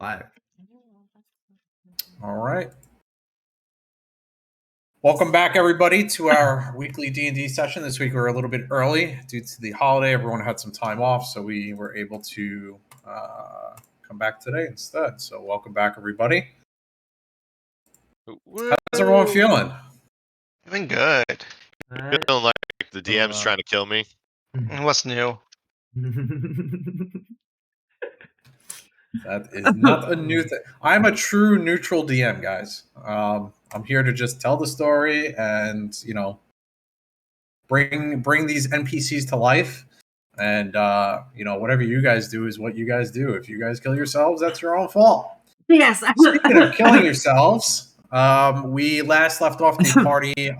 Live. All right. Welcome back, everybody, to our weekly D&D session. This week we're a little bit early due to the holiday. Everyone had some time off, so we were able to come back today instead. So welcome back, everybody. How's everyone feeling? Feeling good. Feeling like the DM's trying to kill me. What's new? That is not a new thing. I'm a true neutral DM, guys. I'm here to just tell the story and, bring these NPCs to life. And, whatever you guys do is what you guys do. If you guys kill yourselves, that's your own fault. Yes. Speaking of killing yourselves, we last left off the party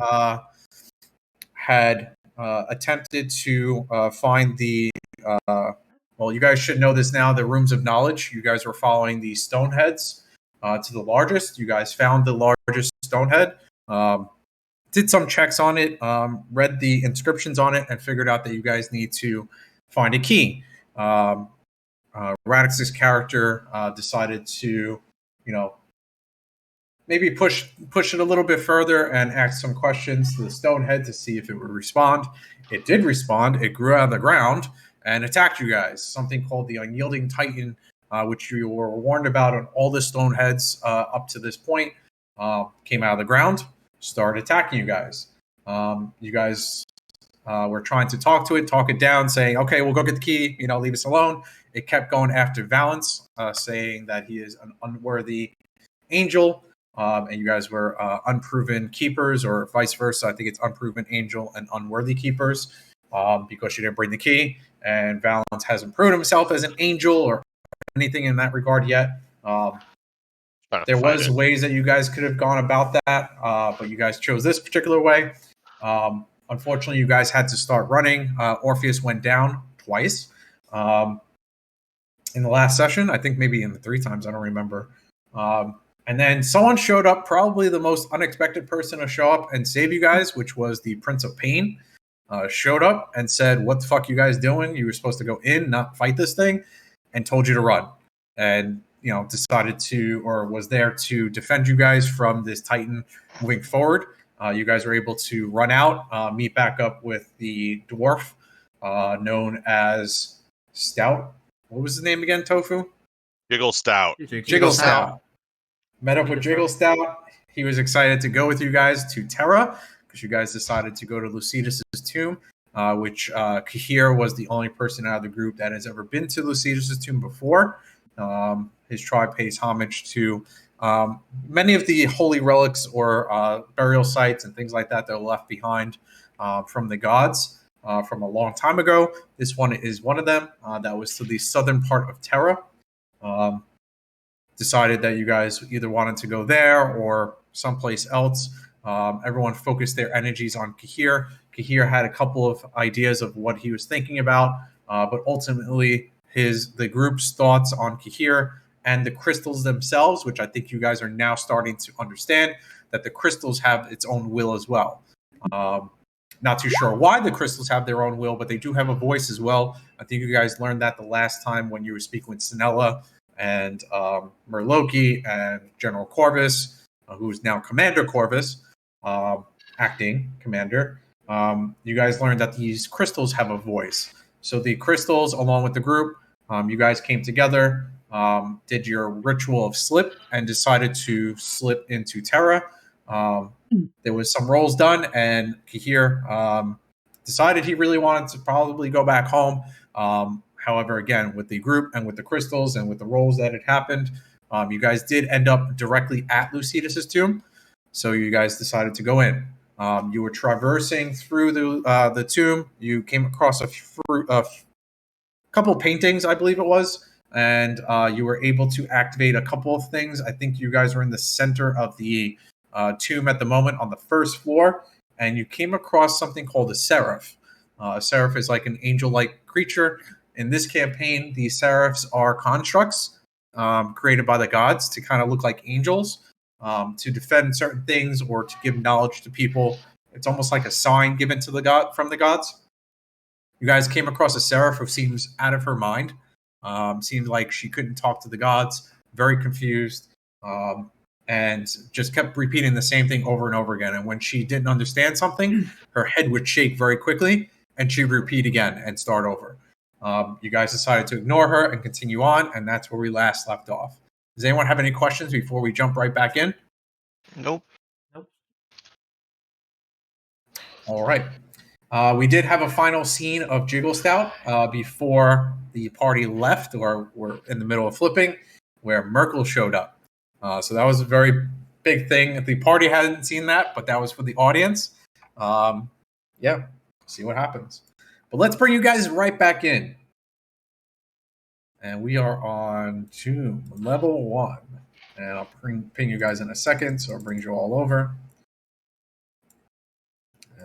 had attempted to find the well, you guys should know this now, the rooms of knowledge. You guys were following the stoneheads to the largest. You guys found the largest stonehead, did some checks on it, read the inscriptions on it, and figured out that you guys need to find a key. Radix's character decided to, maybe push it a little bit further and ask some questions to the stonehead to see if it would respond. It did respond. It grew out of the ground and attacked you guys. Something called the Unyielding Titan, which you were warned about on all the stoneheads up to this point, came out of the ground, started attacking you guys. You guys were trying to talk it down, saying, okay, we'll go get the key, leave us alone. It kept going after Valence, saying that he is an unworthy angel. And you guys were unproven keepers, or vice versa. I think it's unproven angel and unworthy keepers, because you didn't bring the key. And Valence hasn't proven himself as an angel or anything in that regard yet. There was ways that you guys could have gone about that, but you guys chose this particular way. Unfortunately, you guys had to start running. Orpheus went down twice in the last session. I think maybe in the 3 times. I don't remember. And then someone showed up, probably the most unexpected person to show up and save you guys, which was the Prince of Pain. Showed up and said, what the fuck you guys doing? You were supposed to go in, not fight this thing, and told you to run. And, decided to, or was there to defend you guys from this Titan moving forward. You guys were able to run out, meet back up with the dwarf known as Stout. What was his name again, Tofu? Jiggle Stout. Jiggle Stout. Met up with Jiggle Stout. He was excited to go with you guys to Terra because you guys decided to go to Lucedis' tomb, which Kahir was the only person out of the group that has ever been to Lucedis' tomb before. His tribe pays homage to many of the holy relics or burial sites and things like that that were left behind from the gods from a long time ago. This one is one of them. That was to the southern part of Terra. Decided that you guys either wanted to go there or someplace else. Everyone focused their energies on Kahir. Kahir had a couple of ideas of what he was thinking about, but ultimately the group's thoughts on Kahir and the crystals themselves, which I think you guys are now starting to understand, that the crystals have its own will as well. Not too sure why the crystals have their own will, but they do have a voice as well. I think you guys learned that the last time when you were speaking with Sinella and Merloki and General Corvus, who's now Commander Corvus, acting commander. You guys learned that these crystals have a voice. So the crystals, along with the group, you guys came together, did your ritual of slip, and decided to slip into Terra. There was some rolls done, and Kahir decided he really wanted to probably go back home. However, again, with the group and with the crystals and with the rolls that had happened, you guys did end up directly at Lucedis' tomb. So you guys decided to go in. You were traversing through the tomb. You came across a couple paintings, I believe it was, and you were able to activate a couple of things. I think you guys were in the center of the tomb at the moment on the first floor, and you came across something called a seraph. A seraph is like an angel-like creature. In this campaign, the seraphs are constructs created by the gods to kind of look like angels, to defend certain things or to give knowledge to people. It's almost like a sign given to from the gods. You guys came across a seraph who seems out of her mind. Seems like she couldn't talk to the gods. very confused, and just kept repeating the same thing over and over again. And when she didn't understand something, her head would shake very quickly, and she'd repeat again and start over. You guys decided to ignore her and continue on, and that's where we last left off. Does anyone have any questions before we jump right back in? Nope. All right. We did have a final scene of Jiggle Stout before the party left, or were in the middle of flipping, where Merkel showed up. So that was a very big thing. The party hadn't seen that, but that was for the audience. Yeah, see what happens. But let's bring you guys right back in. And we are on Tomb level 1. And I'll ping you guys in a second, so it brings you all over.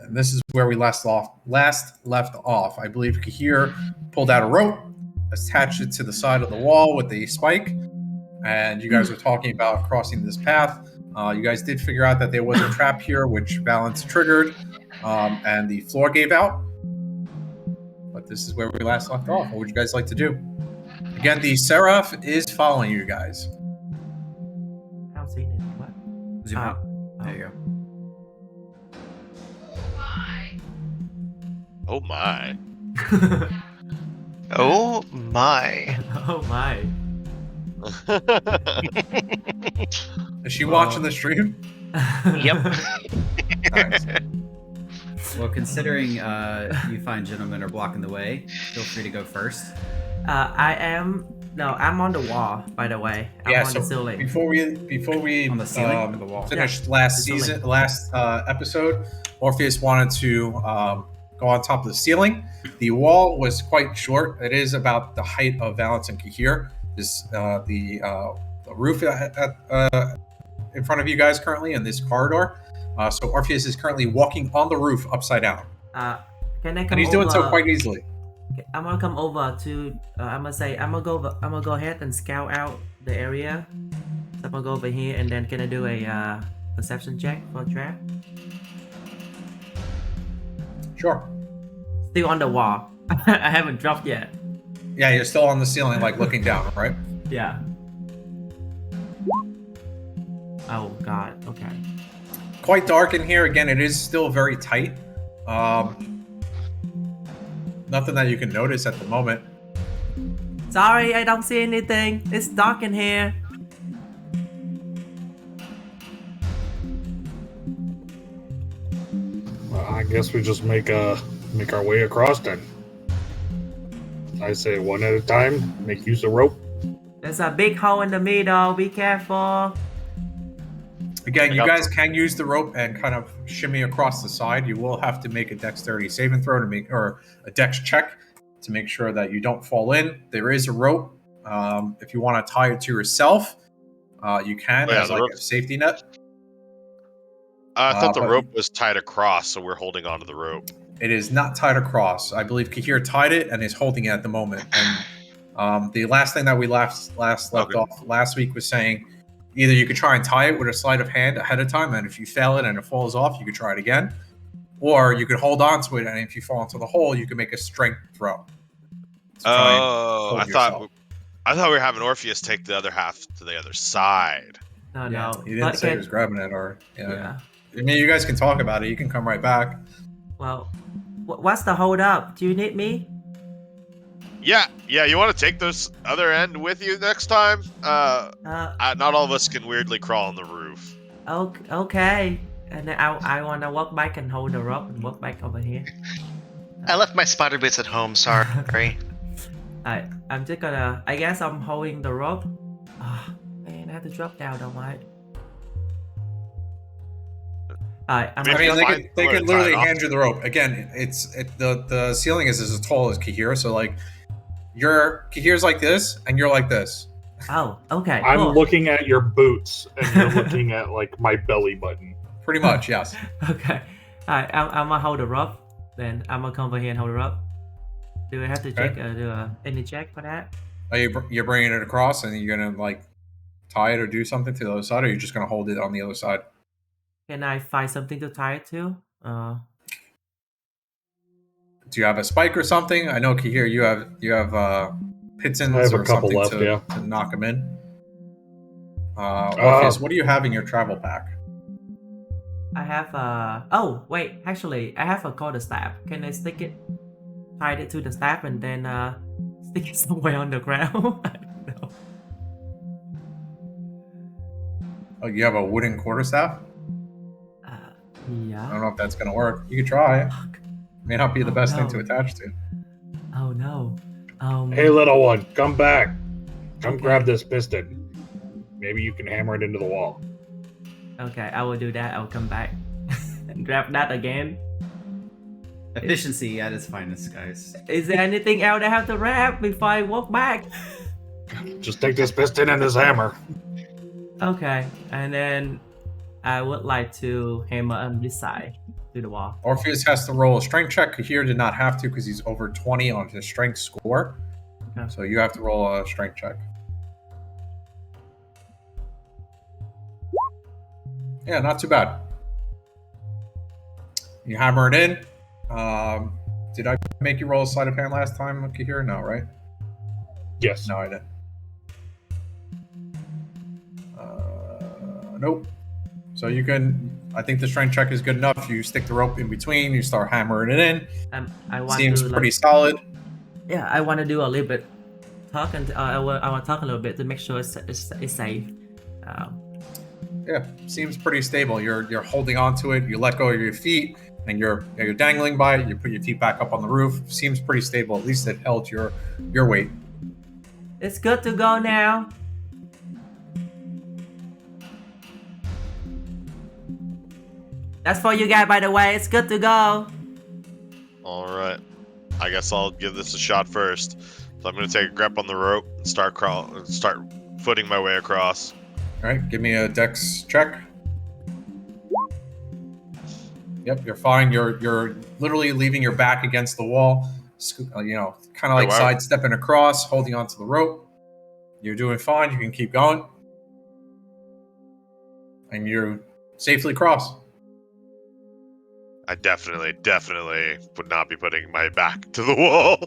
And this is where we last left off. I believe Kahir pulled out a rope, attached it to the side of the wall with a spike, and you guys were talking about crossing this path. You guys did figure out that there was a trap here, which Valence triggered, and the floor gave out. But this is where we last left off. What would you guys like to do? Again, the Seraph is following you guys. I don't see anything. What? Zoom out. There you go. Oh my. Oh my. Oh my. Is she watching the stream? Yep. Nice. Well, considering you fine gentlemen are blocking the way, feel free to go first. I'm on the wall, by the way. I'm on the ceiling. Before we On the ceiling or the wall? finished Yeah, last the ceiling. last episode, Orpheus wanted to go on top of the ceiling. The wall was quite short. It is about the height of Valence and Kahir. This the roof in front of you guys currently in this corridor. So Orpheus is currently walking on the roof upside down, Can I come and he's over? doing so quite easily. I'm gonna come over to. I'm gonna go ahead and scout out the area. So I'm gonna go over here, and then can I do a perception check for trap? Sure. Still on the wall. I haven't dropped yet. Yeah, you're still on the ceiling, like looking down, right? Yeah. Oh God. Okay. Quite dark in here. Again, it is still very tight. Nothing that you can notice at the moment. Sorry, I don't see anything. It's dark in here. Well, I guess we just make our way across then. I say one at a time. Make use of rope. There's a big hole in the middle. Be careful. Again, you guys can use the rope and kind of shimmy across the side. You will have to make a dexterity saving throw to make, or a dex check to make sure that you don't fall in. There is a rope. If you want to tie it to yourself, you can as like a safety net. I thought the but- rope was tied across, so we're holding onto the rope. It is not tied across. I believe Kahir tied it and is holding it at the moment. And the last thing that we left off last week was saying either you could try and tie it with a sleight of hand ahead of time, and if you fail it and it falls off, you could try it again. Or you could hold on to it, and if you fall into the hole, you can make a strength throw. to try and Oh, hold I yourself. thought we were having Orpheus take the other half to the other side. No, Yeah. no. He didn't But say he can- was grabbing it, or Yeah. I mean, you guys can talk about it. You can come right back. Well, what's the hold up? Do you need me? Yeah. You want to take this other end with you next time? Not all of us can weirdly crawl on the roof. Okay. And then I wanna walk back and hold the rope and walk back over here. I left my spider bits at home. Sorry. I'm just gonna. I guess I'm holding the rope. Ah, man, I have to drop down, don't I? I'm I Maybe mean, you'll they find could somewhere to literally tie it off. hand you the rope. Again, the ceiling is as tall as Kahir, so like Kahir's like this, and you're like this. Oh, okay. I'm cool. looking at your boots, and you're looking at like my belly button. Pretty much, yes. Okay. Alright, I'm gonna hold the rope. Then I'm gonna come over here and hold the rope. Do I have to check? Any check for that? Are you're bringing it across, and you're gonna like tie it or do something to the other side, or you're just gonna hold it on the other side? Can I find something to tie it to? Do you have a spike or something? I know Kahir, you have pitons I have a or couple something left, to, yeah. to knock them in. Orpheus, what do you have in your travel pack? I have oh wait, actually I have a quarterstaff. Can I stick it, tie it to the staff, and then stick it somewhere on the ground? I don't know. Oh, you have a wooden quarterstaff? Uh, I don't yeah. know if that's gonna work. You could try. May not be the Oh, best thing no. to attach to. Oh no. Hey, little one, come back. Come Okay. grab this piston. Maybe you can hammer it into the wall. Okay, I will do that. I'll come back and grab that again. Efficiency at its finest, guys. Is there anything else I have to wrap before I walk back? Just take this piston and this hammer. Okay, and then I would like to hammer on this side to the wall. Orpheus has to roll a strength check. Kahir did not have to because he's over 20 on his strength score. Okay. So you have to roll a strength check. Yeah, not too bad. You hammer it in. Did I make you roll a sleight of hand last time, Kahir? No, right? Yes. No, I didn't. Nope. So you can. I think the strength check is good enough. You stick the rope in between. You start hammering it in. I want Seems to pretty solid. Yeah, I want to do a little bit talk, and I want to talk a little bit to make sure it's safe. Yeah, seems pretty stable. You're holding on to it. You let go of your feet, and you're dangling by it. You put your feet back up on the roof. Seems pretty stable. At least it held your weight. It's good to go now. That's for you guys, by the way. It's good to go. All right. I guess I'll give this a shot first. So I'm gonna take a grip on the rope and start footing my way across. All right, give me a dex check. Yep, you're fine. You're literally leaving your back against the wall. You know, kind of like wow. sidestepping across, holding onto the rope. You're doing fine. You can keep going, and you're safely across. I definitely would not be putting my back to the wall.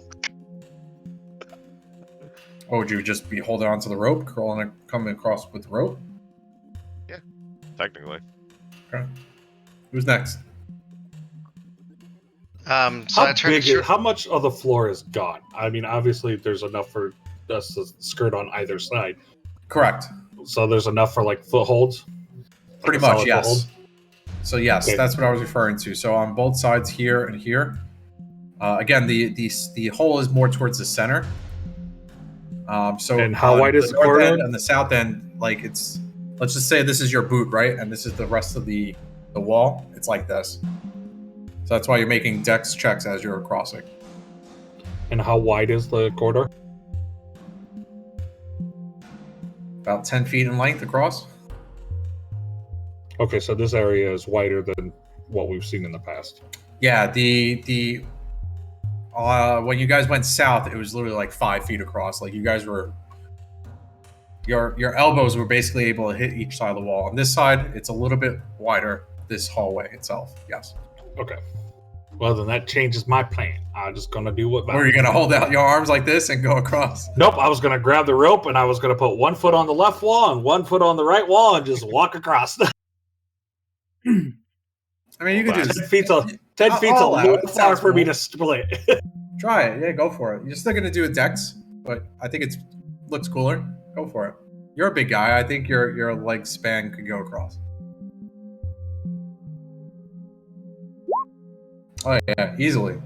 Or would you just be holding onto the rope, coming across with the rope? Yeah, technically. Okay. Who's next? How much of the floor is gone? I mean, obviously, there's enough for us to skirt on either side. Correct. So there's enough for like footholds. Pretty like much, yes. Foothold? So yes, Okay. That's what I was referring to. So on both sides here and here, again, the hole is more towards the center. So and how wide is the north corridor? end and the south end? Like it's, let's just say this is your boot, right? And this is the rest of the wall. It's like this. So that's why you're making dex checks as you're crossing. And how wide is the corridor? About 10 feet in length across. Okay, so this area is wider than what we've seen in the past. Yeah, the when you guys went south, it was literally like 5 feet across. Like you guys were, your elbows were basically able to hit each side of the wall. On this side, it's a little bit wider. This hallway itself, yes. Okay. Well, then that changes my plan. I'm just gonna do what. Or are you gonna hold out your arms like this and go across? Nope. I was gonna grab the rope and I was gonna put 1 foot on the left wall and 1 foot on the right wall and just walk across. I mean, you could do 10 feet's a 10 feet's a little far for me to split. Try it. Yeah, go for it. You're still gonna do a dex, but I think it looks cooler. Go for it. You're a big guy. I think your leg span could go across. Oh yeah, easily.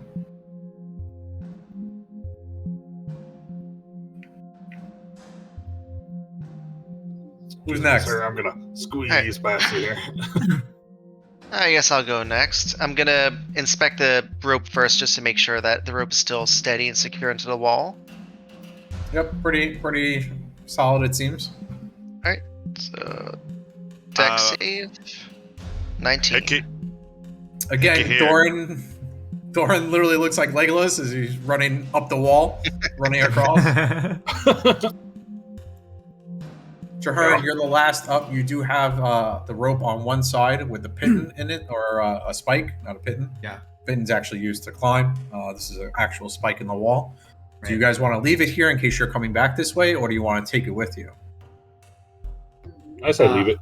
Who's next? Sir, I'm gonna squeeze past you there. I guess I'll go next. I'm gonna inspect the rope first just to make sure that the rope is still steady and secure into the wall. Yep, pretty solid it seems. Alright, so dex save 19. Again, here. Doran literally looks like Legolas as he's running up the wall, running across. Jahan, you're the last up. You do have the rope on one side with the pitten in it, or a spike, not a pitten. Yeah. Pitten's actually used to climb. This is an actual spike in the wall. Right. Do you guys want to leave it here in case you're coming back this way, or do you want to take it with you? I say leave it.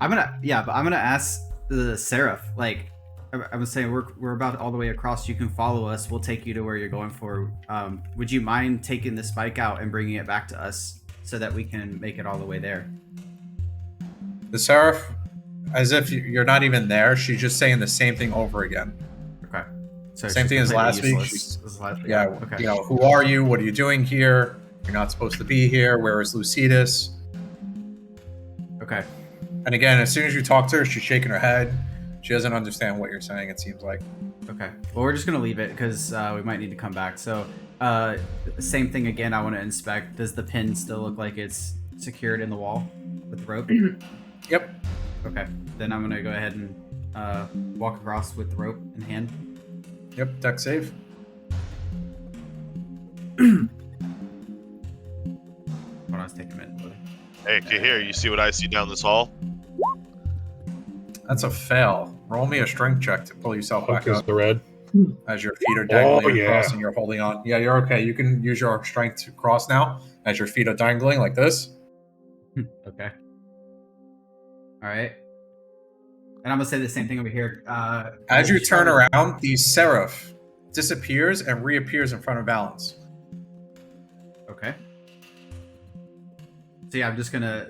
I'm gonna ask the Seraph. Like, I was saying, we're about all the way across. You can follow us. We'll take you to where you're going for. Would you mind taking the spike out and bringing it back to us so that we can make it all the way there? The Seraph, as if you're not even there, she's just saying the same thing over again. Okay. So Same she's thing as last completely week. useless. Yeah, Okay. you know, who are you? What are you doing here? You're not supposed to be here. Where is Lucedis? Okay. And again, as soon as you talk to her, she's shaking her head. She doesn't understand what you're saying, it seems like. Okay. Well, we're just gonna leave it because we might need to come back. So, same thing again. I want to inspect. Does the pin still look like it's secured in the wall with the rope? Yep. Okay. Then I'm gonna go ahead and walk across with the rope in hand. Yep, deck save. Hold on, it's taking a minute. Buddy. Hey, Kahir, you see what I see down this hall? That's a fail. Roll me a strength check to pull yourself back Focus up the red. as your feet are dangling yeah. across and you're holding on. Yeah, you're okay. You can use your strength to cross now as your feet are dangling like this. Okay. All right. And I'm gonna say the same thing over here. As you turn around, the Seraph disappears and reappears in front of Balance. Okay. So yeah, I'm just gonna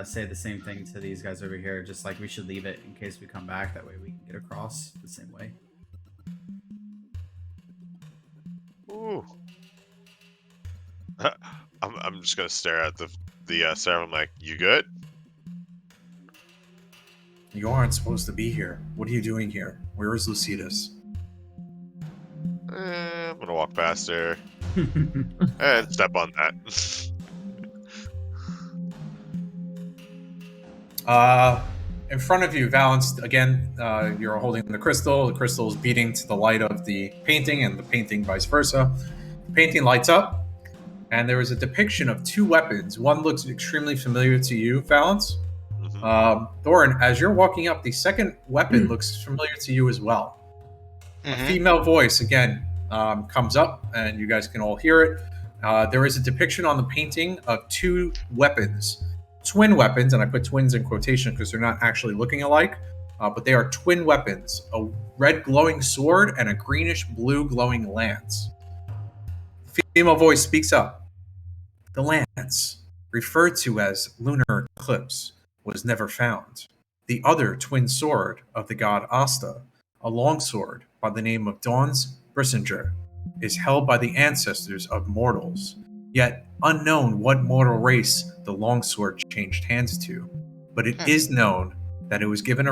say the same thing to these guys over here. Just like we should leave it in case we come back. That way we can get across the same way. Ooh. I'm just gonna stare at the Sarah. I'm like, you good? You aren't supposed to be here. What are you doing here? Where is Lucedis? I'm gonna walk past her and step on that. In front of you, Valence, again, you're holding the crystal. The crystal is beating to the light of the painting and the painting vice versa. The painting lights up, and there is a depiction of two weapons. One looks extremely familiar to you, Valence. Thorin, as you're walking up, the second weapon looks familiar to you as well. A female voice, again, comes up, and you guys can all hear it. There is a depiction on the painting of two weapons. Twin weapons, and I put twins in quotation because they're not actually looking alike, but they are twin weapons, a red glowing sword and a greenish blue glowing lance. Female voice speaks up. The lance, referred to as lunar eclipse, was never found. The other twin sword of the god Asta, a longsword by the name of Dawn's Brissinger, is held by the ancestors of mortals, yet unknown what mortal race the longsword changed hands to. But it is known that it was given to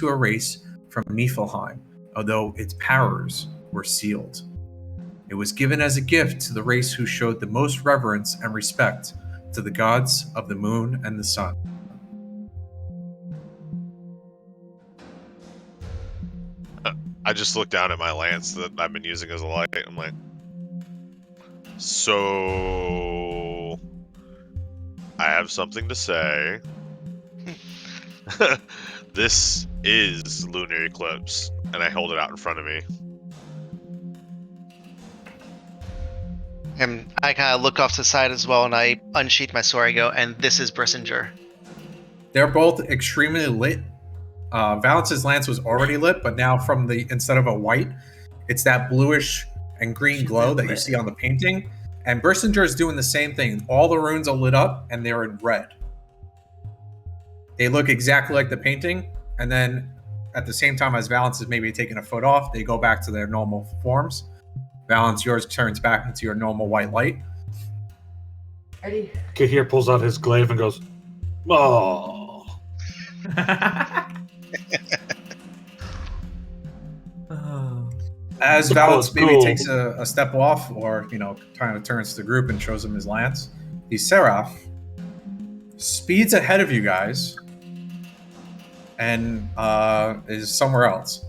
a race from Niflheim, although its powers were sealed. It was given as a gift to the race who showed the most reverence and respect to the gods of the moon and the sun. I just looked down at my lance that I've been using as a light. I'm like, so I have something to say. This is lunar eclipse, and I hold it out in front of me. And I kind of look off to the side as well, and I unsheath my sword. I go, and this is Brissinger. They're both extremely lit. Valence's lance was already lit, but now from instead of a white, it's that bluish and green glow that you see on the painting. And Brissinger is doing the same thing. All the runes are lit up and they're in red. They look exactly like the painting, and then at the same time as Valence is maybe taking a foot off, they go back to their normal forms. Valence, yours turns back into your normal white light. Kahir pulls out his glaive and goes, "Oh." As So Valence it's maybe cool. takes a step off, or kind of turns to the group and shows him his lance, the Seraph speeds ahead of you guys and is somewhere else.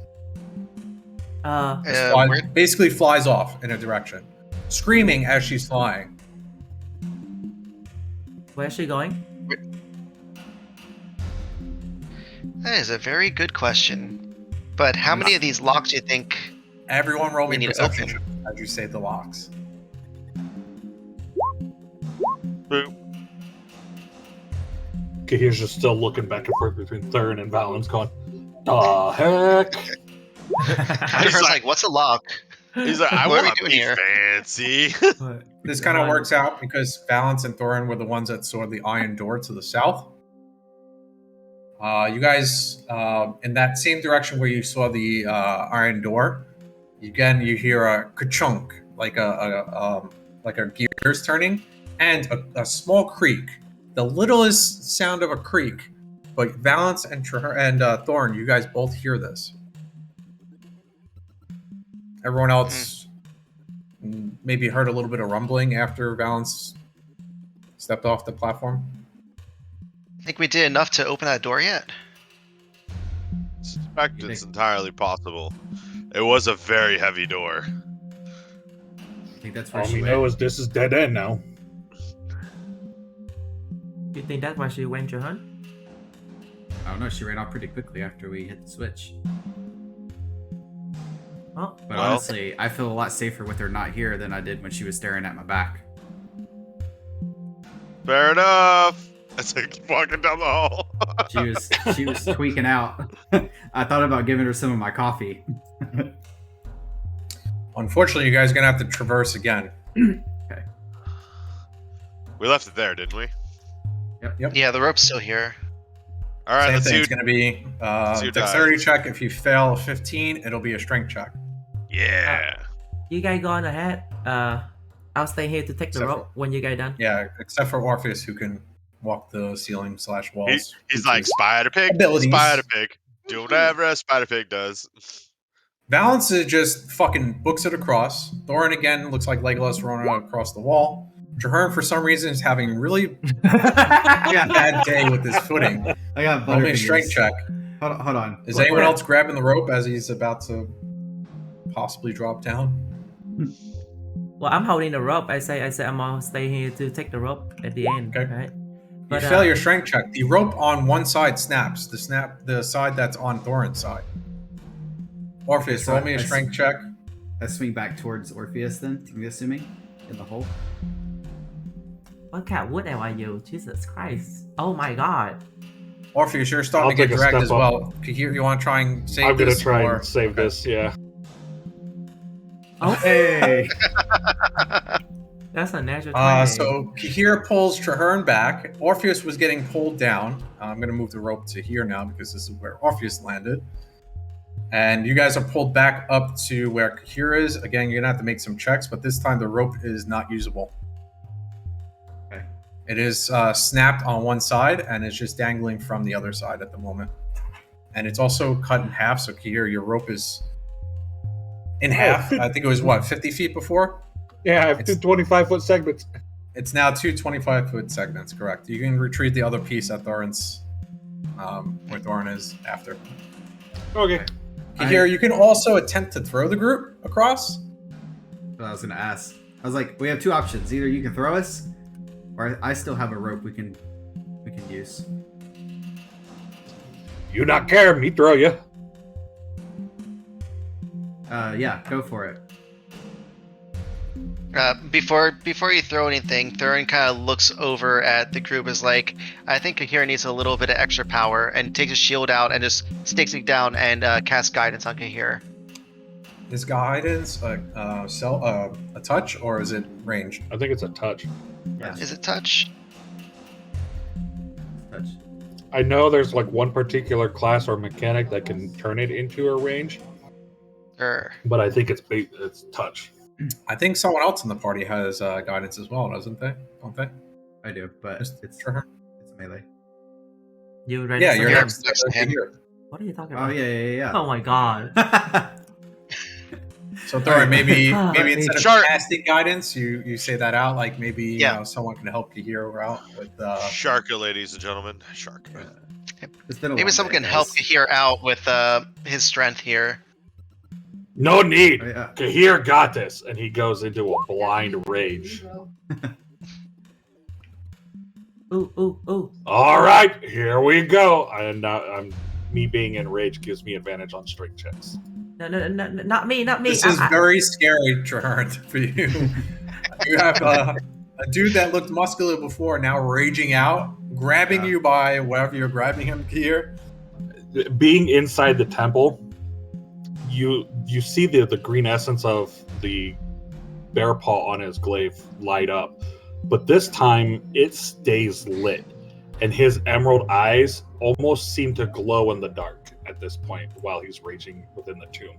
Basically flies off in a direction, screaming as she's flying. Where's she going? That is a very good question. But how many of these locks do you think? Everyone roll We me need to perception open. check as you say the locks. Boop. Kahir's just still looking back and forth between Thurin and Valens, going, "The heck?" Kyver's like, what's a lock? He's like, I What are we want to doing be here? fancy. This kind of works out because Valence and Thorin were the ones that saw the iron door to the south. You guys, in that same direction where you saw the iron door, again you hear a ka-chunk, like a gears turning, and a small creak, the littlest sound of a creak. But Valence and Thorin, you guys both hear this. Everyone else maybe heard a little bit of rumbling after Valence stepped off the platform. Think we did enough to open that door yet? Suspect it's entirely possible. It was a very heavy door. I think that's where All she we went. know is this is dead end now. You think that's why she went, Johan? I don't know. She ran off pretty quickly after we hit the switch. Oh, But Well- honestly, I feel a lot safer with her not here than I did when she was staring at my back. Fair enough. As I keep walking down the hall. She was tweaking out. I thought about giving her some of my coffee. Unfortunately, you guys are gonna have to traverse again. We left it there, didn't we? Yep. Yeah, the rope's still here. All right, Same let's thing. see. It's gonna be see who dexterity dies. check. If you fail a 15, it'll be a strength check. Yeah. you guys go on ahead. I'll stay here to take the Except rope when you guys done. Yeah, except for Orpheus, who can walk the ceiling / walls. He's like Spider Pig. Abilities. Spider Pig. Do whatever a Spider Pig does. Valence is just fucking books it across. Thorin again looks like Legolas running across the wall. Traherne, for some reason, is having really bad day with his footing. I got Roll me a butterfingers. strength check. Hold on. Is anyone else grabbing the rope as he's about to possibly drop down? Well, I'm holding the rope. I say I'm gonna stay here to take the rope at the end. Okay. Right? You fail your strength check. The rope on one side snaps. The side that's on Thorin's side. Orpheus, roll me a strength check. I swing back towards Orpheus then, I'm assuming, in the hole. What kind of wood am I use? Jesus Christ! Oh my God! Orpheus, you're starting I'll to get take a dragged step as up. well. Kahir, you want to try and save I'm gonna this? try or- and save this. Yeah. Oh, Hey! that's a natural 20. So Kahir pulls Traherne back. Orpheus was getting pulled down. I'm going to move the rope to here now because this is where Orpheus landed. And you guys are pulled back up to where Kahir is. Again, you're going to have to make some checks, but this time the rope is not usable. Okay. It is snapped on one side and it's just dangling from the other side at the moment. And it's also cut in half. So Kahir, your rope is in half. I think it was 50 feet before? Yeah, I have two 25-foot segments. It's now two 25-foot segments, correct. You can retrieve the other piece at Thorin's, where Thorin is after. Okay. Kahir, you can also attempt to throw the group across. What I was gonna ask. I was like, we have two options. Either you can throw us, or I still have a rope we can use. You not care, me throw you. Yeah, go for it. Before you throw anything, Thurin kind of looks over at the group as like, I think Kahir needs a little bit of extra power, and takes his shield out and just sticks it down and casts guidance on Kahir. Is guidance a touch or is it ranged? I think it's a touch. Yeah. Is it touch? Touch. I know there's like one particular class or mechanic that can turn it into a range, but I think it's touch. I think someone else in the party has guidance as well, doesn't they? Don't they? I do, but Just it's Traherne? melee. You ready? Yeah, for you're it? next. next to him. Kahir. What are you talking Oh about? yeah. Oh my God! So Thorin, maybe instead of Shark. casting guidance, you say that out. Like maybe Yeah. someone can help Kahir out with. Sharka, ladies and gentlemen. Shark. It's been a Maybe long someone day, can help guys. Kahir out with his strength here. No need. Oh, yeah. Kahir got this, and he goes into a blind rage. Ooh! All right, here we go. And me being in rage gives me advantage on strength checks. No, not me! This is very scary, Traherne, for you. You have a dude that looked muscular before now raging out grabbing you by wherever you're grabbing him here. Being inside the temple, you see the green essence of the bear paw on his glaive light up, but this time it stays lit, and his emerald eyes almost seem to glow in the dark at this point while he's raging within the tomb.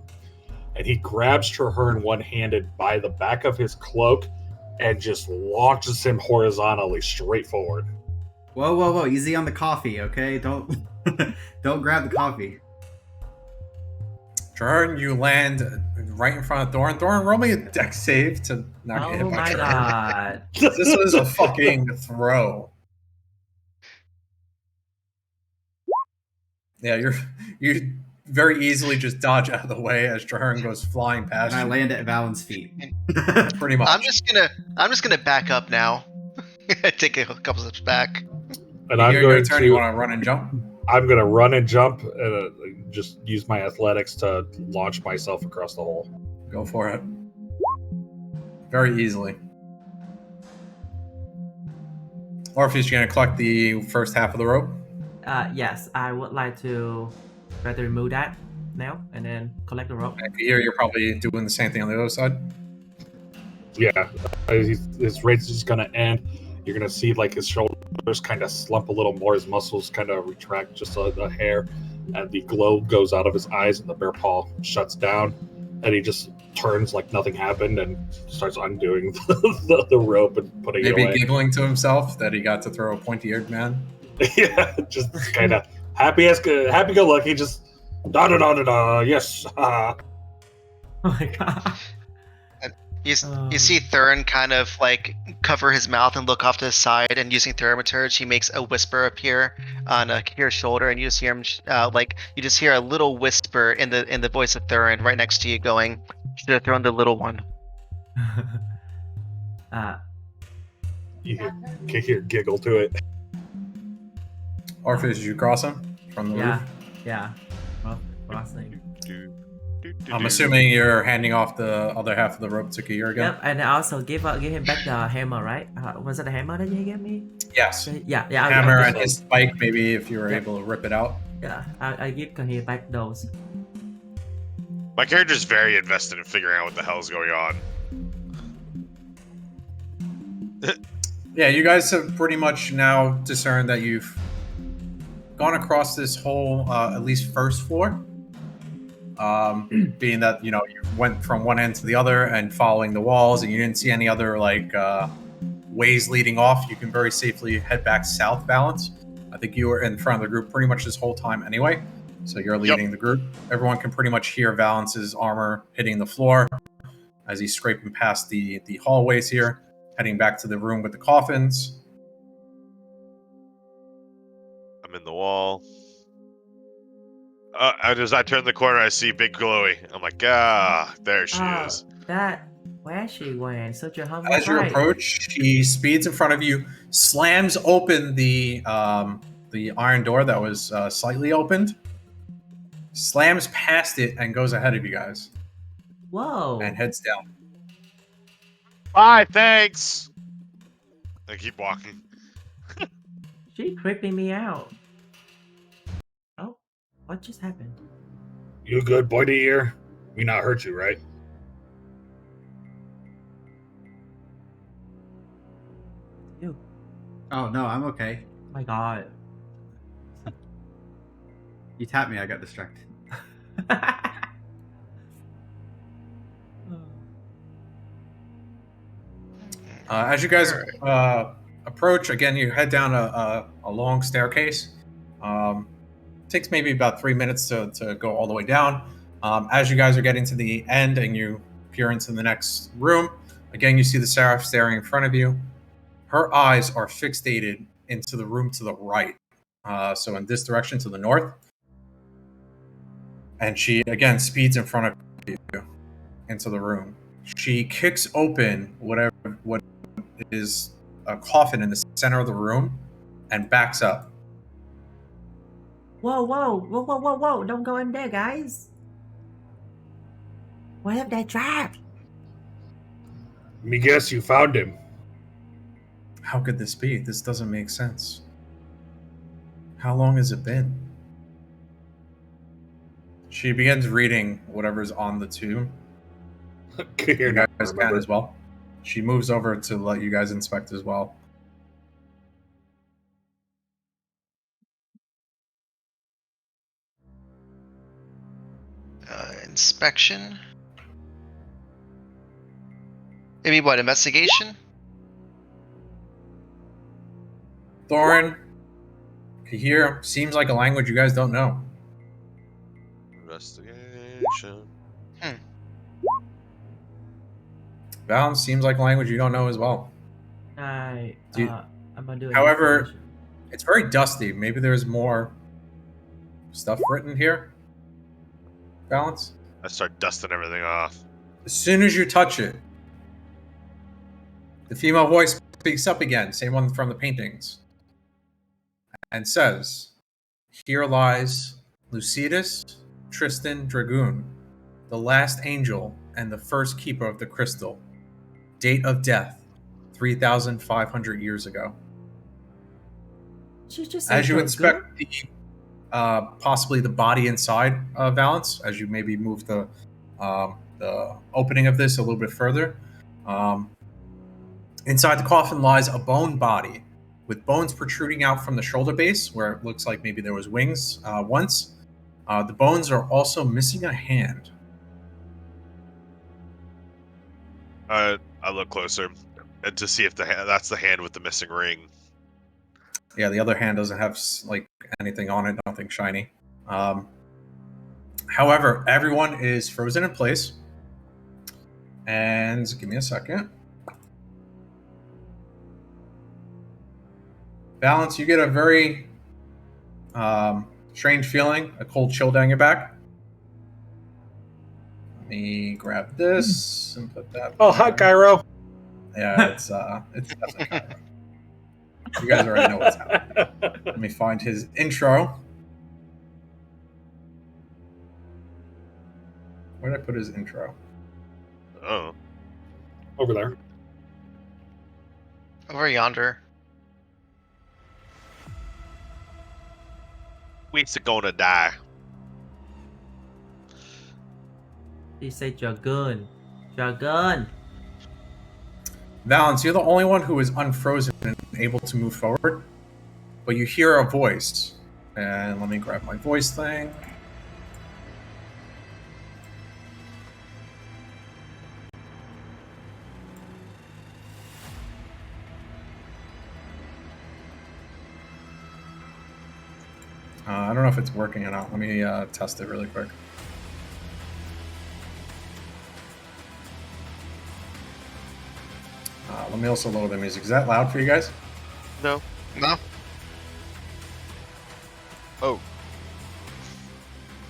And he grabs Traherne one-handed by the back of his cloak and just launches him horizontally straight forward. Whoa! Easy on the coffee, okay? Don't grab the coffee. Traherne, you land right in front of Thorin. Thorin, roll me a dex save to not get hit Oh by my Traherne. god. This was a fucking throw. Yeah, you very easily just dodge out of the way as Traherne goes flying past And I you. land at Valen's feet. Pretty much. I'm just gonna back up now. Take a couple steps back. And I'm Your going turn. to You want to run and jump? I'm going to run and jump and just use my athletics to launch myself across the hole. Go for it. Very easily. Orpheus, you gonna collect the first half of the rope? Yes, I would like to try to remove that now and then collect the rope. And here you're probably doing the same thing on the other side. Yeah, his race is going to end. You're going to see like his shoulders kind of slump a little more, his muscles kind of retract just a hair, and the glow goes out of his eyes, and the bear paw shuts down, and he just turns like nothing happened and starts undoing the rope and putting it Maybe away. giggling to himself that he got to throw a pointy-eared man. Yeah, just kind of happy-go-lucky, just da-da-da-da-da, yes. Oh my god. You see Thurin kind of like cover his mouth and look off to the side, and using thaumaturge, he makes a whisper appear on Kahir's shoulder, and you just hear him you just hear a little whisper in the voice of Thurin right next to you, going, "Should have thrown the little one." You can hear giggle to it. Orpheus, did you cross him from the roof? Yeah. Crossing. I'm assuming you're handing off the other half of the rope to Kahir again? Yep, and I also give him back the hammer, right? Was it a hammer that you gave me? Yes. Yeah. Hammer I'll and his spike, maybe if you were able to rip it out. Yeah, I give Kahir back those. My character's very invested in figuring out what the hell's going on. Yeah, you guys have pretty much now discerned that you've gone across this whole, at least first floor. Being that, you went from one end to the other and following the walls, and you didn't see any other, ways leading off, you can very safely head back south, Balance. I think you were in front of the group pretty much this whole time anyway, so you're leading the group. Everyone can pretty much hear Valence's armor hitting the floor as he's scraping past the hallways here, heading back to the room with the coffins. I'm in the wall. And as I turn the corner, I see Big Glowy. I'm like, there she is. Where she went? Such a humble As you sight. approach, she speeds in front of you, slams open the iron door that was slightly opened, slams past it, and goes ahead of you guys Whoa. and heads down. Bye, thanks. I keep walking. She creeping me out. Oh, what just happened? You good, pointy ear? We not hurt you, right? You. Oh no, I'm okay. My god. You tapped me, I got distracted. As you guys approach, again, you head down a long staircase. Takes maybe about 3 minutes to go all the way down. As you guys are getting to the end and you peer into the next room, again, you see the Seraph staring in front of you. Her eyes are fixated into the room to the right. So in this direction to the north. And she, again, speeds in front of you into the room. She kicks open what is a coffin in the center of the room and backs up. Whoa. Don't go in there, guys. What have they trapped? Me guess you found him. How could this be? This doesn't make sense. How long has it been? She begins reading whatever's on the tomb. You're You not guys can remember. as well. She moves over to let you guys inspect as well. Inspection. Maybe what? Investigation? Thorin, here seems like a language you guys don't know. Investigation. Balance seems like a language you don't know as well. I'm gonna do However, investigation. it's very dusty. Maybe there's more stuff written here. Balance. I start dusting everything off. As soon as you touch it, the female voice speaks up again, same one from the paintings, and says, "Here lies Lucedis, Tristan Dragoon, the last angel and the first keeper of the crystal. Date of death, 3,500 years ago." She just As said you so inspect the possibly the body inside Valance, as you maybe move the opening of this a little bit further, inside the coffin lies a bone body with bones protruding out from the shoulder base, where it looks like maybe there was wings once. The bones are also missing a hand. I look closer and to see if that's the hand with the missing ring. Yeah, the other hand doesn't have like anything on it, nothing shiny. However, everyone is frozen in place. And give me a second. Balance, you get a very strange feeling, a cold chill down your back. Let me grab this and put that. Oh, hi, Cairo. Yeah, it's definitely Cairo. You guys already know what's happening. Let me find his intro. Where did I put his intro? Oh. Over there. Over yonder. We're gonna die. He said Dragoon. Dragoon. Valance, you're the only one who is unfrozen and able to move forward, but you hear a voice. And let me grab my voice thing. I don't know if it's working or not. Let me test it really quick. Let me also lower the music. Is that loud for you guys? No. No. Oh.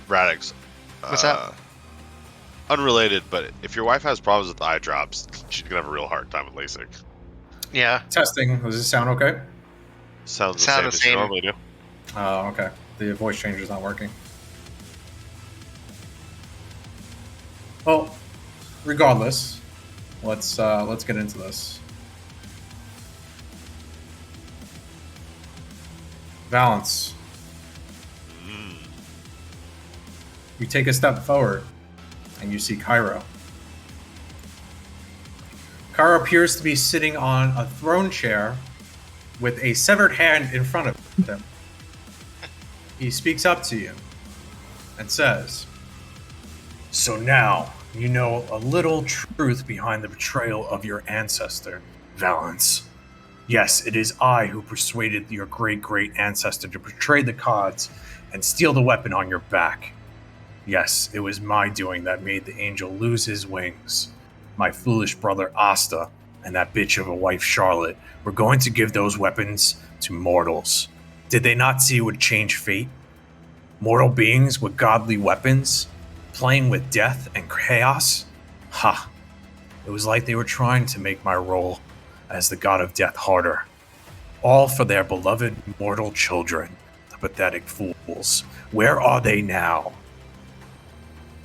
Radix. What's that? Unrelated, but if your wife has problems with eye drops, she's gonna have a real hard time with LASIK. Yeah. Testing. Does this sound okay? Sounds the Sound same the as you same. normally do. Oh, okay. The voice changer's not working. Well, regardless, let's get into this. Valance. You take a step forward, and you see Cairo. Cairo appears to be sitting on a throne chair with a severed hand in front of him. He speaks up to you and says, "So now you know a little truth behind the betrayal of your ancestor, Valance. Yes, it is I who persuaded your great-great ancestor to betray the gods and steal the weapon on your back. Yes, it was my doing that made the angel lose his wings. My foolish brother Asta and that bitch of a wife Charlotte were going to give those weapons to mortals. Did they not see it would change fate? Mortal beings with godly weapons, playing with death and chaos? Ha! It was like they were trying to make my role as the god of death harder. All for their beloved mortal children, the pathetic fools. Where are they now?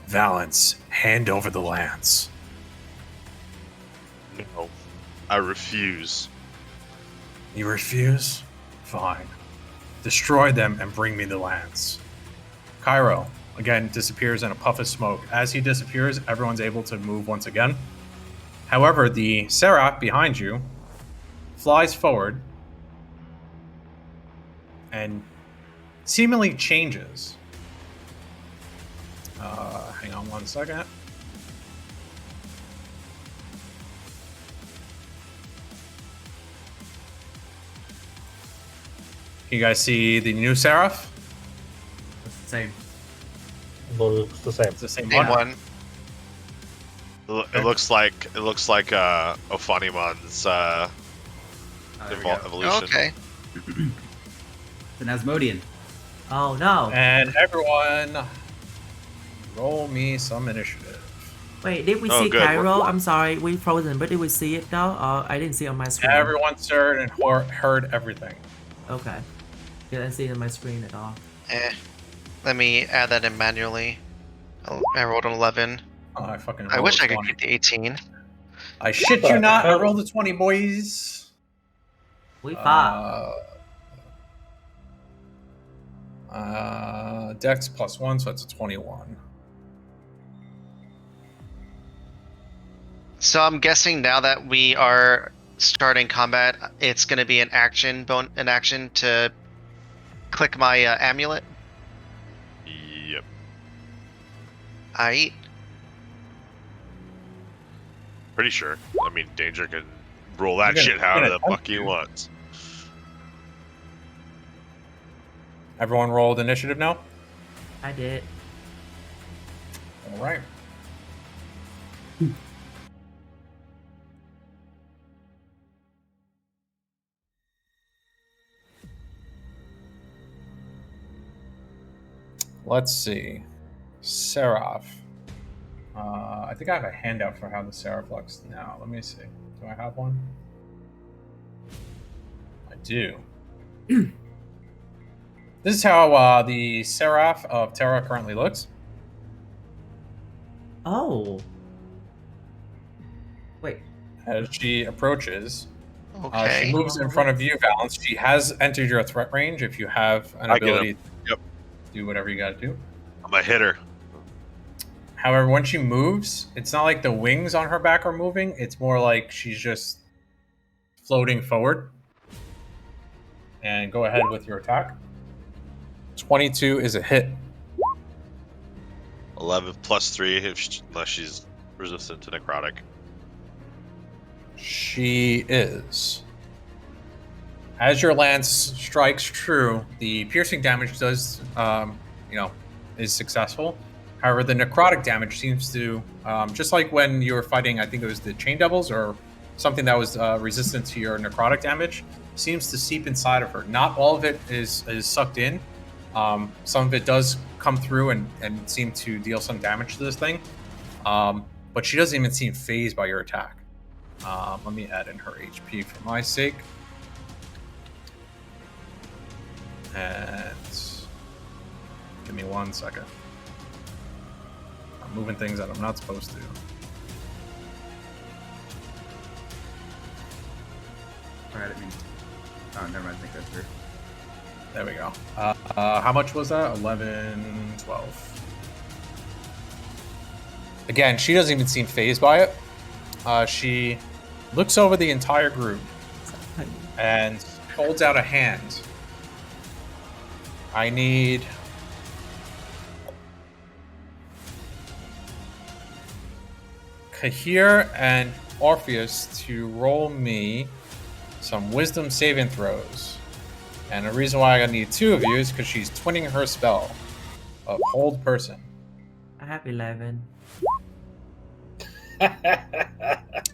Valance, hand over the lance." No. I refuse. You refuse? Fine. Destroy them and bring me the lance. Cairo, again, disappears in a puff of smoke. As he disappears, everyone's able to move once again. However, the Seraph behind you flies forward and seemingly changes. Hang on one second. You guys see the new Seraph? It's the same. Well, it's the same. It's the same Name one. one. It looks like Ophanimon's Oh, there we go. evolution. Okay. It's an Asmodean. Oh no. And everyone, roll me some initiative. Wait, did we Oh, see good. Cairo? I'm sorry, we frozen, but did we see it though? I didn't see it on my screen. Everyone heard and heard everything. Okay. Didn't see it on my screen at all. Let me add that in manually. I rolled an 11. Oh, I fucking. I rolled wish a I could 20. keep the 18. I shit you not. I rolled a 20, boys. We fought. Dex +1, so that's a 21. So I'm guessing now that we are starting combat, it's going to be an action to click my amulet. Yep. Aight. Pretty sure. I mean, Danger can roll that You're shit gonna- however you're the gonna fuck he attempt to. wants. Everyone rolled initiative now. I did. All right. Let's see. Seraph. I think I have a handout for how the Seraph looks now. Let me see. Do I have one? I do. This is how the Seraph of Terra currently looks. Oh. Wait. As she approaches, Okay. she moves in front of you, Valence. She has entered your threat range. If you have an I get ability, Yep. do whatever you got to do. I'm a hitter. However, when she moves, it's not like the wings on her back are moving. It's more like she's just floating forward. And go ahead with your attack. 22 is a hit. 11 +3 unless she's resistant to necrotic. She is. As your lance strikes true, the piercing damage does, is successful. However, the necrotic damage seems to, just like when you were fighting, I think it was the Chain Devils or something that was resistant to your necrotic damage, seems to seep inside of her. Not all of it is sucked in. Some of it does come through and seem to deal some damage to this thing. But she doesn't even seem phased by your attack. Let me add in her HP for my sake. And give me 1 second. I'm moving things that I'm not supposed to. Sorry, I didn't mean. Oh, never mind. I think that's through. There we go. How much was that? 11, 12. Again, she doesn't even seem phased by it. She looks over the entire group and holds out a hand. I need Kahir and Orpheus to roll me some wisdom saving throws. And the reason why I need 2 of you is because she's twinning her spell of Hold Person. I have 11.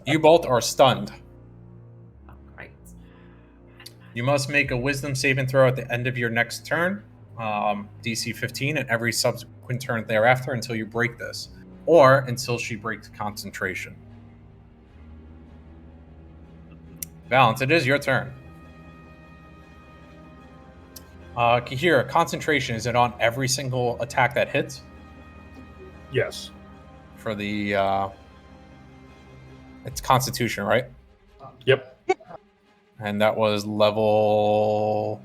You both are stunned. Oh, great. You must make a wisdom saving throw at the end of your next turn, DC 15, and every subsequent turn thereafter until you break this, or until she breaks concentration. Valence, it is your turn. Kahira, concentration, is it on every single attack that hits? Yes. For the, it's Constitution, right? Yep. And that was level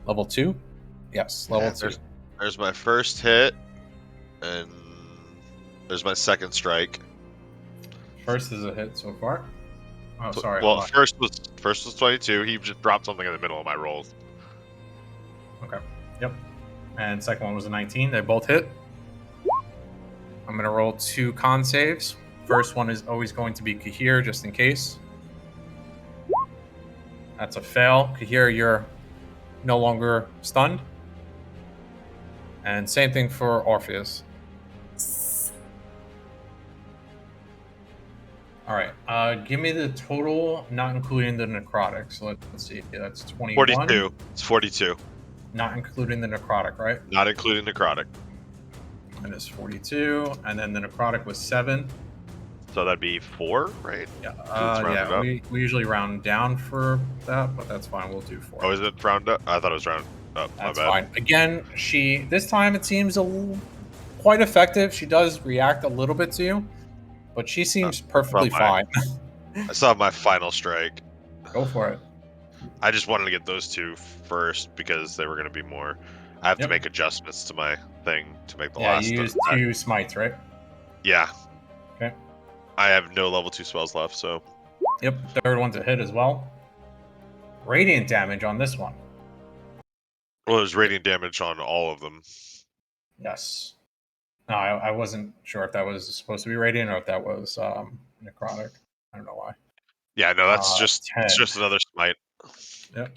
Level 2? Yes, level 2. There's my first hit, and there's my second strike. First is a hit so far. Oh, sorry. Well, hold on. first was 22. He just dropped something in the middle of my rolls. Okay. Yep. And second one was a 19. They both hit. I'm going to roll 2 con saves. First one is always going to be Kahir, just in case. That's a fail. Kahir, you're no longer stunned. And same thing for Orpheus. All right. Give me the total, not including the necrotic. So let's see. That's 21. 42. It's 42. Not including the necrotic, right? Not including necrotic. Minus 42. And then the necrotic was 7. So that'd be 4, right? Yeah. round it Yeah. up. We usually round down for that, but that's fine. We'll do 4. Oh, is it round up? I thought it was round up. That's my bad. fine. Again, this time it seems quite effective. She does react a little bit to you, but she seems perfectly fine. I still have my final strike. Go for it. I just wanted to get those 2 first because they were going to be more. I have to Yep. make adjustments to my thing to make the Yeah, last. you used 2 smites, right? Yeah. Okay. I have no level 2 spells left, so. Yep. Third one's a hit as well. Radiant damage on this one. Well, there's radiant damage on all of them. Yes. No, I wasn't sure if that was supposed to be radiant or if that was necrotic. I don't know why. Yeah, no, that's just 10. it's just another smite. Yep.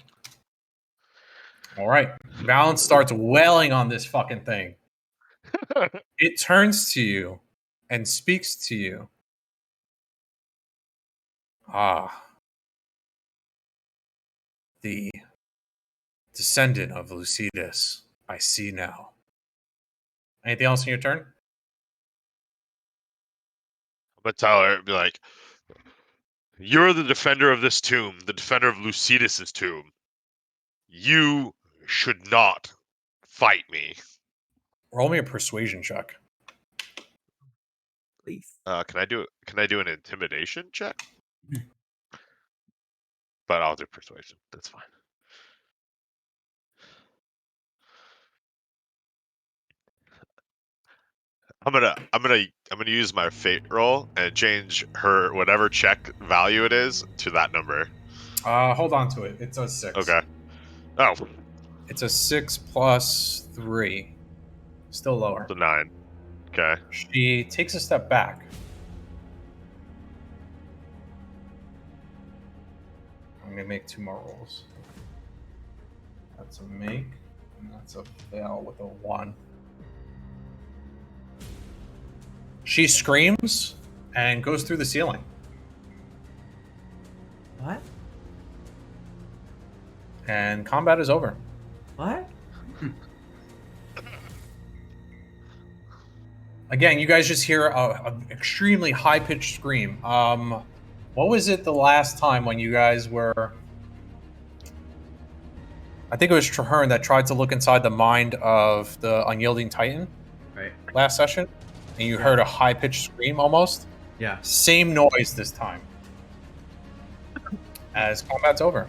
All right. Valence starts wailing on this fucking thing. It turns to you and speaks to you. The descendant of Lucedis. I see now. Anything else in your turn? But Tyler would be like, "You're the defender of this tomb, the defender of Lucedis' tomb. You should not fight me." Roll me a persuasion check. Please. Can I do an intimidation check? But I'll do persuasion. That's fine. I'm gonna use my fate roll and change her whatever check value it is to that number. Hold on to it. It's a 6. Okay. Oh, It's a 6 plus 3. Still lower. the 9. Okay. She takes a step back. I'm going to make 2 more rolls. That's a make, and that's a fail with a 1. She screams and goes through the ceiling. What? And combat is over. What? Again, you guys just hear an extremely high-pitched scream. What was it the last time when you guys were... I think it was Traherne that tried to look inside the mind of the Unyielding Titan Right. last session, and you heard a high-pitched scream almost? Yeah. Same noise this time. As combat's over.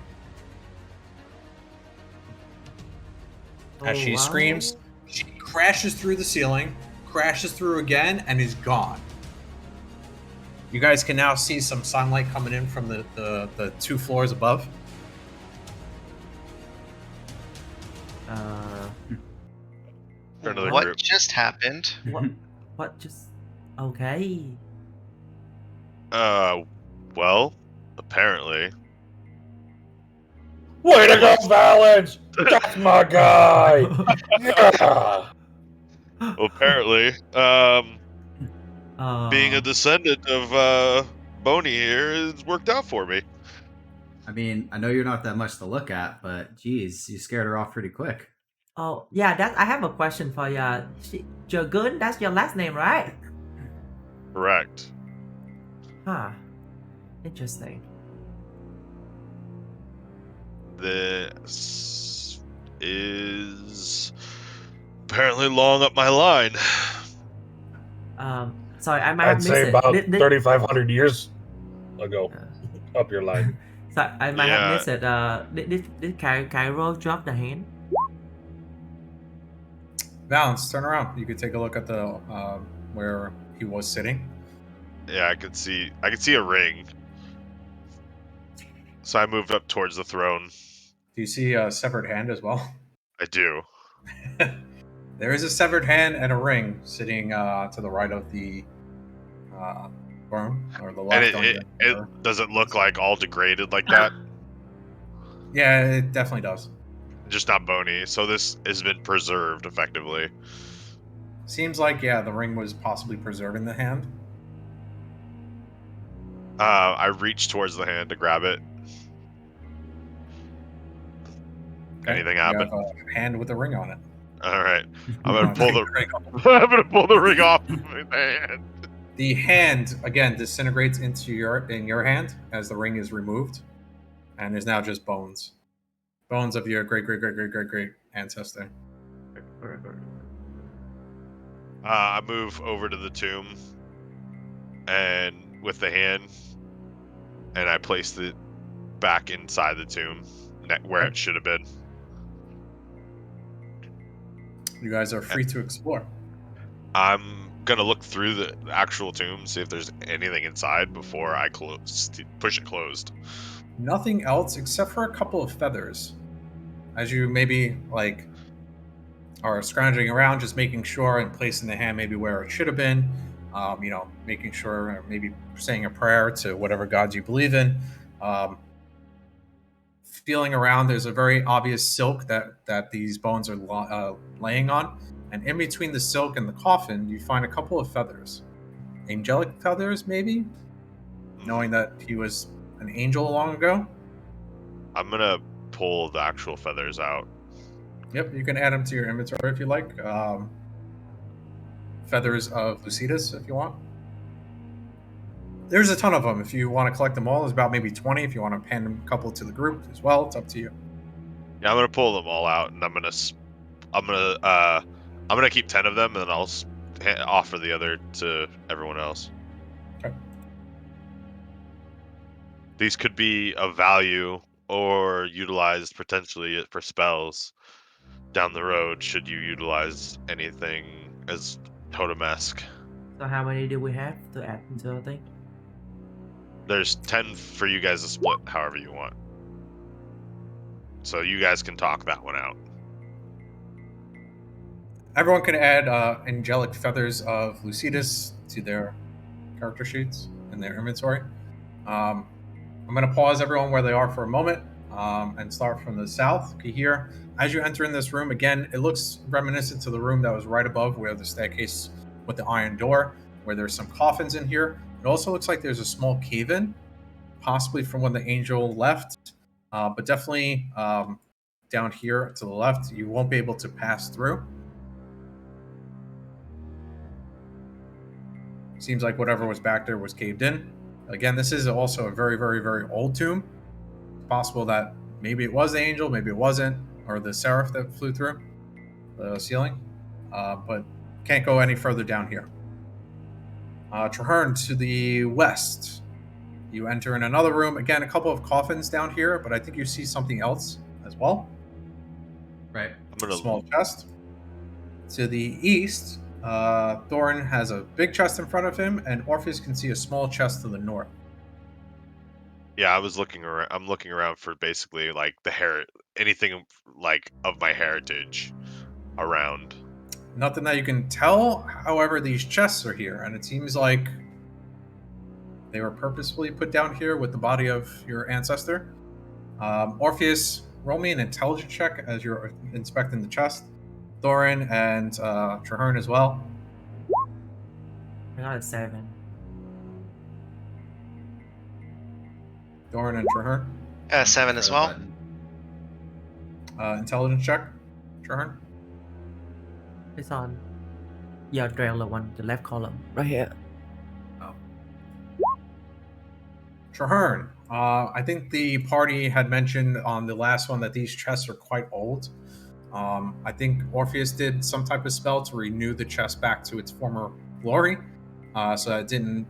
As she wow. screams, she crashes through the ceiling, crashes through again, and is gone. You guys can now see some sunlight coming in from the 2 floors above. For another What group. just happened? What just... Okay. Well, apparently. Way to go, Valence! That's my guy! Yeah! Well, apparently, being a descendant of Boney here has worked out for me. I mean, I know you're not that much to look at, but geez, you scared her off pretty quick. Oh, yeah, I have a question for you. Jagun, that's your last name, right? Correct. Huh. Interesting. This is apparently long up my line. Sorry, I might I'd have missed say it. about Did- 3,500 years ago. Up your line. So I might Yeah. have missed it. Did Cairo drop the hand? Balance, turn around. You could take a look at the where he was sitting. Yeah, I could see a ring. So I moved up towards the throne. Do you see a severed hand as well? I do. There is a severed hand and a ring sitting to the right of the throne, or the And left on your. it doesn't look like all degraded like that. Yeah, it definitely does. Just not bony. So this has been preserved effectively. Seems like, yeah, the ring was possibly preserving the hand. I reach towards the hand to grab it. Okay. Anything You happen? have a hand with a ring on it. All right. I'm gonna pull Take the ring off. I'm gonna pull the ring off of my hand. The hand again disintegrates into your hand as the ring is removed, and there's now just bones of your great ancestor. I move over to the tomb, and with the hand, and I place it back inside the tomb, where it should have been. You guys are free to explore. I'm gonna look through the actual tomb, see if there's anything inside before I push it closed. Nothing else except for a couple of feathers. As you maybe are scrounging around, just making sure and placing the hand maybe where it should have been. Making sure, or maybe saying a prayer to whatever gods you believe in. Feeling around, there's a very obvious silk that these bones are laying on, and in between the silk and the coffin, you find a couple of feathers, angelic feathers, maybe, knowing that he was an angel long ago. I'm gonna pull the actual feathers out. Yep, you can add them to your inventory if you like. Feathers of Lucedis, if you want. There's a ton of them. If you want to collect them all, there's about maybe 20. If you want to hand a couple to the group as well, it's up to you. Yeah, I'm gonna pull them all out, and I'm gonna keep 10 of them, and then I'll offer the other to everyone else. Okay. These could be of value or utilized potentially for spells down the road, should you utilize anything as totem-esque. So how many do we have to add into the thing? There's 10 for you guys to split however you want. So you guys can talk that one out. Everyone can add angelic feathers of Lucedis to their character sheets in their inventory. I'm going to pause everyone where they are for a moment and start from the south. Here, as you enter in this room, again, it looks reminiscent to the room that was right above where the staircase with the iron door, where there's some coffins in here. It also looks like there's a small cave-in, possibly from when the angel left, but definitely down here to the left, you won't be able to pass through. Seems like whatever was back there was caved in. Again, this is also a very, very, very old tomb. It's possible that maybe it was the angel, maybe it wasn't, or the seraph that flew through the ceiling, but can't go any further down here. Traherne, to the west, you enter in another room. Again, a couple of coffins down here, but I think you see something else as well. Right. A small chest. To the east, Thorin has a big chest in front of him, and Orpheus can see a small chest to the north. Yeah, I'm looking around for basically like anything like of my heritage around. Nothing that you can tell. However, these chests are here, and it seems like they were purposefully put down here with the body of your ancestor. Orpheus, roll me an intelligence check as you're inspecting the chest. Thorin and Traherne as well. I got a 7. Thorin and Traherne. 7 as well. Intelligence check. Traherne. It's on. Yeah, the one, the left column. Right here. Traherne. I think the party had mentioned on the last one that these chests are quite old. I think Orpheus did some type of spell to renew the chest back to its former glory, so that it didn't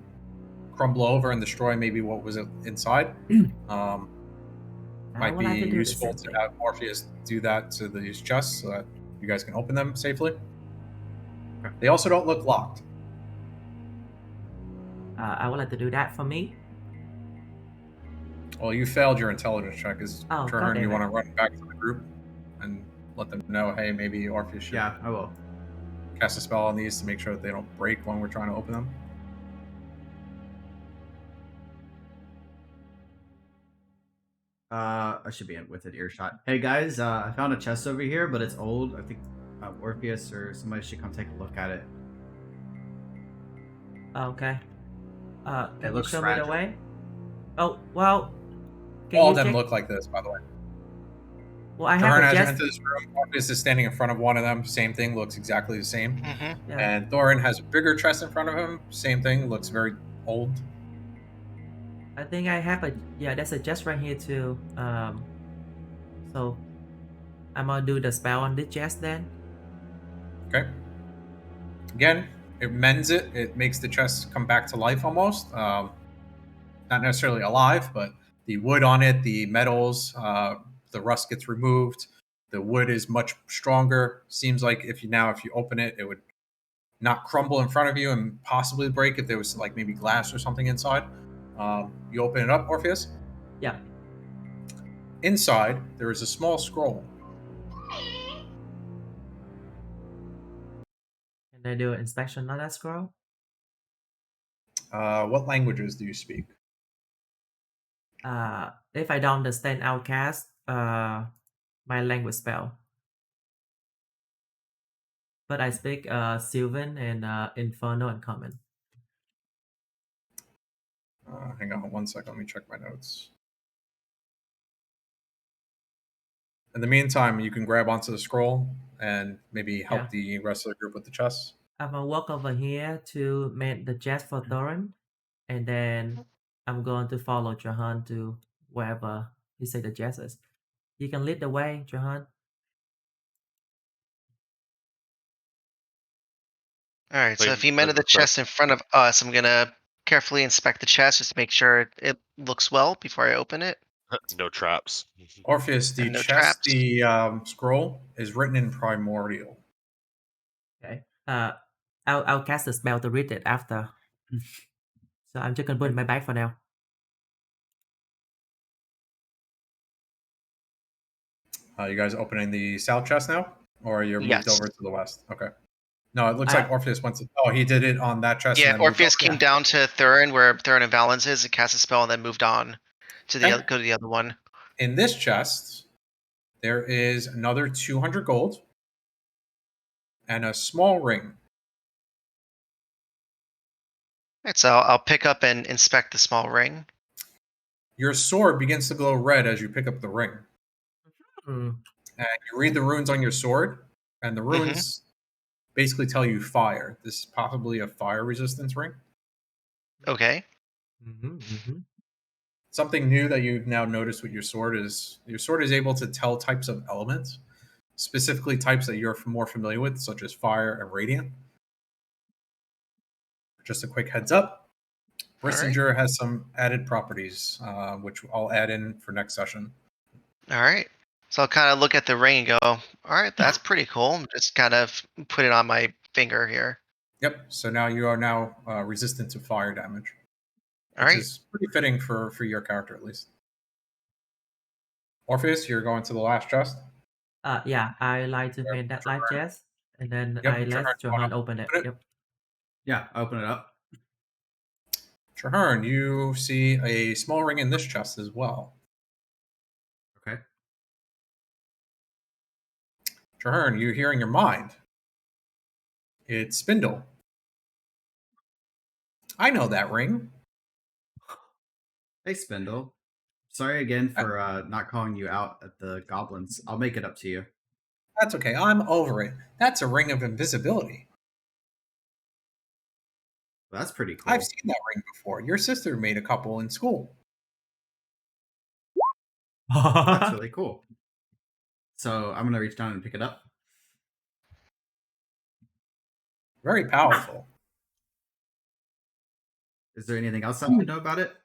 crumble over and destroy maybe what was inside. Might be useful to have Orpheus do that to these chests so that you guys can open them safely. They also don't look locked. I would like to do that for me. Well, you failed your intelligence check. Is Oh, Traherne, goddammit. you want to run back to the group and let them know, hey, maybe Orpheus should Yeah, I will. cast a spell on these to make sure that they don't break when we're trying to open them? I should be within earshot. Hey guys, I found a chest over here, but it's old. I think Orpheus or somebody should come take a look at it. Okay. Can you looks show me the fragile. way? Oh, well. Can All you of them check? look like this, by the way. Well, I have Traherne, a as you chest. enter this room, Orpheus is standing in front of one of them. Same thing, looks exactly the same. Mm-hmm. Yeah. And Thorin has a bigger chest in front of him. Same thing, looks very old. I think I have a there's a chest right here too. So I'm gonna do the spell on this chest then. Okay. Again, it mends it. It makes the chest come back to life almost. Not necessarily alive, but the wood on it, the metals, the rust gets removed. The wood is much stronger. Seems like if you open it, it would not crumble in front of you and possibly break if there was like maybe glass or something inside. You open it up, Orpheus. Yeah. Inside, there is a small scroll. Can I do an inspection on that scroll? What languages do you speak? If I don't understand outcast, my language spell. But I speak Sylvan and Inferno and Common. Hang on 1 second. Let me check my notes. In the meantime, you can grab onto the scroll and maybe help Yeah. the rest of the group with the chests. I'm gonna walk over here to make the chest for Thorin, and then I'm going to follow Jahan to wherever he said the chest is. You can lead the way, Jahan. All right. So Clayton if he mended the doesn't correct. chest in front of us, I'm gonna carefully inspect the chest just to make sure it looks well before I open it. No traps. Orpheus, the And no chest, traps. the scroll is written in primordial. Okay. I'll cast a spell to read it after. So I'm just gonna put it in my bag for now. You guys opening the south chest now? Or you're moved Yes. over to the west? Okay. No, it looks I- like Orpheus went to... Oh, he did it on that chest. Yeah, and then moved Orpheus over. came Yeah. down to Thurin where Thurin and Valens is, and cast a spell, and then moved on to the Okay. other, go to the other one. In this chest, there is another 200 gold and a small ring. Right, so I'll pick up and inspect the small ring. Your sword begins to glow red as you pick up the ring. Hmm. And you read the runes on your sword, and the runes basically tell you fire. This is possibly a fire resistance ring. Okay. Something new that you've now noticed with your sword is able to tell types of elements, specifically types that you're more familiar with, such as fire and radiant. Just a quick heads up. Brissinger has some added properties, which I'll add in for next session. All right. So I'll kind of look at the ring and go, all right, that's pretty cool. Just kind of put it on my finger here. Yep. So now you are now resistant to fire damage, All which right. is pretty fitting for your character at least. Orpheus, you're going to the last chest. Yeah, I like to make that live chest, and then Yep, I Traherne, let you wanna Jahan open it. open it? Yep. Yeah, open it up. Traherne, you see a small ring in this chest as well. Okay. Traherne, you hear in your mind. It's Spindle. I know that ring. Hey, Spindle. Sorry again for not calling you out at the goblins. I'll make it up to you. That's okay. I'm over it. That's a ring of invisibility. That's pretty cool. I've seen that ring before. Your sister made a couple in school. That's really cool. So I'm gonna reach down and pick it up. Very powerful. Is there anything else I should know about it?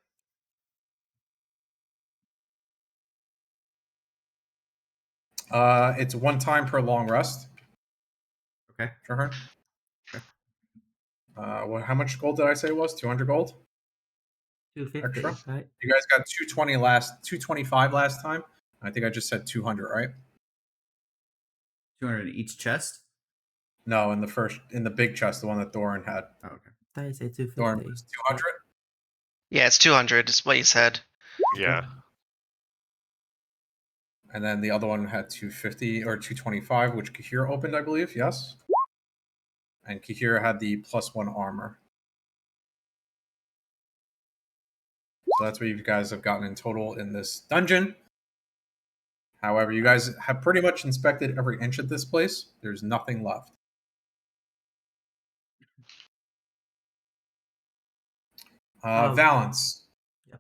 It's 1 time per long rest. Okay. Traherne. How much gold did I say it was? 200 gold 250, extra. right? You guys got 225 last time. I think I just said 200, right? 200 in each chest. No, in the big chest, the one that Doran had. Oh, okay. I say 250. Doran was 200. Yeah, it's 200. Is what you said. Yeah. And then the other one had 250 or 225, which Kahir opened, I believe. Yes. And Kahir had the +1 armor. So that's what you guys have gotten in total in this dungeon. However, you guys have pretty much inspected every inch of this place. There's nothing left. Valance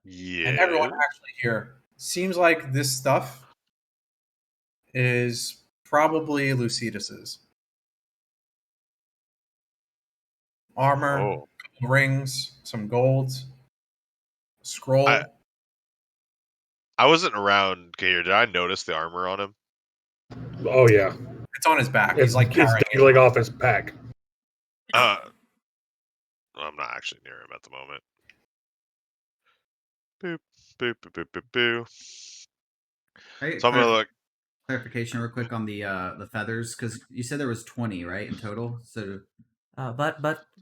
and everyone Yeah. actually here, seems like this stuff is probably Lucedis's. Armor, Oh. rings, some gold, scroll. I wasn't around here. Did I notice the armor on him? Oh yeah, It's on his back. it's He's like carrying it. dangling off his pack. I'm not actually near him at the moment. Boop, boop, boop, boop, boop, boop. Right, So I'm gonna look. clarification real quick on the feathers, because you said there was 20, right, in total. So But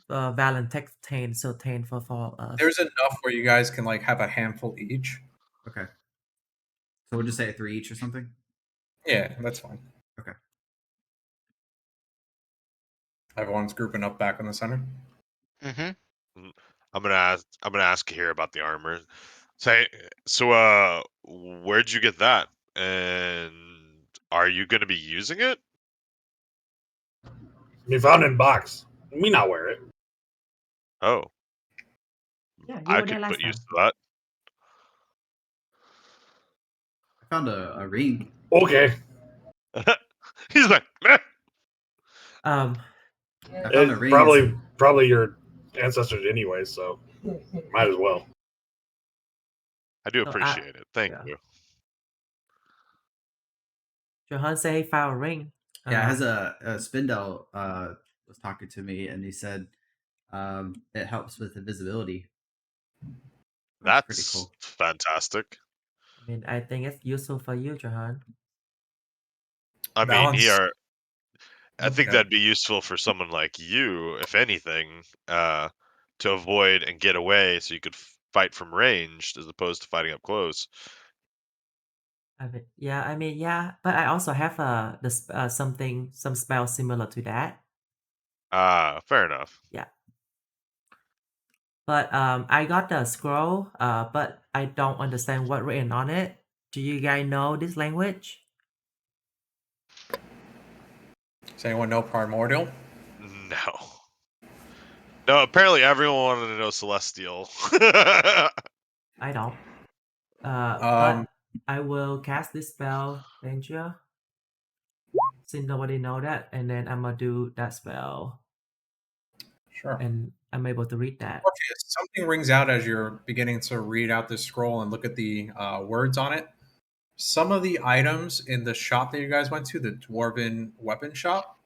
Valen takes 10, so 10 for us. There's enough where you guys can like have a handful each. okay, so we'll just say 3 each or something. Yeah, that's fine. Okay. Everyone's grouping up back in the center. Mm-hmm. I'm gonna ask here about the armor. Say, so where'd you get that? And are you gonna be using it? We found it in box. Me not wear it. Oh, Yeah, you I were there could last put time. use to that. I found a ring. Okay. He's like, meh. Um, I found a ring. Probably your ancestors anyway, so might as well. I do So, appreciate it. Thank yeah. you. Johan say he found a ring. Yeah, it has a Spindle was talking to me, and he said it helps with invisibility. That's pretty That's cool. fantastic. I mean, I think it's useful for you, Johan. I mean, Balance. I think Okay. that'd be useful for someone like you, if anything, to avoid and get away, so you could fight from ranged as opposed to fighting up close. I mean, yeah, but I also have some spell similar to that. Fair enough. Yeah. But I got the scroll, but I don't understand what written on it. Do you guys know this language? Does anyone know Primordial? No. No, apparently everyone wanted to know Celestial. I don't. Um, But I will cast this spell, Danger. Since nobody know that, and then I'm gonna do that spell, Sure. and I'm able to read that. Orpheus, something rings out as you're beginning to read out this scroll and look at the words on it. Some of the items in the shop that you guys went to, the dwarven weapon shop,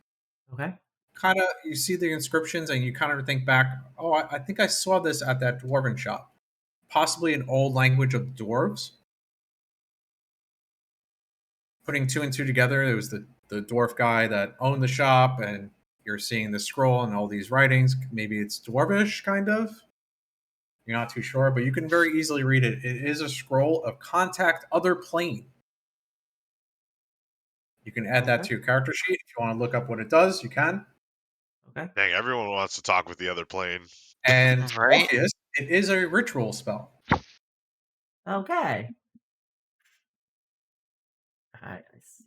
Okay. kind of you see the inscriptions and you kind of think back, oh, I think I saw this at that dwarven shop. Possibly an old language of dwarves. Putting 2 and 2 together, it was the dwarf guy that owned the shop, and you're seeing the scroll and all these writings. Maybe it's dwarvish, kind of. You're not too sure, but you can very easily read it. It is a scroll of contact other plane. You can add that to your character sheet. If you want to look up what it does, you can. Okay. Dang, everyone wants to talk with the other plane. And Right. Orpheus, it is a ritual spell. Okay. I see.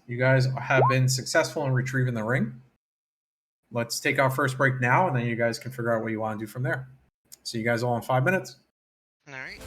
You guys have been successful in retrieving the ring. Let's take our first break now, and then you guys can figure out what you want to do from there. See you guys all in 5 minutes. All right.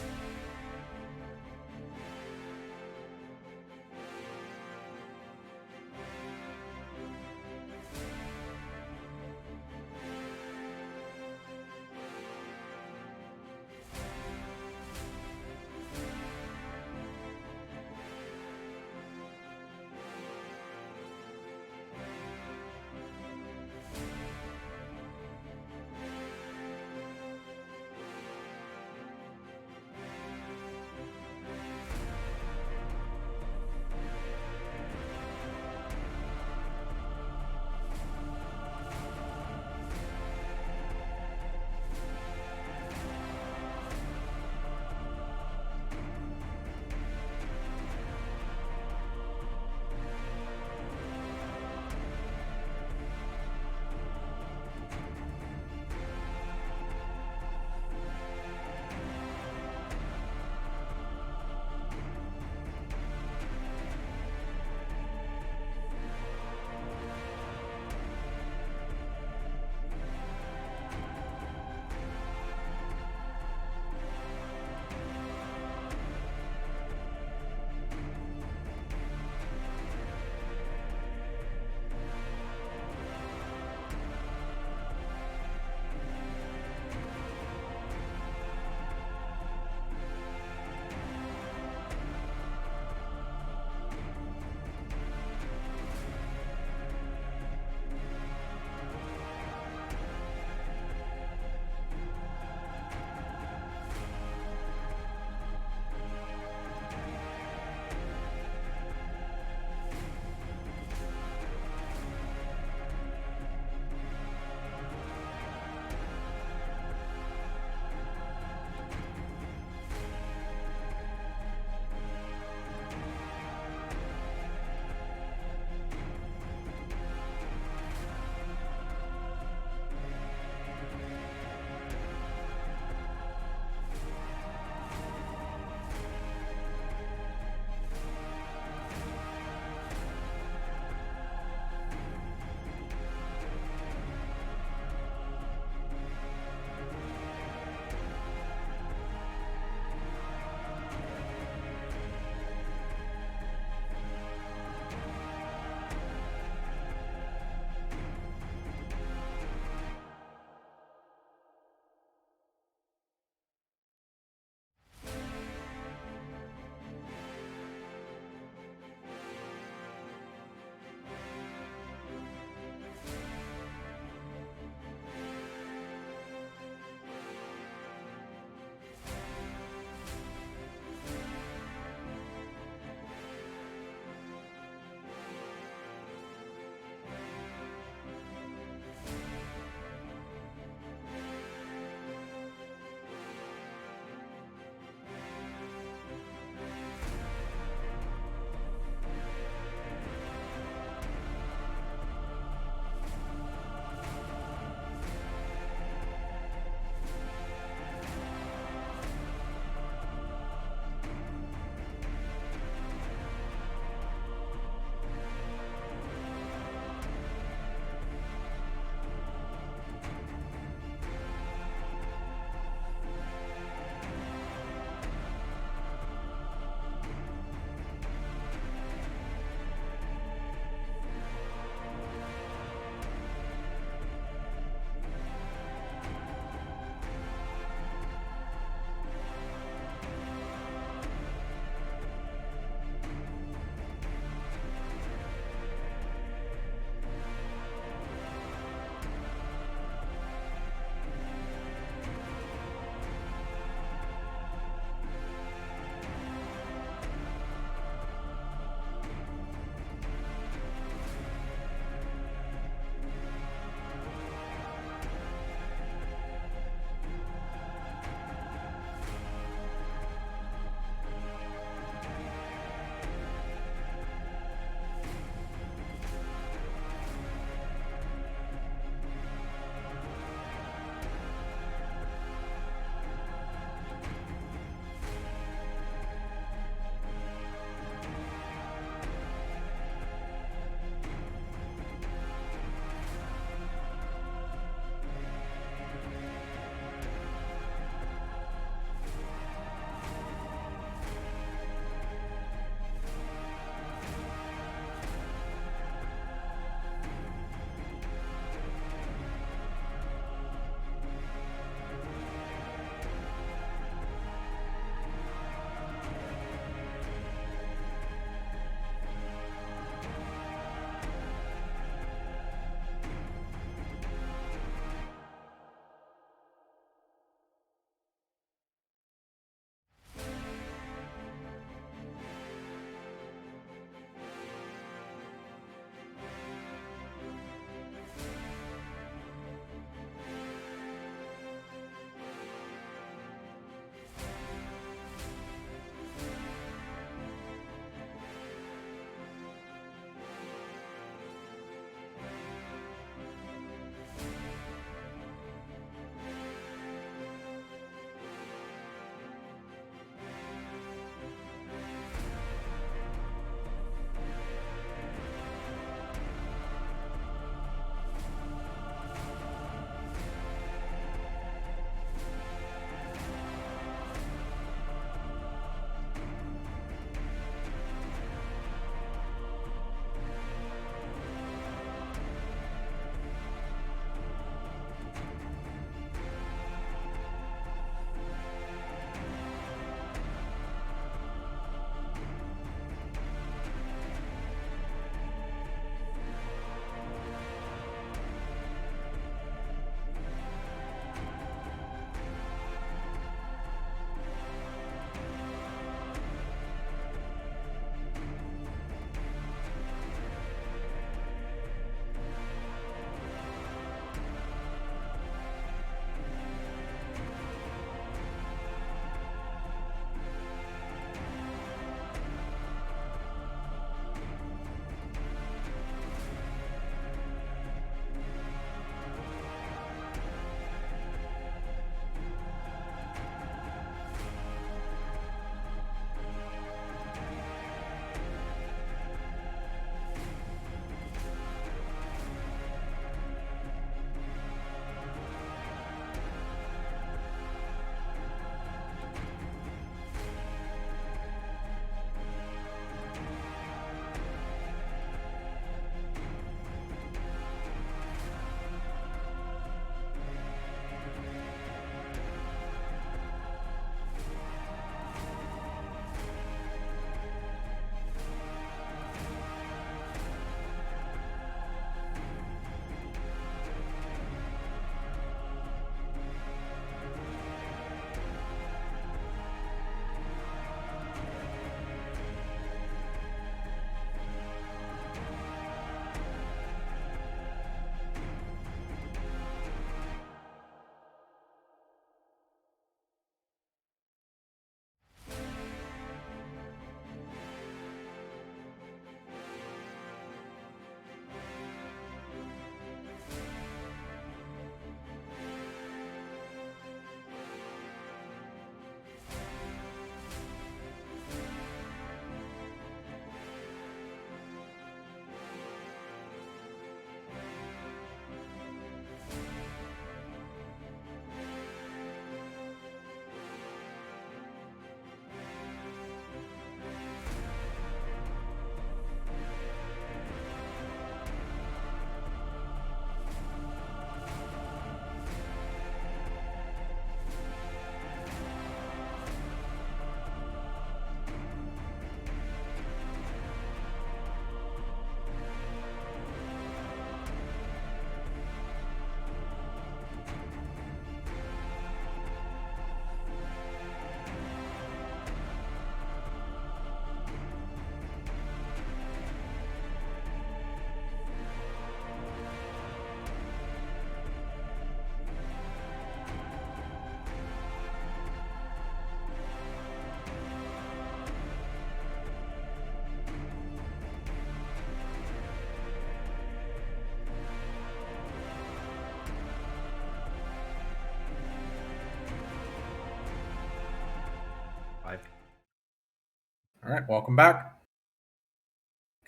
All right, welcome back.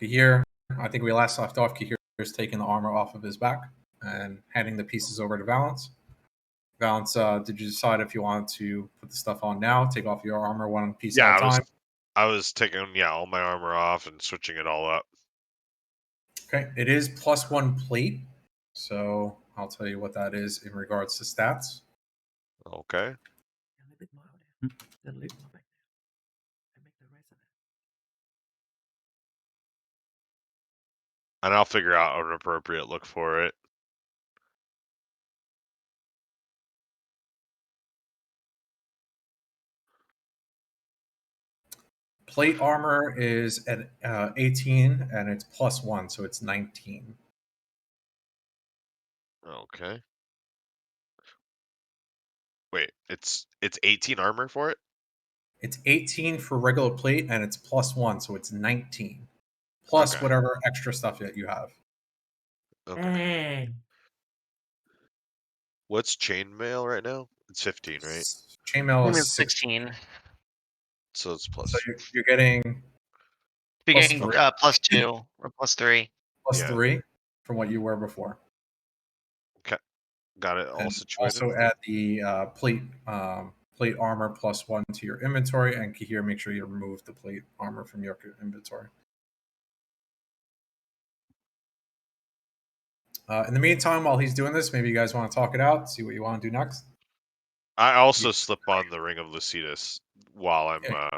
Kahir, I think we last left off. Kahir is taking the armor off of his back and handing the pieces over to Valance. Valance, did you decide if you want to put the stuff on now, take off your armor one piece Yeah, at a time? I was taking all my armor off and switching it all up. Okay, it is +1 plate, so I'll tell you what that is in regards to stats. Okay. And I'll figure out an appropriate look for it. Plate armor is at 18, and it's +1, so it's 19. Okay. Wait, it's 18 armor for it? It's 18 for regular plate, and it's +1, so it's 19. Plus Okay. whatever extra stuff that you have. Okay. Dang. What's chainmail right now? It's 15, right? Chainmail is 16. So it's So plus. you're getting You're Plus getting three. +2 or +3. Yeah. +3 from what you were before. Got it all And situated. also add the plate armor +1 to your inventory, and here make sure you remove the plate armor from your inventory. In the meantime, while he's doing this, maybe you guys want to talk it out, see what you want to do next. I also slip on the ring of Lucedis while I'm Yeah.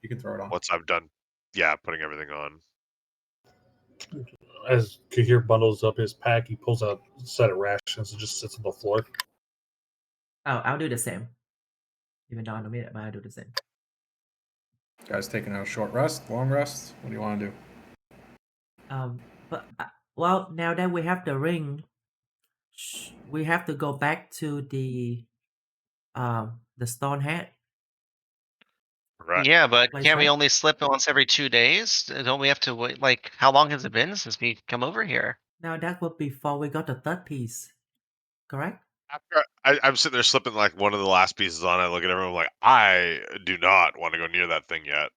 You can throw it on. once I'm done. Putting everything on. As Kahir bundles up his pack, he pulls out a set of rations and just sits on the floor. Oh, I'll do the same. Even though I'm a minute, but I'll do the same. Guys taking a short rest, long rest. What do you want to do? But well, now that we have the ring, we have to go back to the stone hat. Right. Yeah, but Place, can't we right? only slip once every 2 days? Don't we have to wait? Like, how long has it been since we come over here? Now that would be before we got the third piece, correct? After I'm sitting there slipping like one of the last pieces on, I look at everyone like, I do not want to go near that thing yet.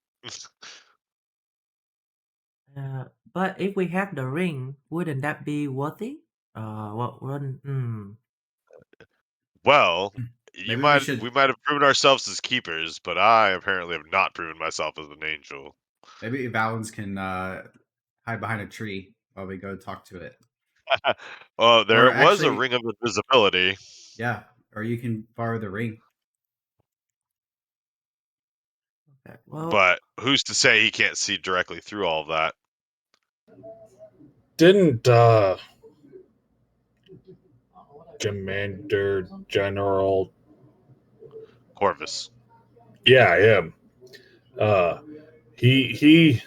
But if we have the ring, wouldn't that be worthy? What wouldn't? Well, Maybe we should. we might have proven ourselves as keepers, but I apparently have not proven myself as an angel. Maybe Valens can hide behind a tree while we go talk to it. Well, there Or was a actually- ring of invisibility. Yeah, or you can borrow the ring. Okay, well, But who's to say he can't see directly through all of that? Didn't Commander General? Corvus. Yeah, him. He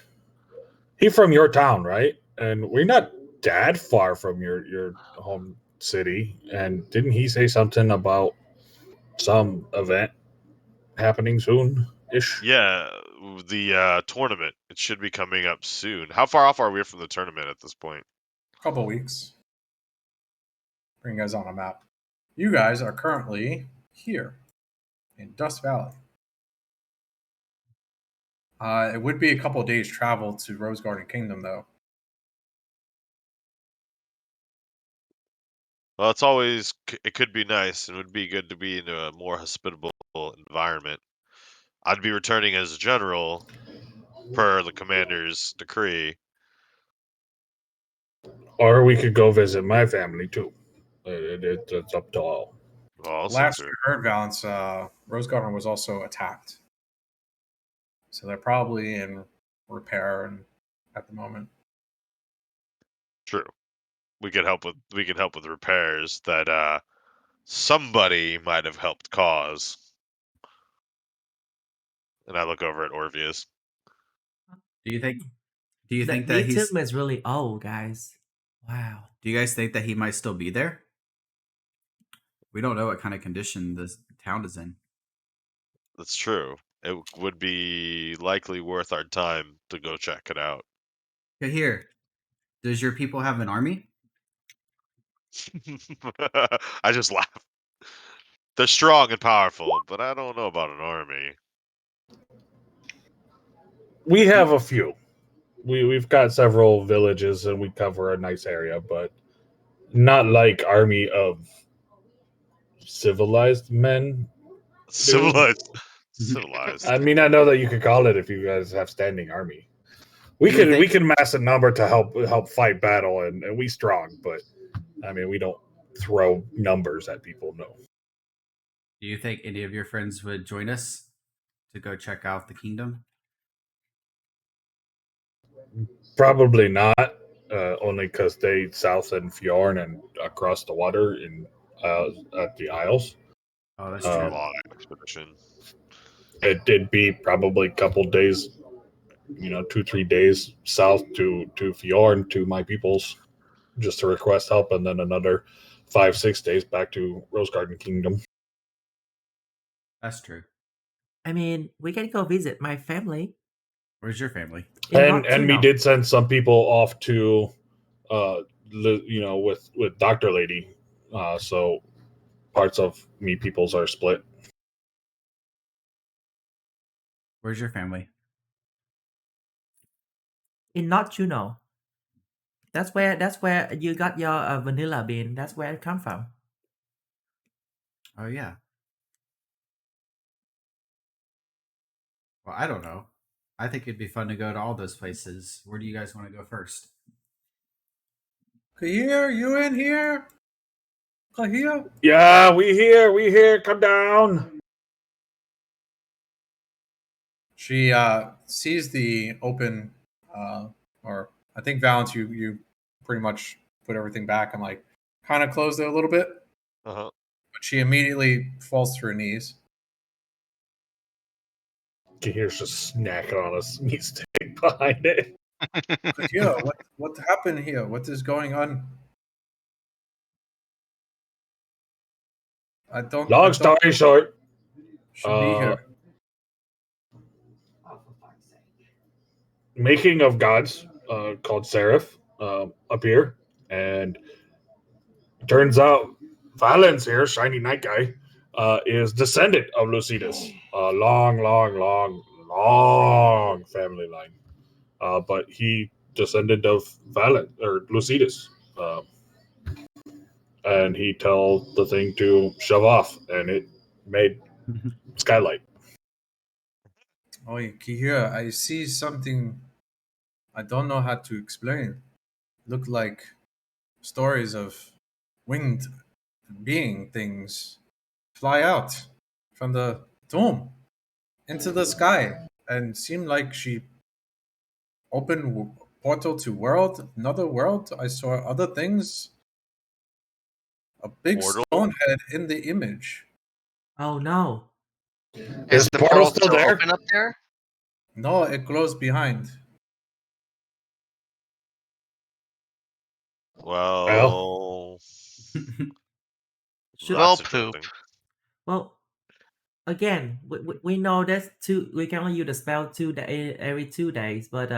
from your town, right? And we're not that far from your home city. And didn't he say something about some event happening soon ish? Yeah, the tournament. It should be coming up soon. How far off are we from the tournament at this point? A couple weeks. Bring you guys on a map. You guys are currently here in Dust Valley. It would be a couple days travel to Rose Garden Kingdom, though. Well, it could be nice. It would be good to be in a more hospitable environment. I'd be returning as a general per the commander's decree. Or we could go visit my family too. It's up to all. Also Last true. you heard, Valance, Rose Garden was also attacked. So they're probably in repair at the moment. True. We could help with repairs that somebody might have helped cause. And I look over at Orpheus. Do you think? Do you think the that he's? tomb is really old, guys. Wow. Do you guys think that he might still be there? We don't know what kind of condition this town is in. That's true. It would be likely worth our time to go check it out. Okay, here. Does your people have an army? I just laugh. They're strong and powerful, but I don't know about an army. We have a few. We've got several villages and we cover a nice area, but not like army of civilized men. Civilized. Civilized. I mean, I know that you could call it if you guys have standing army. We Do you can we think- can mass a number to help fight battle, and we strong, but I mean we don't throw numbers at people. No, Do you think any of your friends would join us to go check out the kingdom? probably not. Only because they south in Fjorn and across the water in at the Isles. Oh, that's Um, true. Long expedition. It'd be probably a couple days, 2-3 days south to Fjorn to my peoples, just to request help, and then another 5-6 days back to Rose Garden Kingdom. That's true. I mean, we can go visit my family. Where's your family? In And we Rotsuno. did send some people off to, with Doctor Lady, so parts of me peoples are split. Where's your family? In North Juno. That's where you got your vanilla bean. That's where it come from. Oh yeah. Well, I don't know. I think it'd be fun to go to all those places. Where do you guys want to go first? Kahir, you in here? Kahir? Yeah, we here. Come down. She sees the open, or I think Valence, you pretty much put everything back and like kind of closed it a little bit, Uh-huh. but she immediately falls to her knees. Here's just snacking on a meat stick behind it. Kahir, what happened here? What is going on? I don't. Long story short, Should be here. making of gods called Seraph appear, and turns out Valens here, shiny night guy, is descendant of Lucedis. Long family line. But he descended of Valens or Lucedis. And he told the thing to shove off, and it made skylight. Oh, Kahir, I see something. I don't know how to explain. Look like stories of winged being things fly out from the tomb into the sky and seem like she opened portal to another world. I saw other things. A big Portal? stone head in the image. Oh no. Is the portal still there? open up there? No, it closed behind. Well, Should Well, that's poop. interesting. well again, we know that's two. We can only use the spell every 2 days, but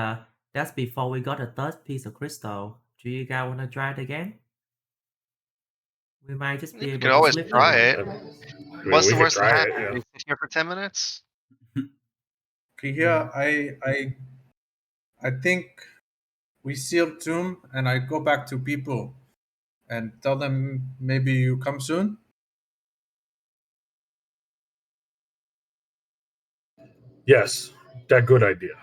that's before we got a third piece of crystal. Do you guys want to try it again? We might just be You able could to always slip try through. it. I mean, What's we the could worst that try happens? it, We sit here for 10 minutes? Here, I think we seal tomb and I go back to people and tell them maybe you come soon. Yes, that good idea.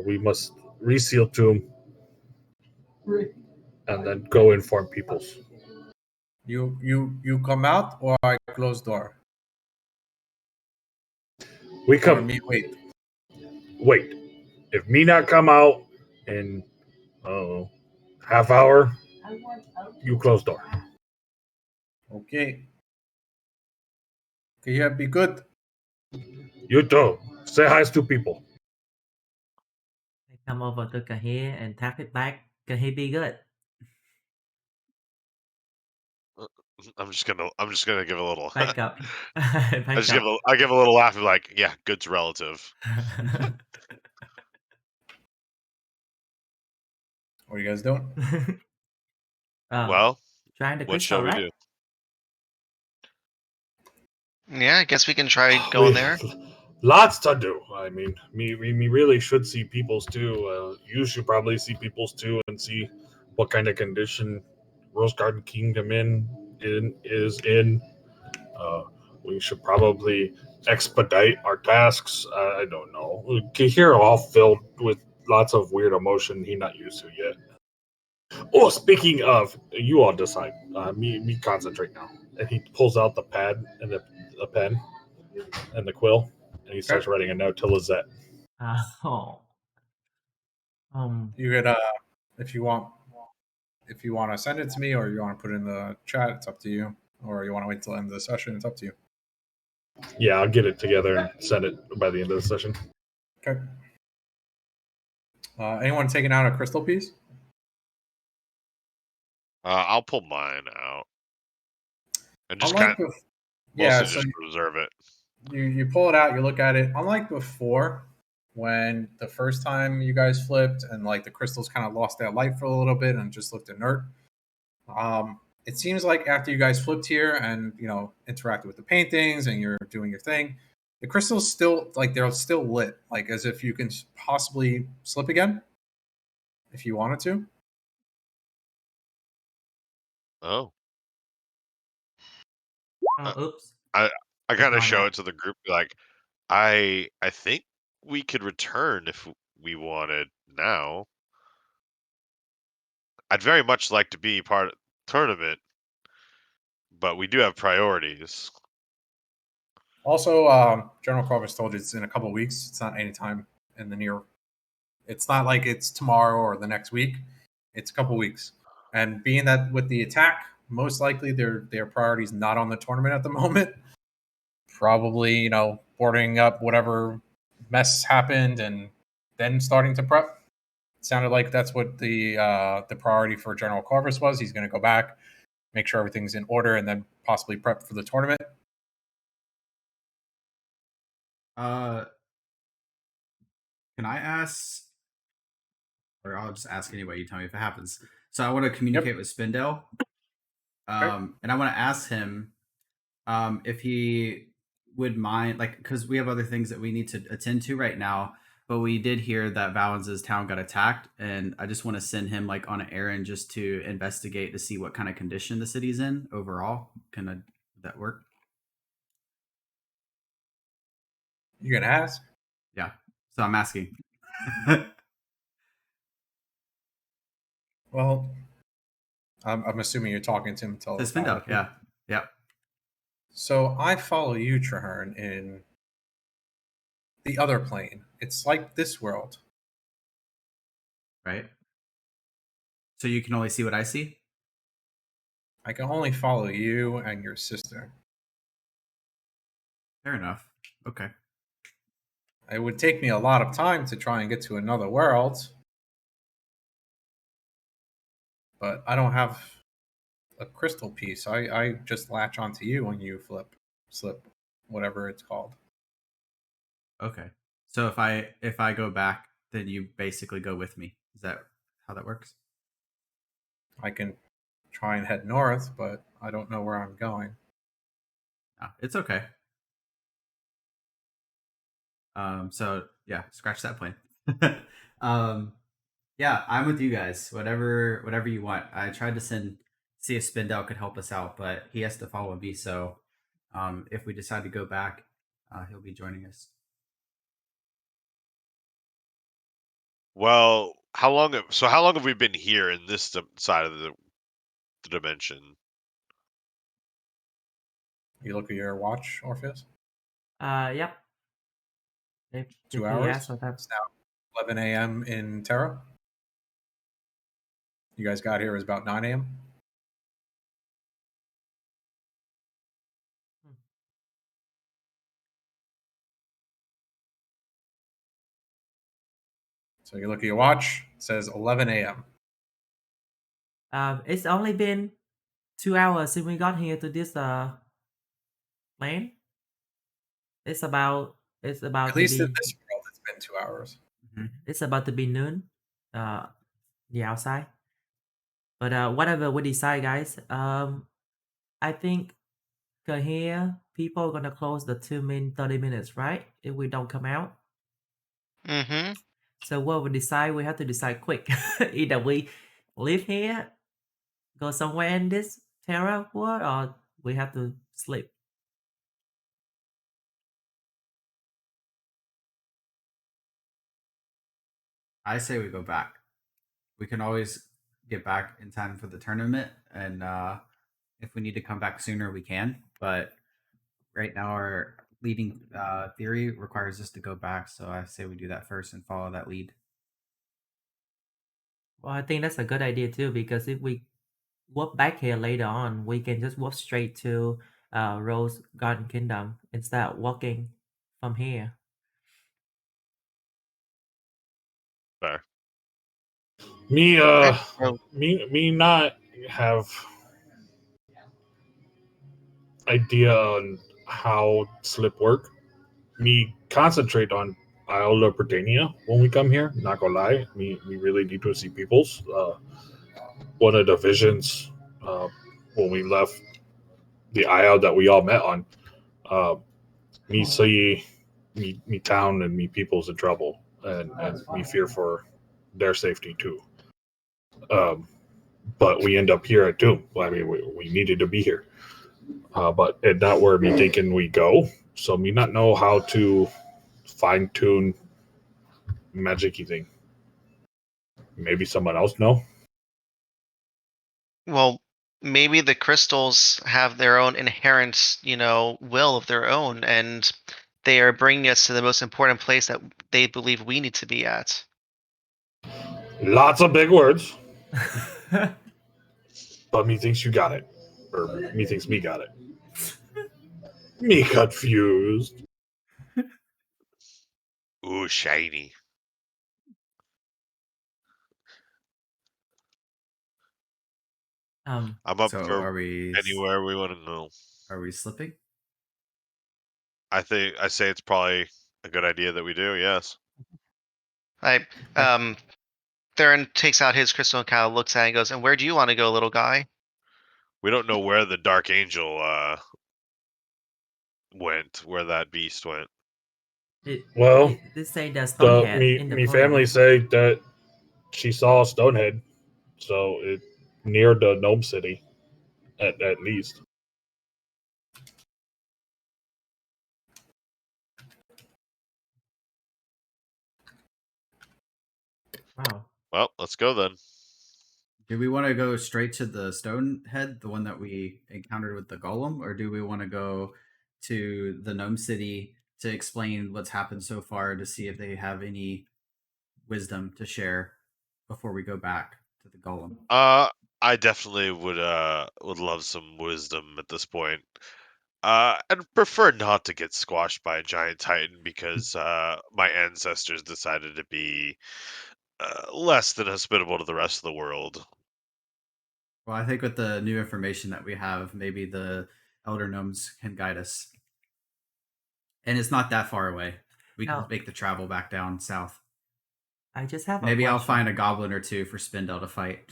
We must reseal tomb and then go inform peoples. You come out or I close door. We Or come. me wait. Wait. If me not come out in half hour, you close door. Okay. Here, be good. You too. Say hi to people. I come over to Kahir and tap it back. Kahir, be good. I'm just gonna give a little. Back up. I Back just give up. I give a little laugh and like, yeah, good's relative. What are you guys doing? Well, trying the what shall crystal, we right? do? Yeah, I guess we can try going there. Lots to do. I mean, we really should see people's too. You should probably see people's too and see what kind of condition Rose Garden Kingdom is in. Uh, we should probably expedite our tasks. I don't know. Kahir all filled with lots of weird emotion he not used to yet. Oh, speaking of, you all decide. Me concentrate now. And he pulls out the pad and the pen and the quill, and he starts Okay. writing a note to Lizette. Oh. You could, if you want, to send it to me, or you want to put it in the chat, it's up to you. Or you want to wait till the end of the session, it's up to you. Yeah, I'll get it together and send it by the end of the session. Okay. Anyone taking out a crystal piece? I'll pull mine out and just Unlike kind of yeah, mostly so just reserve it. you pull it out, you look at it. Unlike before, when the first time you guys flipped and like the crystals kind of lost their light for a little bit and just looked inert. It seems like after you guys flipped here and interacted with the paintings and you're doing your thing, the crystals still they're still lit, like as if you can possibly slip again if you wanted to. Oh, Oops. I kind of Ignore show that. it to the group like I think we could return if we wanted now. I'd very much like to be part of the tournament, but we do have priorities. Also, General Corvus told you it's in a couple of weeks. It's not anytime in the near. It's not like it's tomorrow or the next week. It's a couple of weeks. And being that with the attack, most likely their priorities not on the tournament at the moment. Probably boarding up whatever mess happened and then starting to prep. It sounded like that's what the priority for General Corvus was. He's going to go back, make sure everything's in order, and then possibly prep for the tournament. Can I ask, or I'll just ask anyway. You tell me if it happens. So I want to communicate with Spindale, and I want to ask him if he would mind, like, because we have other things that we need to attend to right now. But we did hear that Valens' town got attacked, and I just want to send him like on an errand just to investigate to see what kind of condition the city's in overall. Would that work? You gonna ask? Yeah. So I'm asking. Well, I'm assuming you're talking to him. The Spindale, yeah. Yep. So I follow you, Traherne, in the other plane. It's like this world. Right. So you can only see what I see? I can only follow you and your sister. Fair enough. Okay. It would take me a lot of time to try and get to another world. But I don't have a crystal piece. I just latch onto you when you slip, whatever it's called. Okay. So if I go back, then you basically go with me. Is that how that works? I can try and head north, but I don't know where I'm going. No, it's okay. So yeah, scratch that plan. Yeah, I'm with you guys. Whatever you want. I tried to see if Spindell could help us out, but he has to follow me. So, if we decide to go back, he'll be joining us. Well, how long have we been here in this side of the dimension? You look at your watch, Orpheus. Yep. 2 hours. So that's It's now 11 a.m. in Terra. You guys got here, it was about 9 a.m. So you look at your watch, it says 11 a.m. it's only been 2 hours since we got here to this plane. It's about At to least in be this world, it's been 2 hours. it's about to be noon. The outside. But whatever we decide, guys. I think Cause here, people are gonna close the tomb in 30 minutes, right? If we don't come out. Mm-hmm. So what we decide, we have to decide quick. Either we live here, go somewhere in this Terra world, or we have to sleep. I say we go back. We can always get back in time for the tournament, and if we need to come back sooner, we can. But right now, our leading theory requires us to go back, so I say we do that first and follow that lead. Well, I think that's a good idea too, because if we walk back here later on, we can just walk straight to Rose Garden Kingdom instead of walking from here. Fair. Me, So, me not have idea on how slip work. Me concentrate on Isle of Britannia when we come here. Not gonna lie, me really need to see peoples. One of the visions when we left the isle that we all met on. Uh, me see me town and me people's in trouble, and me fear for their safety too. Um, but we end up here at Doom. I mean, we needed to be here, but it's not where me thinking we go. So me not know how to fine tune magicy thing. Maybe someone else know. well, maybe the crystals have their own inherent, will of their own, and they are bringing us to the most important place that they believe we need to be at. Lots of big words, but me thinks you got it, or me thinks me got it. Me confused. Ooh, shiny. um, I'm up So for anywhere we want to go. Are we slipping? I say it's probably a good idea that we do. Yes. I Theron takes out his crystal and kind of looks at it and goes, "And where do you want to go, little guy?" We don't know where the Dark Angel went, where that beast went. Well, this say the the Stonehead me in the me poem. family say that she saw Stonehead, so it near the Gnome City, at least. Wow. Well, let's go then. Do we want to go straight to the stone head, the one that we encountered with the golem, or do we want to go to the gnome city to explain what's happened so far to see if they have any wisdom to share before we go back to the golem? I definitely would love some wisdom at this point. I'd prefer not to get squashed by a giant titan because my ancestors decided to be less than hospitable to the rest of the world. Well, I think with the new information that we have, maybe the elder gnomes can guide us. And it's not that far away. We can Now, make the travel back down south. I just have Maybe a I'll question. find a goblin or two for Spindle to fight.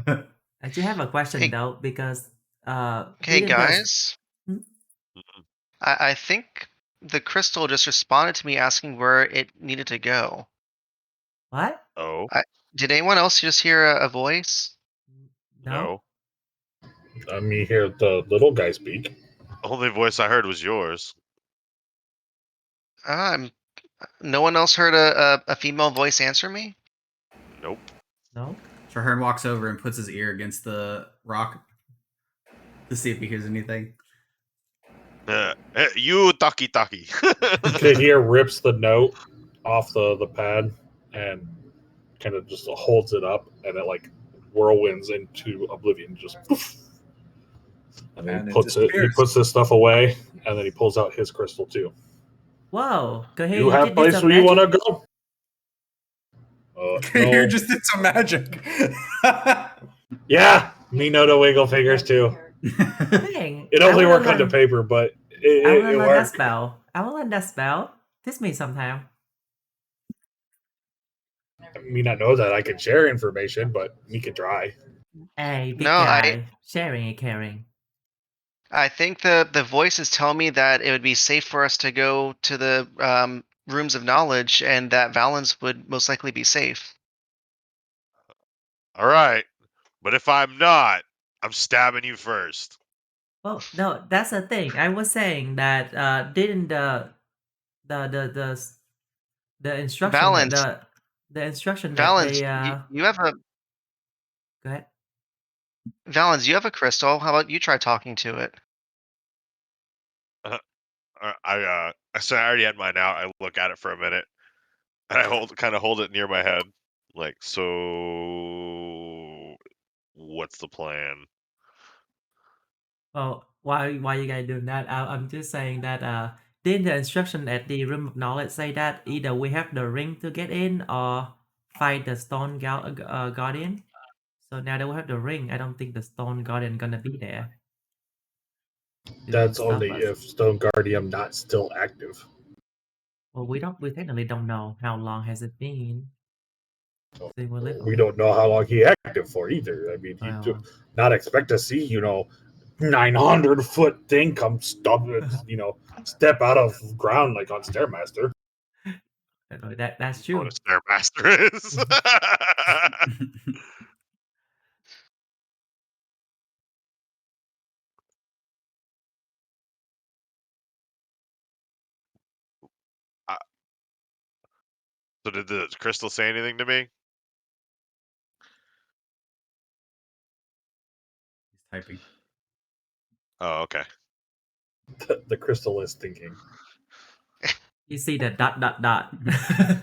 I do have a question Hey- though, because Hey didn't the guys, Hmm? I think the crystal just responded to me asking where it needed to go. what? Oh, Did anyone else just hear a voice? No. Let me hear the little guy speak. Only voice I heard was yours. Um, no one else heard a female voice answer me? Nope. No. Traherne walks over and puts his ear against the rock to see if he hears anything. You taki taki. Kahir rips the note off the pad and kind of just holds it up, and it like whirlwinds into oblivion. Just poof. And then And he it puts it. He disappears. puts this stuff away, and then he pulls out his crystal too. Whoa. Go ahead. You have did place some where you want magic? to go. You No. just did some magic. Yeah, me know the wiggle fingers too. Dang. It I only wanna worked on the learn- paper, but I it want to learn that worked. spell. I want to learn that spell. Teach me sometime. Me not know that I can share information, but me can try. Hey, big No, guy. Sharing and caring. I think the voices tell me that it would be safe for us to go to the rooms of knowledge, and that Valens would most likely be safe. All right, but if I'm not, I'm stabbing you first. Oh no, that's the thing. I was saying that didn't the instruction that Valens, the instruction that Valens, they you have a go ahead. Valens, you have a crystal. How about you try talking to it? I said I already had mine out. I look at it for a minute, and I kind of hold it near my head, like, so what's the plan? Well, why you guys doing that? I'm just saying that didn't the instruction at the room of knowledge say that either we have the ring to get in or fight the stone guardian? So now that we have the ring, I don't think the stone guardian gonna be there to That's stop only us. if Stone Guardian not still active. Well, we technically don't know how long has it been. Since we live We on. don't know how long he active for either. I mean, you do Well, not expect to see 900-foot thing come step out of ground like on Stairmaster. that's What a true. Stairmaster is. Uh, so did the crystal say anything to me? He's typing. Oh, okay. The crystal is thinking. You see the dot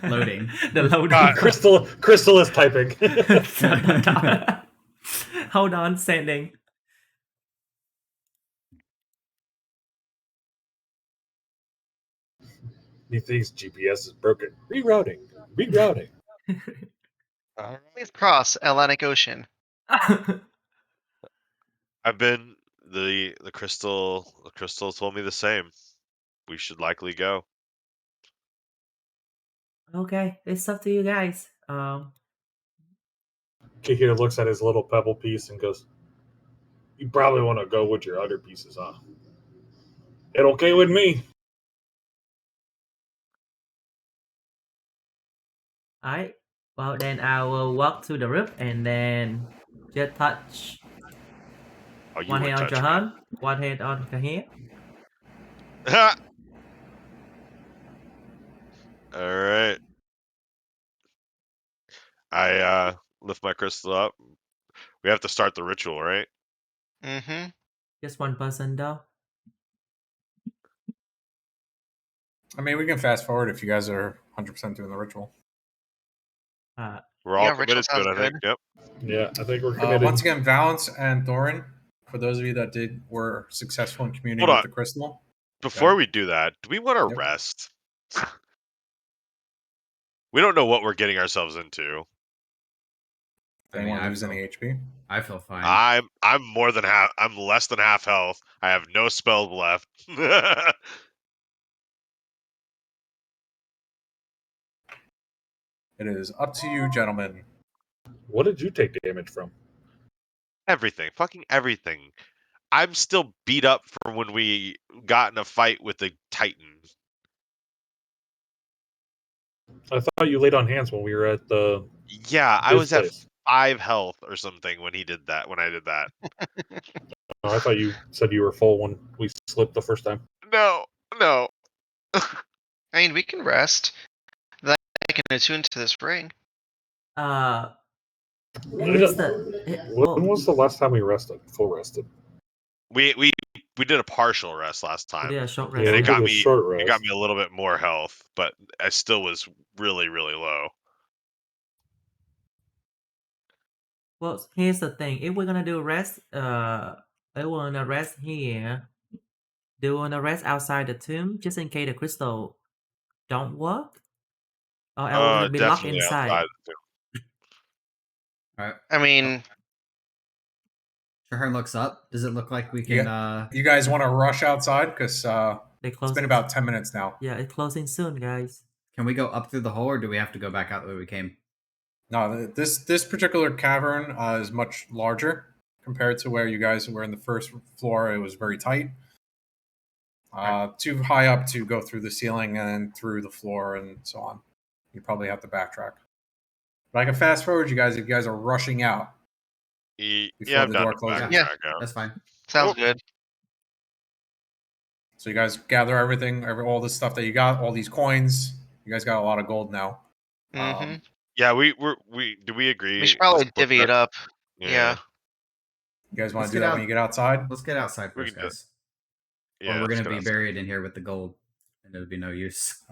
Loading. the loading. Crystal is typing. Dot. Hold on, sending. He thinks GPS is broken. Rerouting. Please cross Atlantic Ocean. I've been the crystal. The crystal told me the same. We should likely go. Okay, it's up to you guys. Kikir looks at his little pebble piece and goes, "You probably want to go with your other pieces, huh? It okay with me." Alright. Well, then I will walk to the roof and then just touch Oh, you one hand would on touch Jahan, one hand on Kahir. me. All right. I lift my crystal up. We have to start the ritual, right? Mm-hmm. Just one person though. I mean, we can fast forward if you guys are 100% doing the ritual. We're all Yeah, ritual committed to sounds it, I think. good. Yep. Yeah, I think we're committed. Once again, Valence and Thorin, for those of you that were successful in communing Hold with on. the crystal. Before we do that, do we want to Yep. rest? We don't know what we're getting ourselves into. Anyone lose any HP? I feel fine. I'm more than half. I'm less than half health. I have no spells left. It is up to you, gentlemen. What did you take damage from? Everything, fucking everything. I'm still beat up from when we got in a fight with the Titan. I thought you laid on hands when we were at the. Yeah, I This was at place. 5 health or something when he did that. When I did that. Oh, I thought you said you were full when we slipped the first time. No. I mean, we can rest. Then I can attune to this ring. Here's the When was the last time we rested? Full rested. We did a partial rest last we time. did a short Yeah, rest. And we it got did a me short it got rest. me a little bit more health, but I still was really, really low. Well, here's the thing. If we're gonna do rest, I wanna rest here. Do you wanna rest outside the tomb just in case the crystal don't work? Or are we gonna be locked Definitely inside? outside. All right. I mean, Shahar looks up. Does it look like we can? Yeah. You guys want to rush outside? Because They it's close. been about 10 minutes now. Yeah, it's closing soon, guys. Can we go up through the hole, or do we have to go back out the way we came? No, this particular cavern is much larger compared to where you guys were in the first floor. It was very tight. Too high up to go through the ceiling and then through the floor and so on. You probably have to backtrack. But I can fast forward you guys if you guys are rushing out. Yeah, Before I'm the down door to closes. backtrack Yeah. out. That's fine. Sounds Oh. good. So you guys gather everything, all the stuff that you got, all these coins. You guys got a lot of gold now. Mm-hmm. Yeah, we do we agree? We should to probably split divvy that? it up. Yeah. Yeah. You guys want Let's to do get that out- when you get outside? Let's get outside We first, can do it. guys. Yeah, Or we're let's gonna go be outside. buried in here with the gold, and it'll be no use.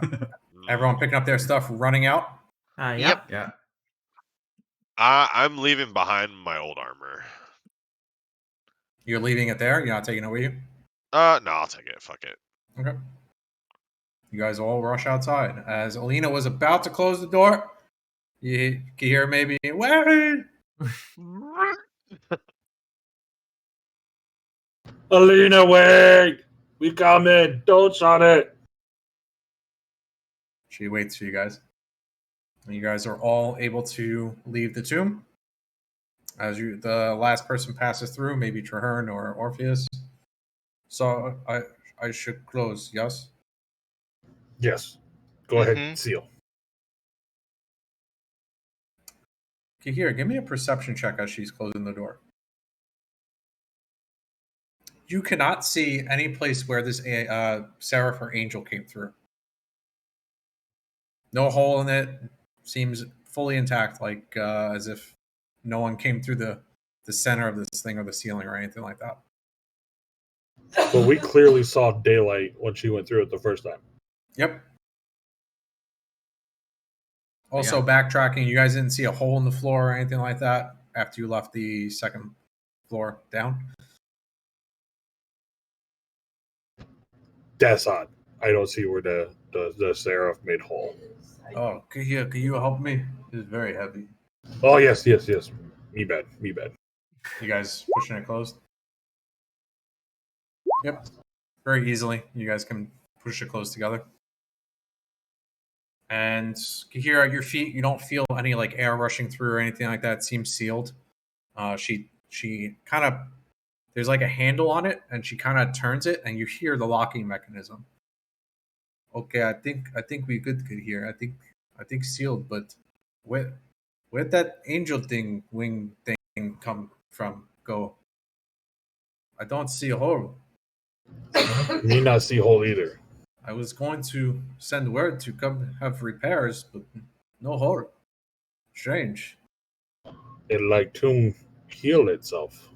Everyone picking up their stuff, running out. Yep. Yeah. I'm leaving behind my old armor. You're leaving it there. You're not taking it with you. No, I'll take it. Fuck it. Okay. You guys all rush outside. As Alina was about to close the door, you can hear maybe, "Wait!" Alina, wait! We coming! Don't shut it! She waits for you guys. And you guys are all able to leave the tomb. As the last person passes through, maybe Traherne or Orpheus. So I should close, yes? Yes. Go ahead, seal. Kahir, give me a perception check as she's closing the door. You cannot see any place where this seraph or angel came through. No hole in it. Seems fully intact, like as if no one came through the center of this thing or the ceiling or anything like that. But we clearly saw daylight when she went through it the first time. Yep. Also, backtracking, you guys didn't see a hole in the floor or anything like that after you left the second floor down? That's odd. I don't see where the seraph made hole. Oh, can you help me? It's very heavy. Oh, yes. Me bad. You guys pushing it closed? Yep. Very easily. You guys can push it closed together. And here at your feet, you don't feel any like air rushing through or anything like that. It seems sealed. She kind of, there's like a handle on it, and she kind of turns it, and you hear the locking mechanism. Okay, I think we good here. I think sealed, but where'd that angel wing thing come from? Go. I don't see a hole. Me not see hole either. I was going to send word to come have repairs, but no hole. Strange. It like tomb heal itself.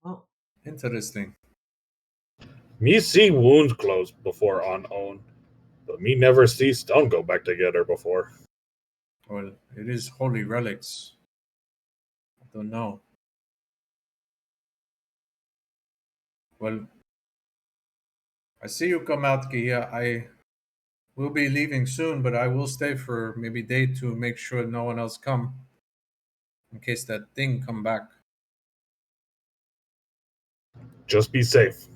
Well, Interesting. Me see wounds close before on own, but me never see stone go back together before. Well, it is holy relics. I don't know. Well, I see you come out, Gia. I will be leaving soon, but I will stay for maybe a day to make sure no one else come. In case that thing come back. Just be safe.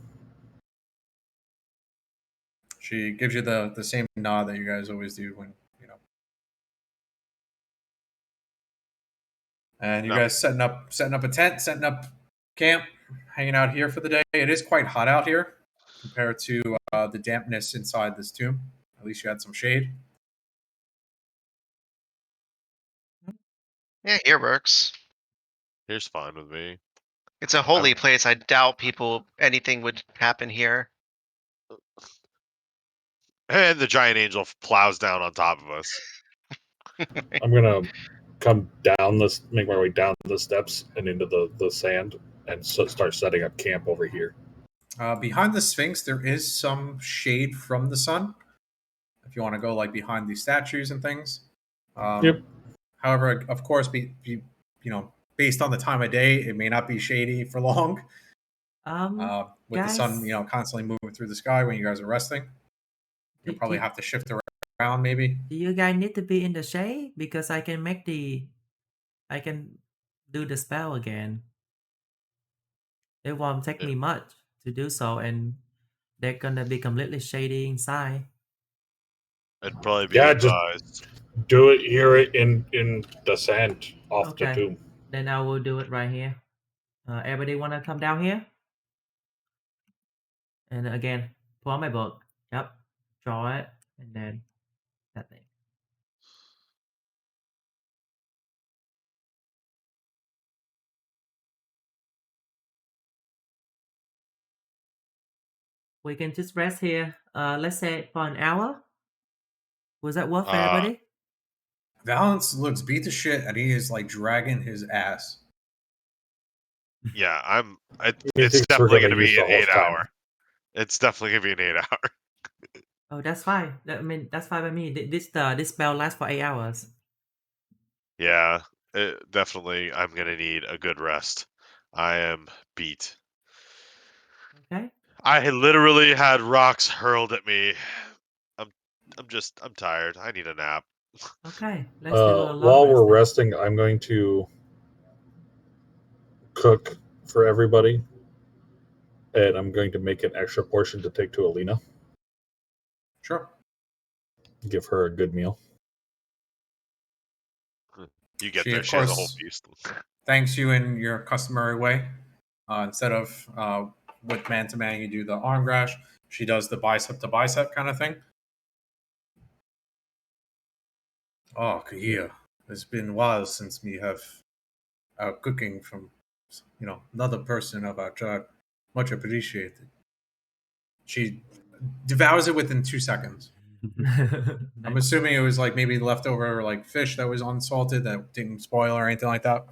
She gives you the same nod that you guys always do when, you know. And you guys setting up a tent, setting up camp, hanging out here for the day. It is quite hot out here compared to the dampness inside this tomb. At least you had some shade. Yeah, here works. Here's fine with me. It's a holy place. I doubt anything would happen here. And the giant angel plows down on top of us. I'm gonna come down make my way down the steps and into the sand, and start setting up camp over here. Behind the Sphinx, there is some shade from the sun. If you want to go like behind these statues and things. Yep. However, of course, based on the time of day, it may not be shady for long. With guys, the sun, constantly moving through the sky when you guys are resting, you'll probably have to shift around maybe. do you guys need to be in the shade? Because I can do the spell again. It won't take me much to do so, and they're gonna be completely shady inside. I'd probably be Yeah, advised. Do it here in the sand off the Okay. tomb. Then I will do it right here. Everybody wanna come down here? And again, pull out my book. Yep. Draw it, and then that thing. We can just rest here. Let's say for an hour. Was that worth for everybody? Valance looks beat to shit, and he is like dragging his ass. Yeah, He it's thinks we're definitely gonna going to use be the an whole 8 time. hour. It's definitely going to be an 8 hour. Oh, that's fine. I mean, that's fine by me. This spell lasts for 8 hours. Yeah, definitely. I'm going to need a good rest. I am beat. Okay. I literally had rocks hurled at me. I'm tired. I need a nap. Okay. Let's do a long While rest we're then. resting, I'm going to cook for everybody, and I'm going to make an extra portion to take to Alina. Sure. Give her a good meal. You get She, there, of she has a whole course, feast. thanks you in your customary way. Instead of with man to man, you do the arm grash. She does the bicep to bicep kind of thing. Oh, Kahia, it's been a while since we have cooking from another person of our tribe. Much appreciated. She devours it within 2 seconds. I'm Nice. assuming it was like maybe leftover like fish that was unsalted that didn't spoil or anything like that.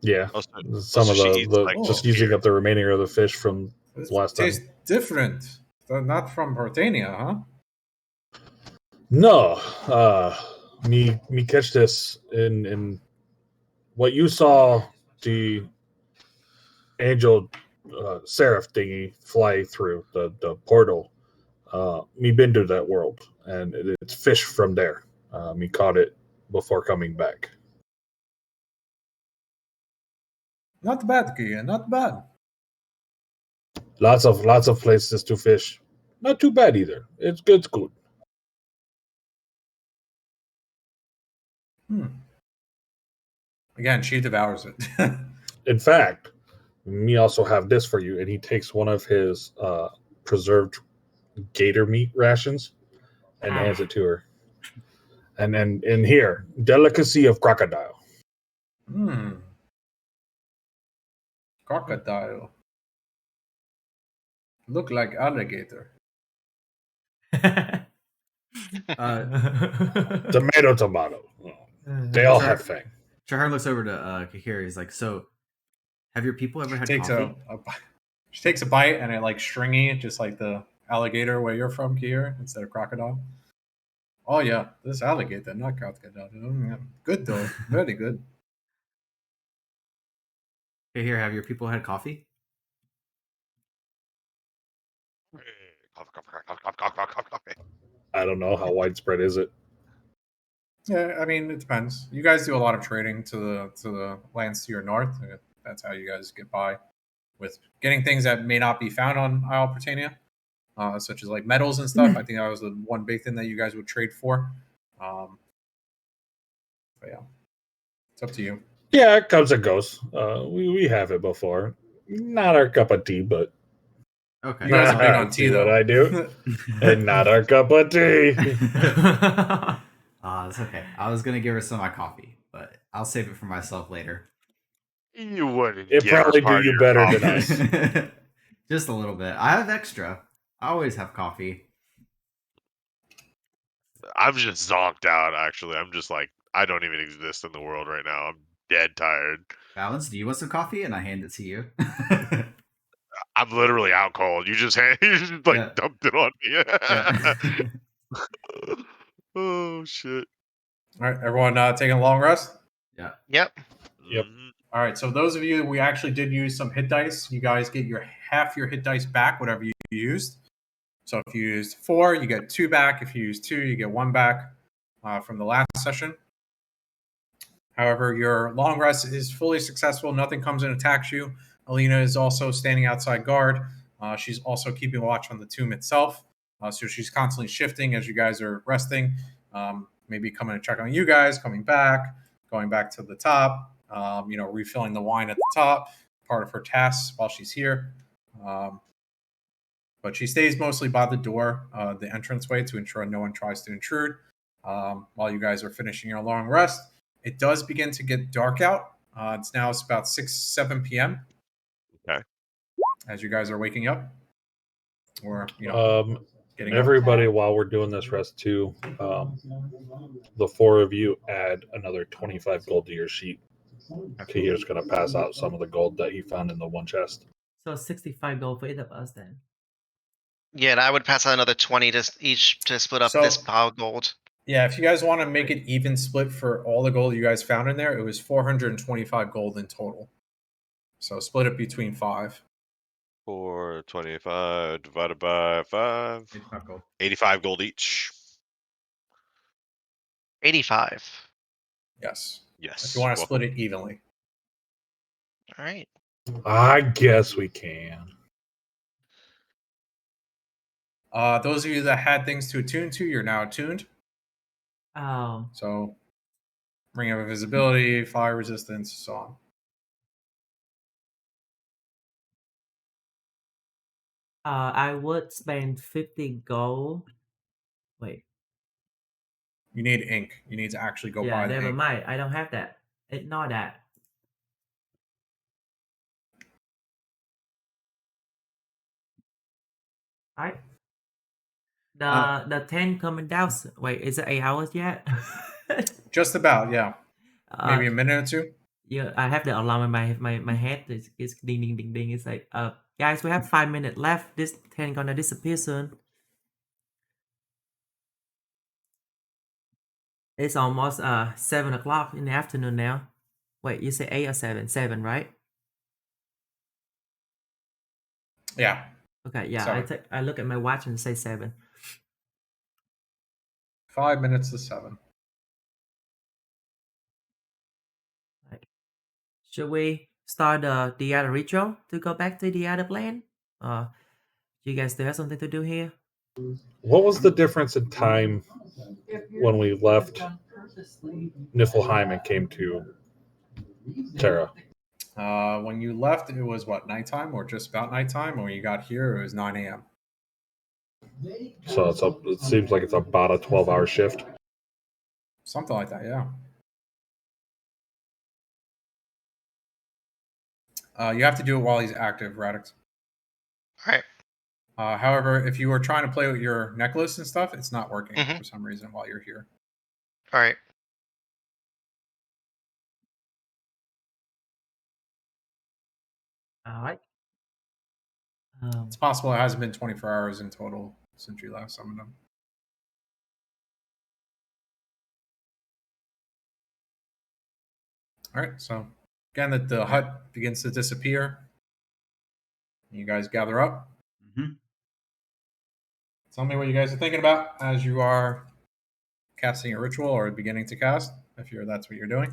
Yeah, some Also of she eats, the like, just Oh. using up the remaining of the fish from It last time. tastes different. Not from Britannia, huh? No, me catch this in what you saw the angel seraph thingy fly through the portal. Me been to that world, and it's fish from there. Me caught it before coming back. Not bad, Kia. Not bad. Lots of places to fish. Not too bad either. It's good. It's good. Again, she devours it. In fact, me also have this for you, and he takes one of his preserved gator meat rations and hands it to her. And then in here, delicacy of crocodile. Crocodile. Look like alligator. Tomato. They all have fang. Shahar looks over to Kahir. He's like, "So, have your people ever had Takes coffee?" she takes a bite and it like stringy, just like the alligator where you're from, Kier, instead of crocodile. Oh yeah, this alligator, not crocodile. Good though, very good. Kahir, have your people had coffee? I don't know how widespread is it. Yeah, I mean it depends. You guys do a lot of trading to the lands to your north. That's how you guys get by with getting things that may not be found on Isle Britannia, such as like metals and stuff. I think that was the one big thing that you guys would trade for. But yeah, it's up to you. Yeah, it comes and goes. We have it before. Not our cup of tea, but Okay. You guys are big on See tea, what though. I do? And not our cup of tea. That's okay. I was gonna give her some of my coffee, but I'll save it for myself later. You wouldn't. It give her probably do part of you your better coffee. than us. Just a little bit. I have extra. I always have coffee. I'm just zonked out, actually. I'm just like, I don't even exist in the world right now. I'm dead tired. Balance, do you want some coffee? And I hand it to you. I'm literally out cold. You just Yeah. dumped it on me. Yeah. Oh shit. All right, everyone taking a long rest? Yeah. Yep. Yep. Mhm. All right, so those of you, we actually did use some hit dice. You guys get half your hit dice back, whatever you used. So if you used 4, you get 2 back. If you use 2, you get 1 back from the last session. However, your long rest is fully successful. Nothing comes and attacks you. Alina is also standing outside guard. She's also keeping watch on the tomb itself. So she's constantly shifting as you guys are resting. maybe coming to check on you guys, coming back, going back to the top, refilling the wine at the top, part of her tasks while she's here. But she stays mostly by the door, the entranceway, to ensure no one tries to intrude while you guys are finishing your long rest. It does begin to get dark out. It's about 7 p.m. Okay. As you guys are waking up. Or, getting up. Everybody, while we're doing this rest too, the four of you add another 25 gold to your sheet. Okay, he's going to pass out some of the gold that he found in the one chest. So 65 gold for each of us then. Yeah, and I would pass out another 20 to each to split up this pile of gold. Yeah, if you guys want to make it even split for all the gold you guys found in there, it was 425 gold in total. So split it between 5. 425 divided by 5. 85 gold. 85 gold each. 85. Yes. Yes. If you want to split it evenly. All right. I guess we can. Those of you that had things to attune to, you're now attuned. So ring of invisibility, fire resistance, so on. I would spend 50 gold. Wait. You need ink. You need to actually go buy the never ink. mind. I don't have that. Ignore that. Alright. The 10 coming down. Wait, is it 8 hours yet? Just about, yeah. Maybe a minute or two. Yeah, I have the alarm in my head. It's ding ding ding ding. It's like, guys, we have 5 minutes left. This 10 gonna disappear soon. It's almost 7 o'clock in the afternoon now. Wait, you say 8 or 7? 7, right? Yeah. Okay, yeah. Sorry. I look at my watch and say 7. 5 minutes to 7. Right. Should we start the other ritual to go back to the other plane? You guys still have something to do here? What was the difference in time when we left Niflheim and came to Terra? When you left, it was nighttime or just about nighttime. And when you got here, it was 9 a.m. So it seems like it's about a 12-hour shift. Something like that, yeah. You have to do it while he's active, Radix. All right. However, if you were trying to play with your necklace and stuff, it's not working for some reason while you're here. All right. All right. It's possible it hasn't been 24 hours in total since you last summoned them. All right, so again, the hut begins to disappear. You guys gather up. Mm-hmm. Tell me what you guys are thinking about as you are casting a ritual or beginning to cast, if that's what you're doing.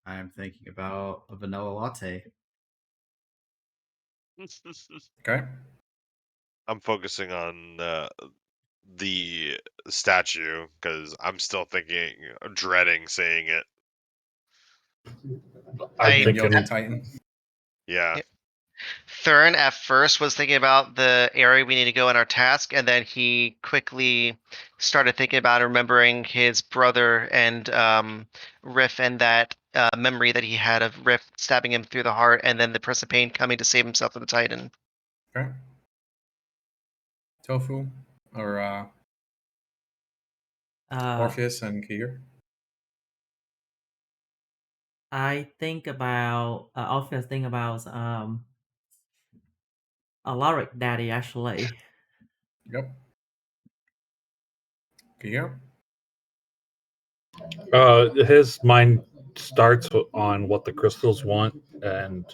I am thinking about a vanilla latte. Okay. I'm focusing on the statue because I'm still dreading saying it. I'm thinking Yoga Titan. Yeah. Thurn at first was thinking about the area we need to go in our task, and then he quickly started thinking about remembering his brother and Riff and that memory that he had of Riff stabbing him through the heart, and then the Prince of Pain coming to save himself from the Titan. Okay. Tofu or Orpheus and Kier. I think about Orpheus think about Alaric Daddy actually. Yep. Kier. his mind starts on what the crystals want and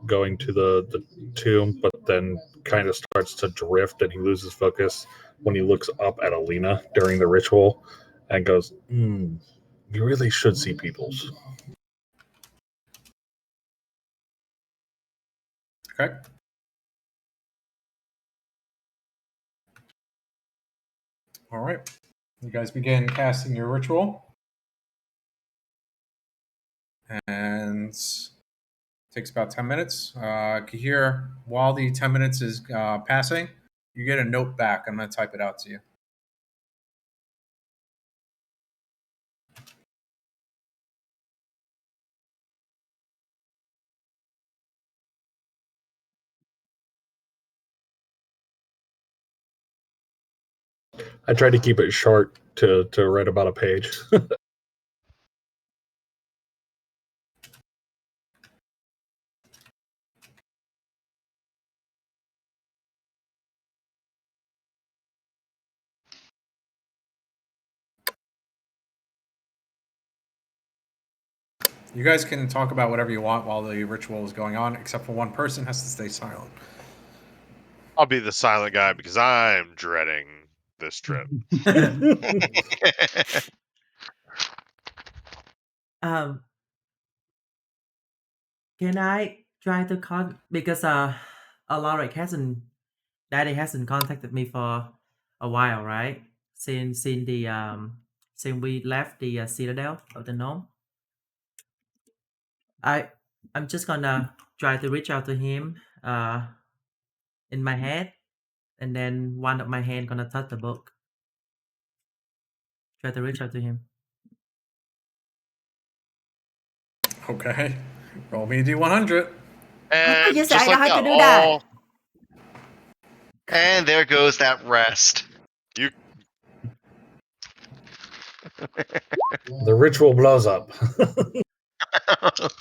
going to the tomb, but then kind of starts to drift and he loses focus when he looks up at Alina during the ritual and goes, you really should see peoples. Okay. All right. You guys begin casting your ritual. And takes about 10 minutes. Kahir, while the 10 minutes is passing, you get a note back. I'm going to type it out to you. I tried to keep it short to write about a page. You guys can talk about whatever you want while the ritual is going on, except for one person has to stay silent. I'll be the silent guy because I'm dreading this trip. Um, can I try to because Alaric Daddy hasn't contacted me for a while, right? Since we left the Citadel of the Gnome. I'm just gonna try to reach out to him in my head, and then one of my hand gonna touch the book. Try to reach out to him. Okay. Roll me a d100. And Yes, just I know like how to that, do that. all. And there goes that rest. You The ritual blows up.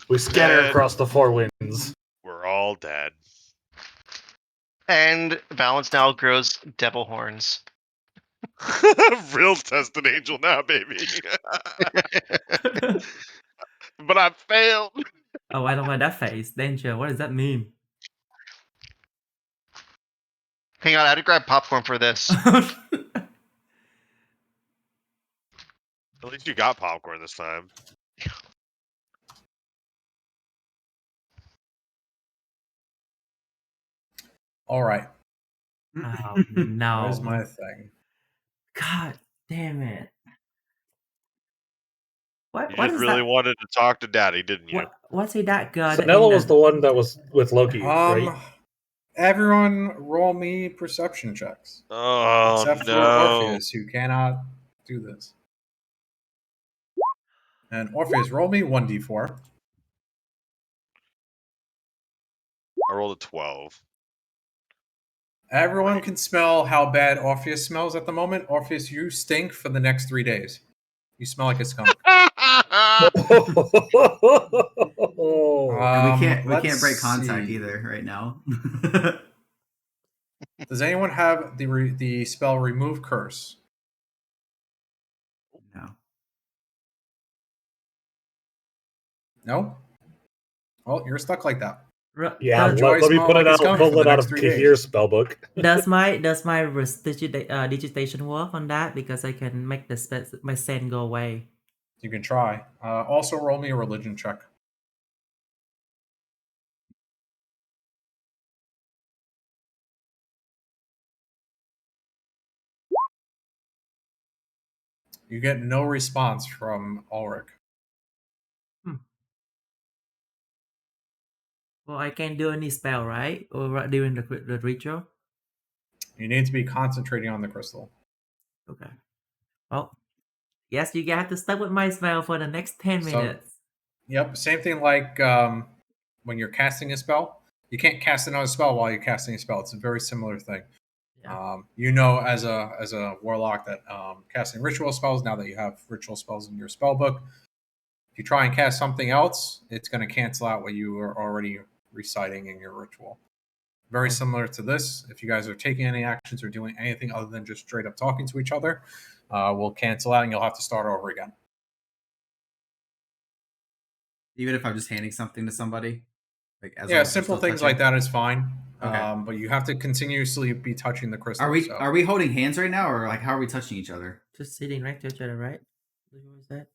We scatter Dead. across the four winds. We're all dead. And Valence now grows devil horns. Real tested angel now, baby. But I failed. Oh, I don't like that face. Danger. What does that mean? Hang on, I had to grab popcorn for this. At least you got popcorn this time. All right. Oh no! Where's my thing? God damn it! What? You What just is really that? wanted to talk to Daddy, didn't you? What's he that good? Sanella was the one that was with Loki, right? Everyone roll me perception checks. Oh Except for no! Orpheus, who cannot do this. And Orpheus, roll me 1d4. I rolled a 12. Everyone can smell how bad Orpheus smells at the moment. Orpheus, you stink for the next 3 days. You smell like a skunk. And we can't let's break contact see. either right now. Does anyone have the spell Remove Curse? No. No? Well, you're stuck like that. Yeah, Enjoy let me smell put like it a out, skunk pull for it the out next of 3 days. Kahir's spellbook. does my digitation work on that? Because I can make my scent go away. You can try. Also, roll me a religion check. You get no response from Ulrich. Well, I can't do any spell, right? Or during the ritual. You need to be concentrating on the crystal. Okay. Well, yes, you have to stay with my spell for the next 10 minutes. Yep, same thing like when you're casting a spell. You can't cast another spell while you're casting a spell. It's a very similar thing. Yeah. You know, as a warlock, that casting ritual spells, now that you have ritual spells in your spell book, if you try and cast something else, it's going to cancel out what you were already reciting in your ritual. Very similar to this. If you guys are taking any actions or doing anything other than just straight up talking to each other, we'll cancel out and you'll have to start over again. Even if I'm just handing something to somebody? Like as long Yeah, as we're simple still things touching? like that is fine. Okay. But you have to continuously be touching the crystal. Are we holding hands right now, or like how are we touching each other? Just sitting right to each other, right? What was that?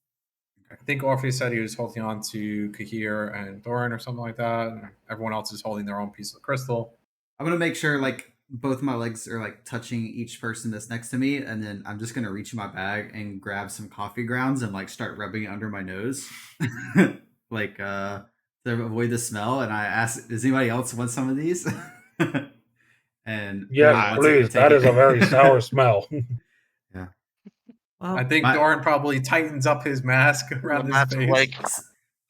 I think Orpheus said he was holding on to Kahir and Thorin or something like that. And everyone else is holding their own piece of the crystal. I'm gonna make sure like both my legs are like touching each person that's next to me, and then I'm just gonna reach in my bag and grab some coffee grounds and like start rubbing it under my nose, like to avoid the smell. And I ask, "Does anybody else want some of these?" And Yes, whoever I, wants it can please. take That is a very it. sour smell. Yeah. I Well, think My, Doran probably tightens up his mask around his That's face. like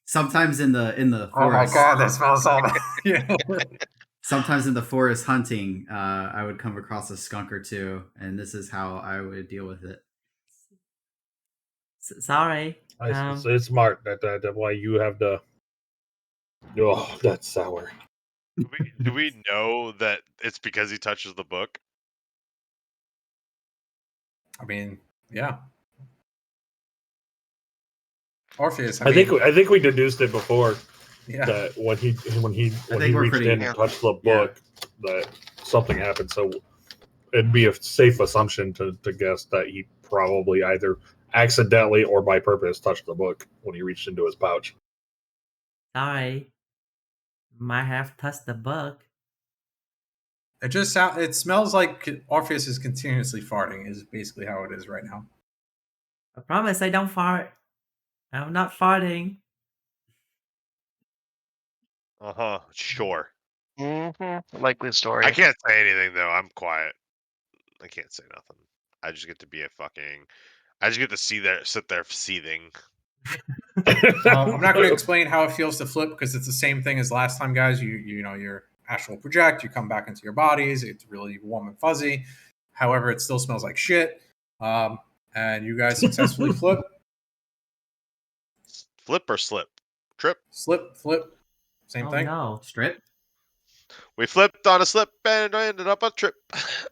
sometimes in the Oh my forest, god, that smells so bad. Yeah. sometimes in the forest hunting, I would come across a skunk or two, and this is how I would deal with it. sorry. It's smart that why you have the. Oh, that's sour. do we know that it's because he touches the book? I mean, yeah. Orpheus, I think we deduced it before yeah. that when he think we're reached pretty- in yeah. and touched the book that something happened. So it'd be a safe assumption to guess that he probably either accidentally or by purpose touched the book when he reached into his pouch. Sorry. Might have touched the book. It smells like Orpheus is continuously farting, is basically how it is right now. I promise I don't fart. I'm not farting. Sure. likely story. I can't say anything though. I'm quiet. I can't say nothing. I just get to be I just get to sit there seething. I'm not going to explain how it feels to flip because it's the same thing as last time, guys. You know, your astral project, you come back into your bodies. It's really warm and fuzzy. However, it still smells like shit. And you guys successfully flip. Flip or slip? Trip. Slip, flip, same Oh thing. no. Strip. We flipped on a slip and I ended up a trip.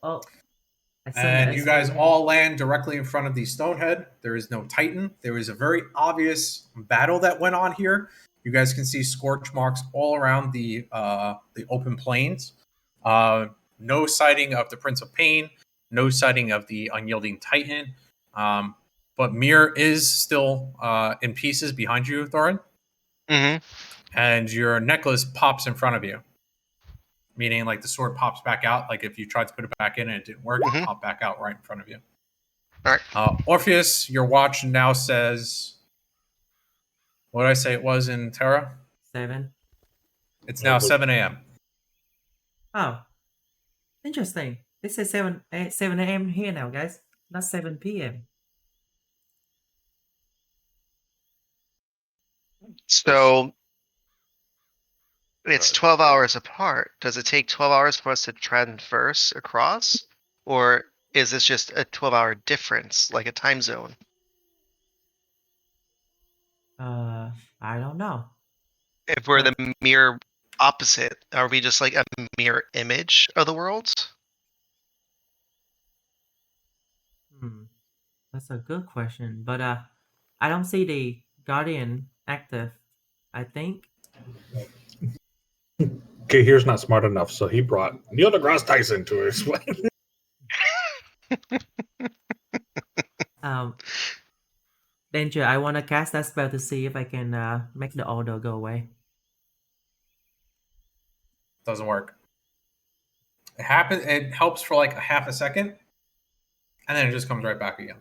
Oh. And you guys all land directly in front of the Stonehead. There is no Titan. There is a very obvious battle that went on here. You guys can see scorch marks all around the open plains. No sighting of the Prince of Pain. No sighting of the Unyielding Titan. But Mir is still in pieces behind you, Thorin. Mm-hmm. And your necklace pops in front of you. Meaning, like, the sword pops back out. Like, if you tried to put it back in and it didn't work, it popped back out right in front of you. All right. Orpheus, your watch now says, what did I say it was in Terra? 7. It's now 7 a.m. Oh. Interesting. This is 7 a.m. here now, guys. Not 7 p.m. So it's 12 hours apart. Does it take 12 hours for us to traverse across? Or is this just a 12-hour difference, like a time zone? I don't know. If we're the mirror opposite, are we just like a mirror image of the worlds? That's a good question. But I don't see the Guardian active. I think. Okay, here's not smart enough, so he brought Neil deGrasse Tyson to explain. Danger, I wanna cast that spell to see if I can make the order go away. Doesn't work. It helps for like a half a second, and then it just comes right back again.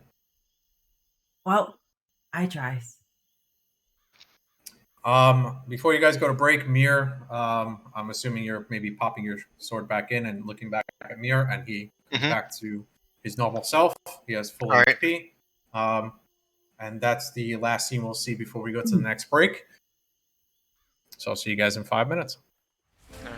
Well, I tries. Before you guys go to break, Mir, I'm assuming you're maybe popping your sword back in and looking back at Mir, and he comes back to his normal self. He has full HP. And that's the last scene we'll see before we go to the next break. So I'll see you guys in 5 minutes. All right.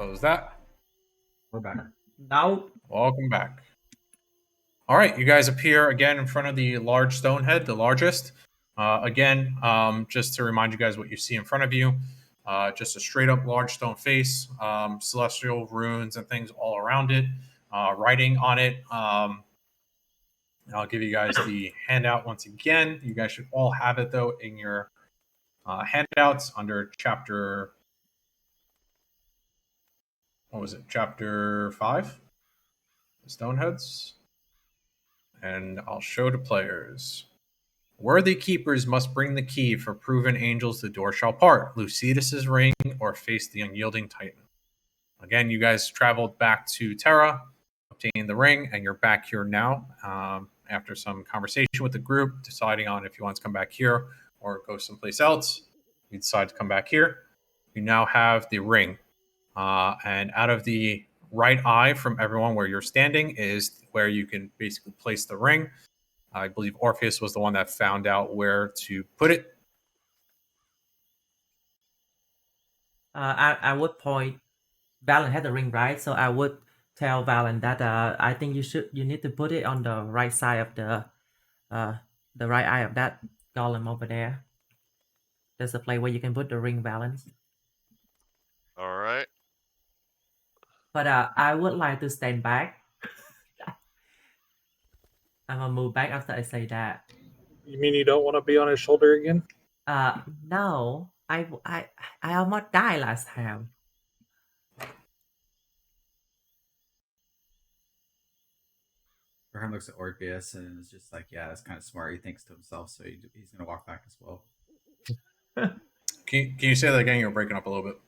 Close that. We're back. No. Welcome back. All right, you guys appear again in front of the large stone head, the largest. Again, just to remind you guys what you see in front of you, just a straight up large stone face, celestial runes and things all around it, writing on it. I'll give you guys the handout once again. You guys should all have it though in your handouts under chapter. What was it? Chapter 5? The Stoneheads. And I'll show the players. Worthy keepers must bring the key. For proven angels, the door shall part. Lucedis' ring or face the unyielding Titan. Again, you guys traveled back to Terra, obtained the ring, and you're back here now. After some conversation with the group, deciding on if you want to come back here or go someplace else, you decide to come back here. You now have the ring. And out of the right eye from everyone where you're standing is where you can basically place the ring. I believe Orpheus was the one that found out where to put it. I would point. Valen had the ring, right? So I would tell Valen that I think you need to put it on the right side of the right eye of that golem over there. There's a place where you can put the ring, Valen. All right. But I would like to stand back. I'm gonna move back after I say that. You mean you don't want to be on his shoulder again? No. I almost died last time. Graham looks at Orpheus and is just like, yeah, that's kind of smart. He thinks to himself, so he's going to walk back as well. Can you say that again? You're breaking up a little bit.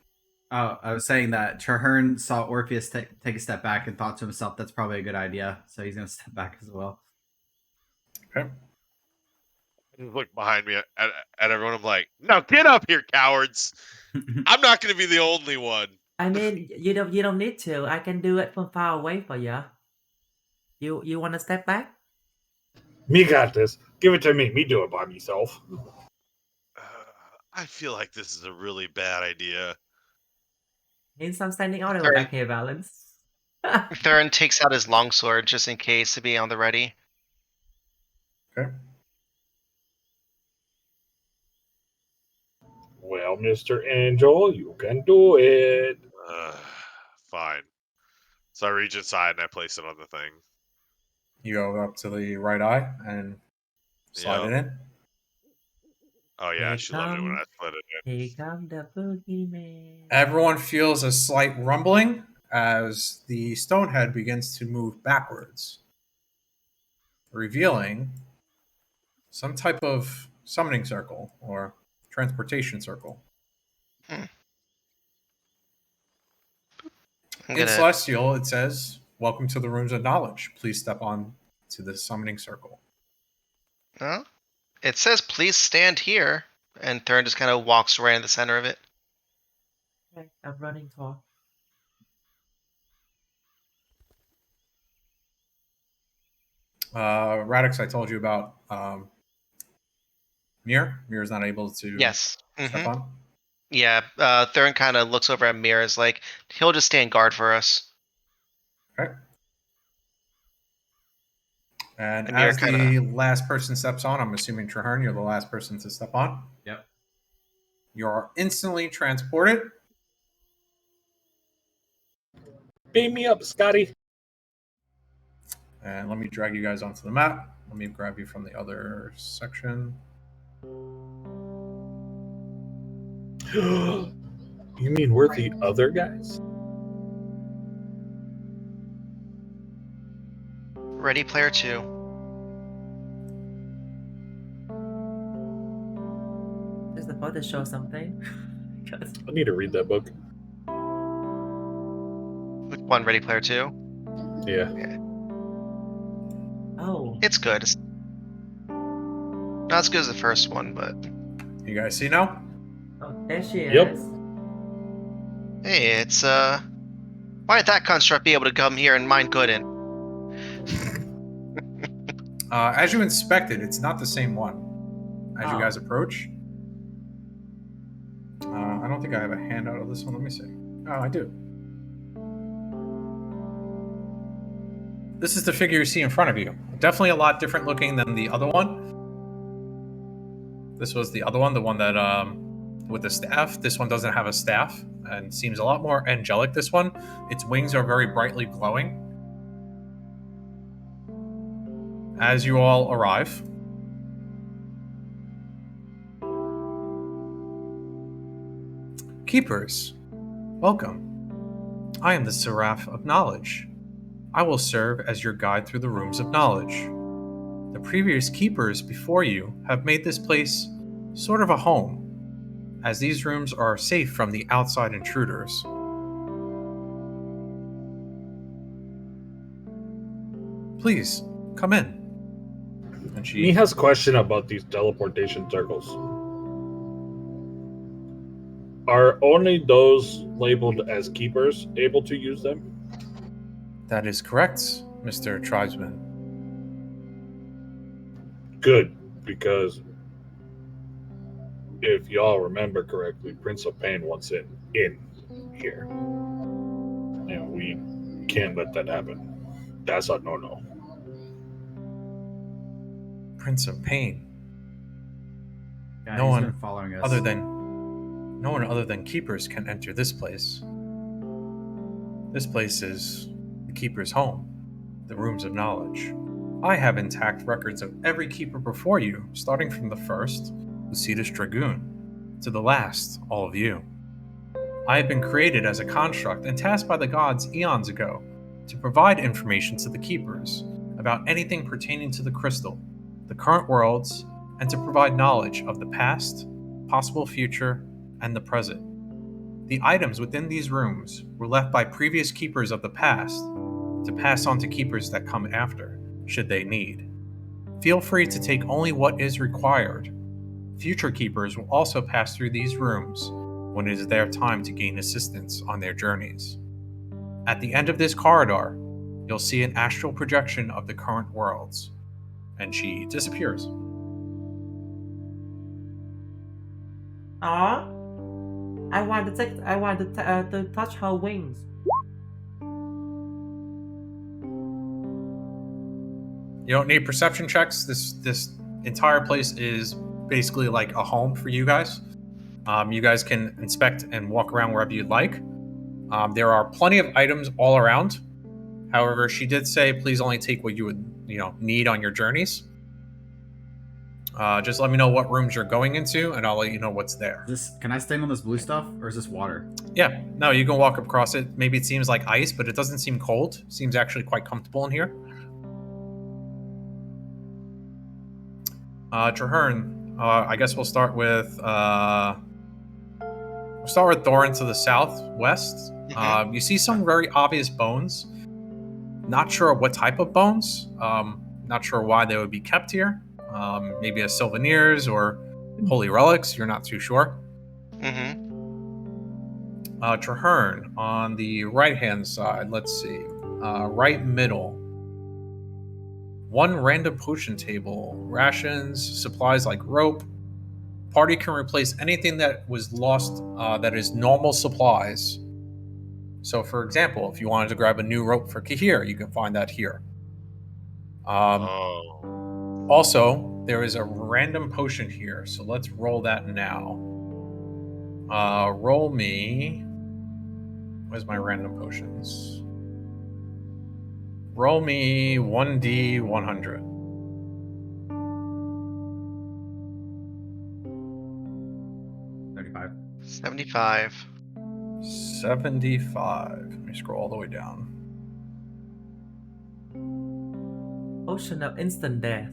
Oh, I was saying that Traherne saw Orpheus take a step back and thought to himself, that's probably a good idea. So he's going to step back as well. Okay. I just look behind me at everyone. I'm like, now get up here, cowards. I'm not going to be the only one. I mean, you don't need to. I can do it from far away for you. You want to step back? Me got this. Give it to me. Me do it by myself. I feel like this is a really bad idea. Need some standing order back here, Balance. Thurin takes out his longsword just in case to be on the ready. Okay. Well, Mr. Angel, you can do it. Fine. So I reach inside and I place it on the thing. You go up to the right eye and slide it in. Oh yeah, she loved it when I slid it in. Here comes the boogeyman. Everyone feels a slight rumbling as the stonehead begins to move backwards, revealing some type of summoning circle or transportation circle. In Celestial, it says, "Welcome to the Rooms of Knowledge. Please step on to the summoning circle." Well, it says, please stand here. And Thurin just kind of walks right in the center of it. Okay, I'm running toward. Radix, I told you about Mir. Mir's not able to step on. Yeah, Thurin kind of looks over at Mir as like, he'll just stand guard for us. Okay. And as the last person steps on, I'm assuming Traherne, you're the last person to step on. Yep. You are instantly transported. Beam me up, Scotty. And let me drag you guys onto the map. Let me grab you from the other section. You mean we're the other guys? Ready Player 2. Is the photo show something? I need to read that book. Which one, Ready Player 2? Yeah. Oh. It's good. It's not as good as the first one, but... You guys see now? Oh, there she Yep. is. Hey, it's, why did that construct be able to come here and mine couldn't? As you inspect it, it's not the same one. As you guys approach. I don't think I have a handout of this one. Let me see. Oh, I do. This is the figure you see in front of you. Definitely a lot different looking than the other one. This was the other one, the one that with the staff. This one doesn't have a staff and seems a lot more angelic. This one, its wings are very brightly glowing. As you all arrive, Keepers, welcome. I am the Seraph of Knowledge. I will serve as your guide through the rooms of knowledge. The previous keepers before you have made this place sort of a home, as these rooms are safe from the outside intruders. Please, come in. And He has a question about these teleportation circles. Are only those labeled as keepers able to use them? That is correct, Mr. Tribesman. Good, because if y'all remember correctly, Prince of Pain wants it in here. And we can't let that happen. That's a no-no. Prince of Pain. Yeah, No he's one been following us. No one other than keepers can enter this place. This place is the keeper's home, the rooms of knowledge. I have intact records of every keeper before you, starting from the first, Lucedis Dragoon, to the last, all of you. I have been created as a construct and tasked by the gods eons ago to provide information to the keepers about anything pertaining to the crystal, the current worlds, and to provide knowledge of the past, possible future, and the present. The items within these rooms were left by previous keepers of the past to pass on to keepers that come after, should they need. Feel free to take only what is required. Future keepers will also pass through these rooms when it is their time to gain assistance on their journeys. At the end of this corridor, you'll see an astral projection of the current worlds, and she disappears. Aw, I want to touch her wings. You don't need perception checks. This entire place is basically like a home for you guys. You guys can inspect and walk around wherever you'd like. There are plenty of items all around. However, she did say please only take what you would need on your journeys. Just let me know what rooms you're going into, and I'll let you know what's there. Can I stand on this blue stuff, or is this water? Yeah, no, you can walk across it. Maybe it seems like ice, but it doesn't seem cold. It seems actually quite comfortable in here. Traherne, I guess we'll start with Thorin to the southwest. You see some very obvious bones. Not sure what type of bones. Not sure why they would be kept here. Maybe as souvenirs or holy relics. You're not too sure. Traherne, on the right-hand side, let's see. Right middle. One random potion table, rations, supplies like rope. Party can replace anything that was lost that is normal supplies. So, for example, if you wanted to grab a new rope for Kahir, you can find that here. Also, there is a random potion here, so let's roll that now. Roll me... Where's my random potions? Roll me 1d100. 75. 75. Let me scroll all the way down. Ocean of instant death.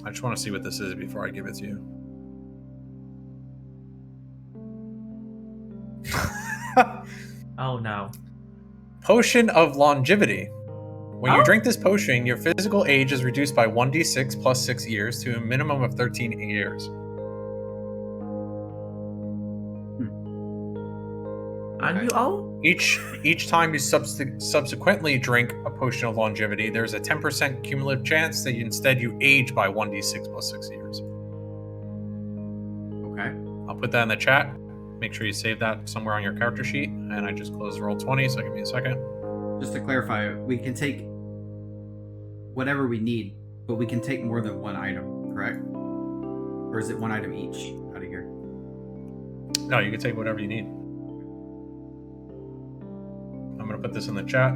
I just want to see what this is before I give it to you. Oh no. Potion of Longevity. When you drink this potion, your physical age is reduced by 1d6 plus 6 years to a minimum of 13 years. Aren't you old? Each time you subsequently drink a potion of longevity, there's a 10% cumulative chance that you age by 1d6 plus 6 years. Okay. I'll put that in the chat. Make sure you save that somewhere on your character sheet. And I just closed Roll20, so give me a second. Just to clarify, we can take whatever we need, but we can take more than one item, correct? Or is it one item each out of here? No, you can take whatever you need. I'm going to put this in the chat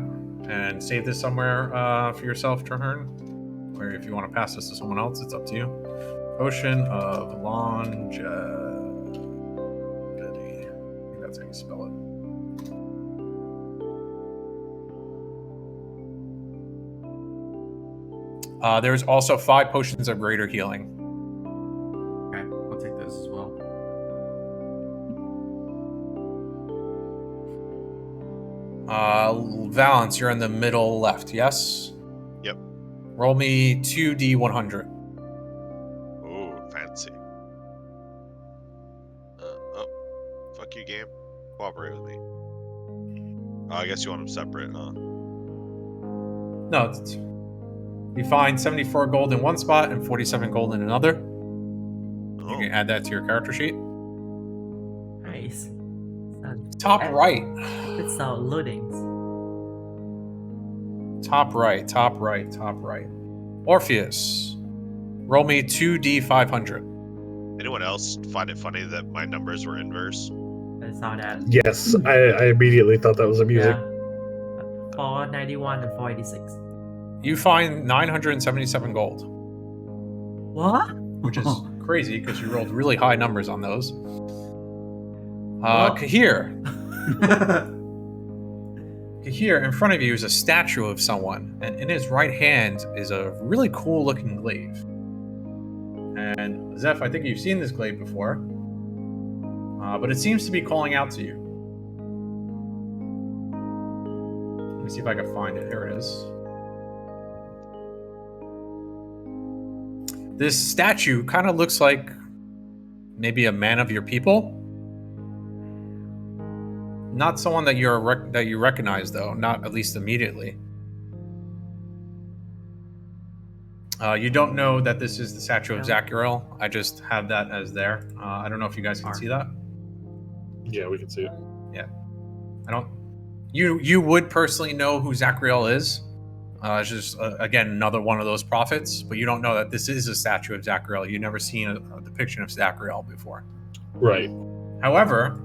and save this somewhere for yourself, Trahern. Or if you want to pass this to someone else, it's up to you. Potion of longevity. I think that's how you spell it. There's also 5 potions of greater healing. Okay, I'll take those as well. Valance, you're in the middle left, yes? Yep. Roll me 2d100. Ooh, fancy. Oh, fuck you, game. Cooperate with me. Oh, I guess you want them separate, huh? No, you find 74 gold in one spot and 47 gold in another. You Oh, can add that to your character sheet. Nice. Top right. It's so loadings. Top right. Orpheus, roll me 2d500. anyone else find it funny that my numbers were inverse? I saw that. Yes, I immediately thought that was amusing. Yeah. 491 and 486. You find 977 gold, What? which is crazy because you rolled really high numbers on those. Well- Kahir, in front of you is a statue of someone, and in his right hand is a really cool looking glaive. And Zeph, I think you've seen this glaive before, but it seems to be calling out to you. Let me see if I can find it. Here it is. This statue kind of looks like maybe a man of your people. Not someone that you recognize, though. Not at least immediately. You don't know that this is the statue of Zachariel. I just have that as there. I don't know if you guys can see that. Yeah, we can see it. I don't. You would personally know who Zachariel is. It's just again another one of those prophets, but you don't know that this is a statue of Zachariel. You've never seen a depiction of Zachariel before. Right. However,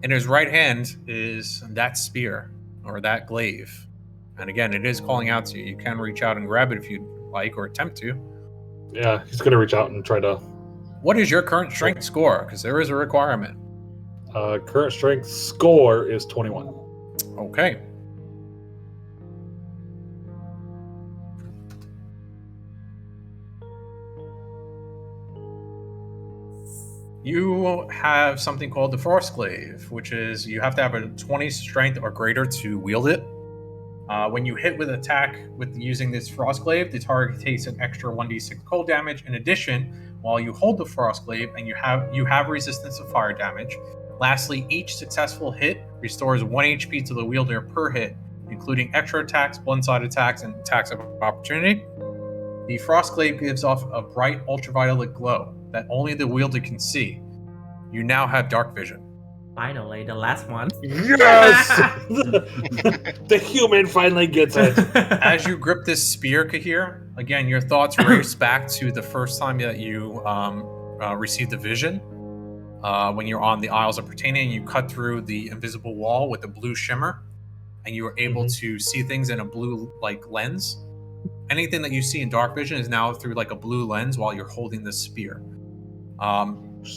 in his right hand is that spear or that glaive, and again, it is calling out to you. You can reach out and grab it if you'd like, or attempt to. Yeah, he's gonna reach out and try to. What is your current strength score? Because there is a requirement. Current strength score is 21. Okay. You have something called the Frost Glaive, which is you have to have a 20 strength or greater to wield it. When you hit with attack with using this Frost Glaive, the target takes an extra 1d6 cold damage. In addition, while you hold the Frost Glaive and you have resistance to fire damage. Lastly, each successful hit restores 1 HP to the wielder per hit, including extra attacks, blindside attacks, and attacks of opportunity. The Frost Glaive gives off a bright ultraviolet glow that only the wielder can see. You now have dark vision. Finally, the last one. Yes! The human finally gets it. As you grip this spear, Kahir, again, your thoughts race back to the first time that you received the vision. When you're on the Isles of Britannia and you cut through the invisible wall with the blue shimmer, and you were able to see things in a blue lens. Anything that you see in dark vision is now through a blue lens while you're holding this spear.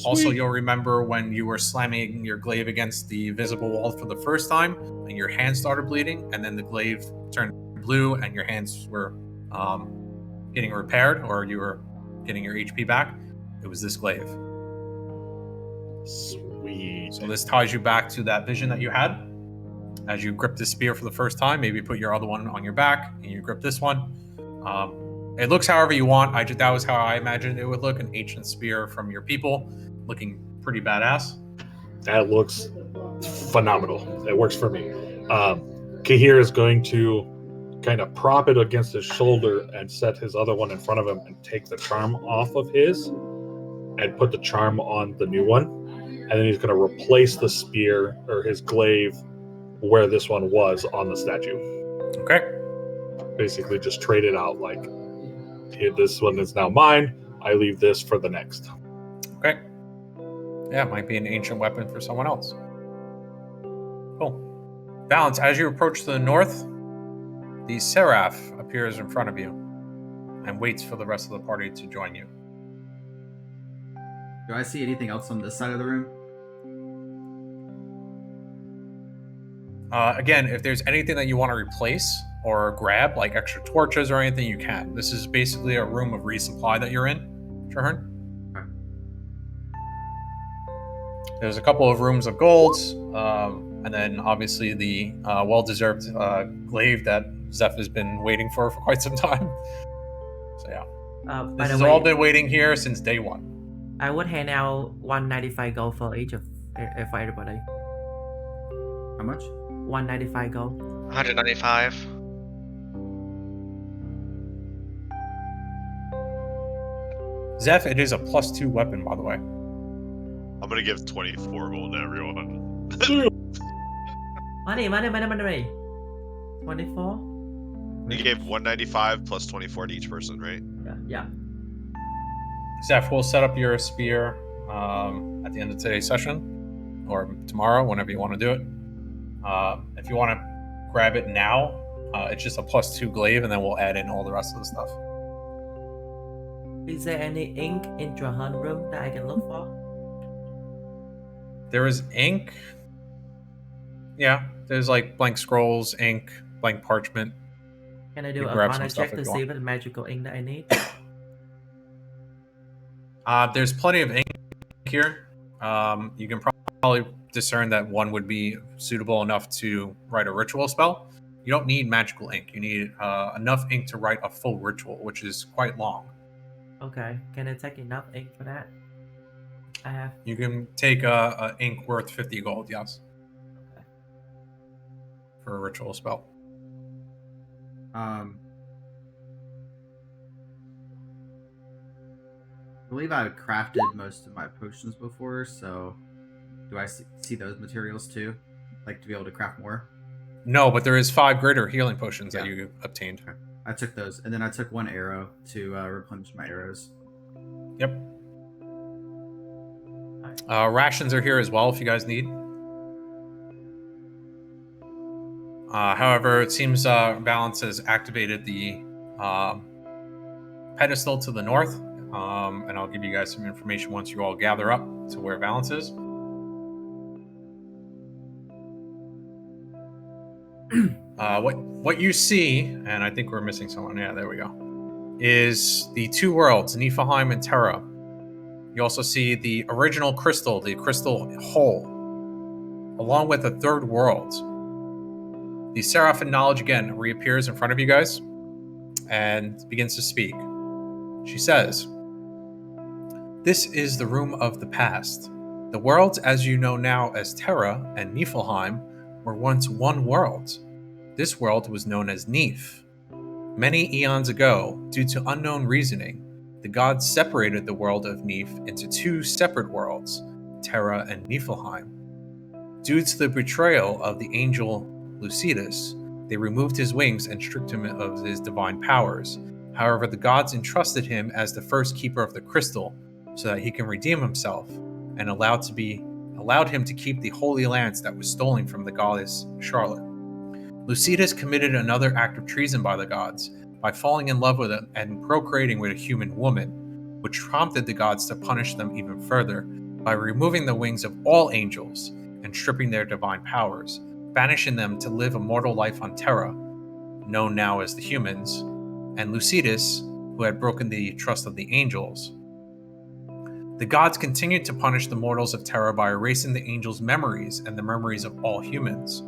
Also, you'll remember when you were slamming your glaive against the invisible wall for the first time, and your hands started bleeding, and then the glaive turned blue, and your hands were getting repaired, or you were getting your HP back. It was this glaive. Sweet. So this ties you back to that vision that you had. As you grip this spear for the first time, maybe put your other one on your back, and you grip this one. It looks however you want. That was how I imagined it would look, an ancient spear from your people, looking pretty badass. That looks phenomenal. It works for me. Kahir is going to kind of prop it against his shoulder and set his other one in front of him and take the charm off of his and put the charm on the new one. And then he's going to replace the spear or his glaive where this one was on the statue. Okay. Basically just trade it out, like, hey, this one is now mine, I leave this for the next. Okay. Yeah, it might be an ancient weapon for someone else. Cool. Balance, as you approach to the north, the Seraph appears in front of you and waits for the rest of the party to join you. Do I see anything else on this side of the room? Again, if there's anything that you want to replace or grab, like extra torches or anything, you can. This is basically a room of resupply that you're in, Trahern. Okay. There's a couple of rooms of golds, and then obviously the well-deserved glaive that Zeph has been waiting for quite some time. So yeah, By this the has way, all been waiting here since day one. I would hand out 195 gold for each of for everybody. How much? 195 gold. 195. Zeph, it is a +2 weapon, by the way. I'm gonna give 24 gold to everyone. Money. 24? You gave 195 plus 24 to each person, right? Yeah. Zeph, we'll set up your spear at the end of today's session, or tomorrow, whenever you want to do it. If you want to grab it now, it's just a +2 glaive, and then we'll add in all the rest of the stuff. Is there any ink in Trahan room that I can look for? There is ink. Yeah, there's like blank scrolls, ink, blank parchment. Can I do You a grab some corner stuff check if to you see want. if it's magical ink that I need? There's plenty of ink here. You can probably discern that one would be suitable enough to write a ritual spell. You don't need magical ink. You need enough ink to write a full ritual, which is quite long. Okay, can I take enough ink for that? I have. You can take a ink worth 50 gold, yes, Okay. for a ritual spell. I believe I've crafted most of my potions before, so do I see those materials too? Like to be able to craft more? No, but there is 5 greater healing potions that Yeah. you obtained. Okay. I took those, and then I took 1 arrow to replenish my arrows. Yep. Rations are here as well if you guys need. However, it seems Balance has activated the pedestal to the north, and I'll give you guys some information once you all gather up to where Balance is. What you see, and I think we're missing someone. Yeah, there we go. Is the 2 worlds, Niflheim and Terra. You also see the original crystal, the crystal hole, along with a 3rd world. The Seraphin knowledge again reappears in front of you guys and begins to speak. She says, "This is the room of the past. The worlds as you know now as Terra and Niflheim were once one world. This world was known as Nif. Many eons ago, due to unknown reasoning, the gods separated the world of Nif into 2 separate worlds, Terra and Niflheim. Due to the betrayal of the angel Lucedis, they removed his wings and stripped him of his divine powers. However, the gods entrusted him as the first keeper of the crystal so that he can redeem himself, and allowed him to keep the holy lance that was stolen from the goddess Charlotte. Lucedis committed another act of treason by the gods by falling in love with and procreating with a human woman, which prompted the gods to punish them even further by removing the wings of all angels and stripping their divine powers, banishing them to live a mortal life on Terra, known now as the humans, and Lucedis, who had broken the trust of the angels. The gods continued to punish the mortals of Terra by erasing the angels' memories and the memories of all humans,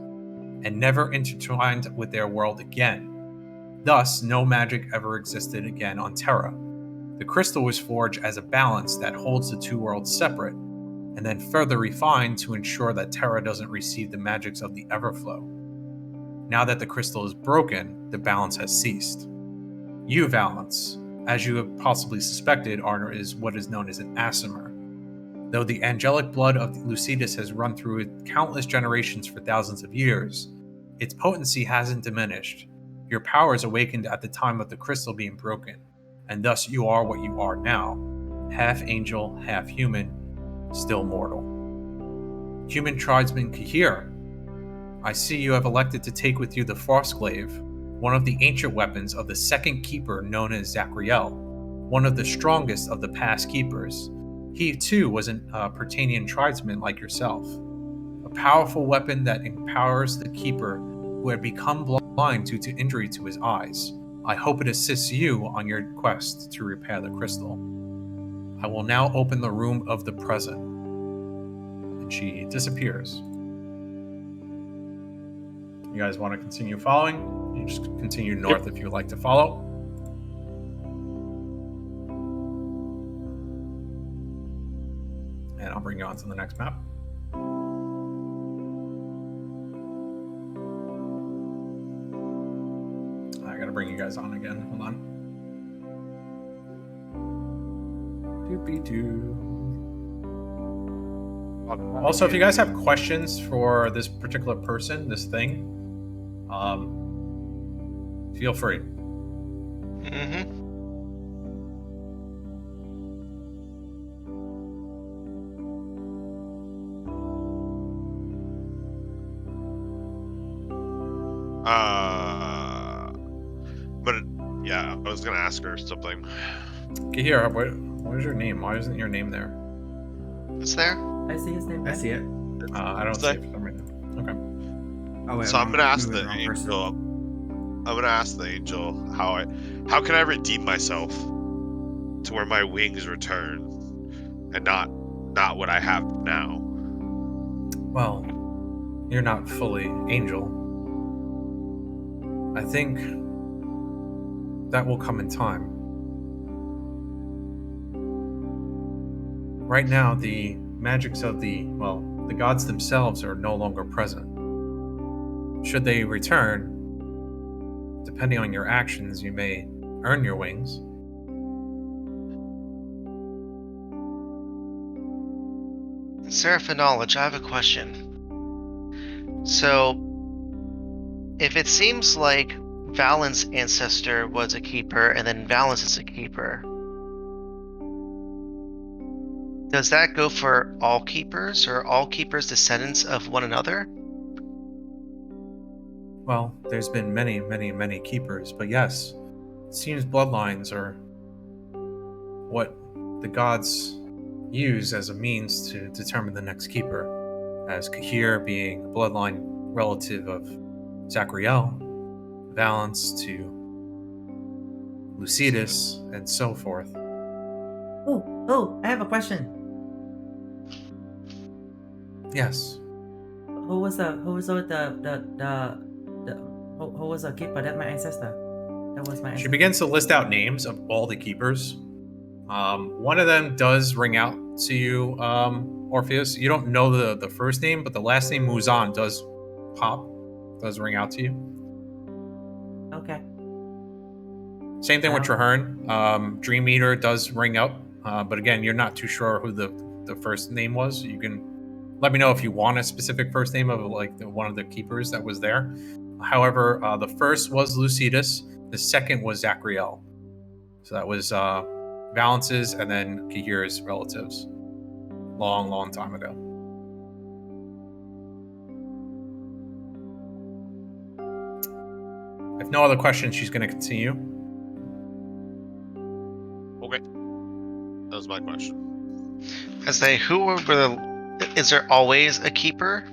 and never intertwined with their world again. Thus, no magic ever existed again on Terra. The crystal was forged as a balance that holds the 2 worlds separate, and then further refined to ensure that Terra doesn't receive the magics of the Everflow. Now that the crystal is broken, the balance has ceased. You, Valence, as you have possibly suspected, is what is known as an Aasimar. Though the angelic blood of Lucedis has run through it countless generations for thousands of years, its potency hasn't diminished. Your powers awakened at the time of the crystal being broken, and thus you are what you are now, half angel, half human, still mortal. Human tribesman Kahir, I see you have elected to take with you the Frostglaive, one of the ancient weapons of the second keeper known as Zachriel, one of the strongest of the past keepers. He too was a Pertanian tribesman like yourself. A powerful weapon that empowers the keeper who had become blind due to injury to his eyes. I hope it assists you on your quest to repair the crystal. I will now open the room of the present. And she disappears. You guys want to continue following? You just continue north if you'd like to follow. And I'll bring you on to the next map. I gotta bring you guys on again. Hold on. Doopy-doo. Also, if you guys have questions for this particular person, this thing, feel free. Mm-hmm. But yeah, I was gonna ask her something. Kahir, what is your name? Why isn't your name there? It's there. I see his name. I see it. I don't see it for some reason. Okay. Oh wait. So I'm gonna ask moving the wrong person. angel. I'm gonna ask the angel how can I redeem myself to where my wings return, and not what I have now. Well, you're not fully angel. I think that will come in time. Right now, the magics of the gods themselves are no longer present. Should they return, depending on your actions, you may earn your wings. Seraph of Knowledge, I have a question. So, if it seems like Valen's ancestor was a keeper and then Valens is a keeper, does that go for all keepers, or all keepers descendants of one another? Well, there's been many, many, many keepers, but yes, it seems bloodlines are what the gods use as a means to determine the next keeper, as Kahir being a bloodline relative of Zachriel, Valence to Lucedis, and so forth. Oh, I have a question. Yes. Who was the keeper? That's my ancestor. That was my She ancestor. begins to list out names of all the keepers. One of them does ring out to you, Orpheus. You don't know the first name, but the last name Muzan does ring out to you. Okay. Same thing with Traherne. Dream Eater does ring up, but again, you're not too sure who the first name was. You can let me know if you want a specific first name of one of the keepers that was there. However, the first was Lucedis. The second was Zachriel. So that was Valence's and then Kahir's relatives. Long, long time ago. If no other questions, she's going to continue. Okay, that was my question. I say, is there always a keeper?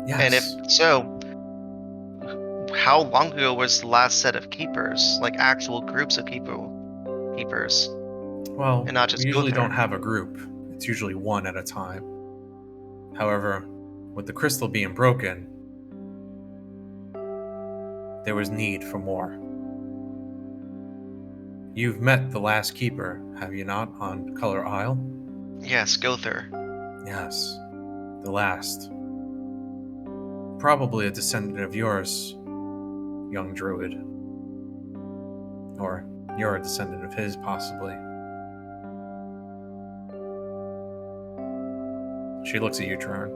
Yes. And if so, how long ago was the last set of keepers? Like actual groups of keepers? Well, and not just we usually go there. don't have a group. It's usually one at a time. However, with the crystal being broken, there was need for more. You've met the last keeper, have you not, on Color Isle? Yes, Gother. Yes, the last. Probably a descendant of yours, young druid. Or you're a descendant of his, possibly. She looks at you, Trern.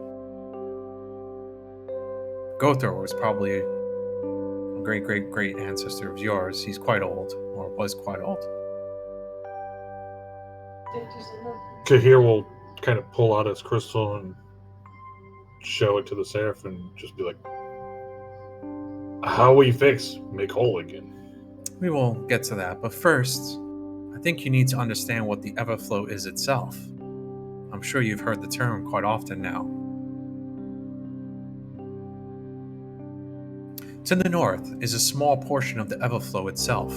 Gothor was probably a great ancestor of yours. He's quite old, or was quite old. Kahir will kind of pull out his crystal and show it to the Seraph and just be like, how will you fix? Make whole again. We will get to that, but first, I think you need to understand what the Everflow is itself. I'm sure you've heard the term quite often now. To the north is a small portion of the Everflow itself,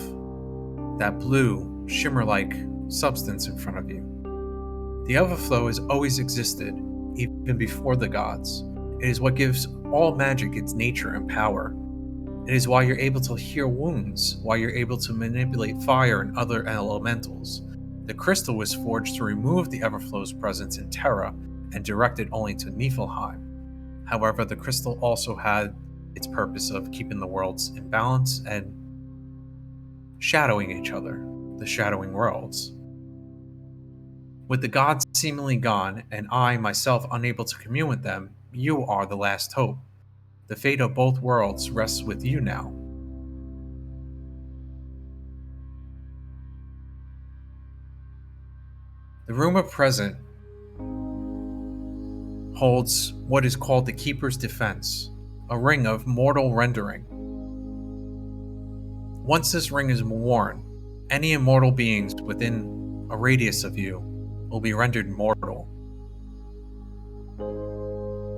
that blue, shimmer-like substance in front of you. The Everflow has always existed, even before the gods. It is what gives all magic its nature and power. It is why you're able to heal wounds, why you're able to manipulate fire and other elementals. The crystal was forged to remove the Everflow's presence in Terra and direct it only to Niflheim. However, the crystal also had its purpose of keeping the worlds in balance and shadowing each other, the shadowing worlds. With the gods seemingly gone, and I myself unable to commune with them, you are the last hope. The fate of both worlds rests with you now. The room of present holds what is called the Keeper's Defense, a ring of mortal rendering. Once this ring is worn, any immortal beings within a radius of you will be rendered mortal.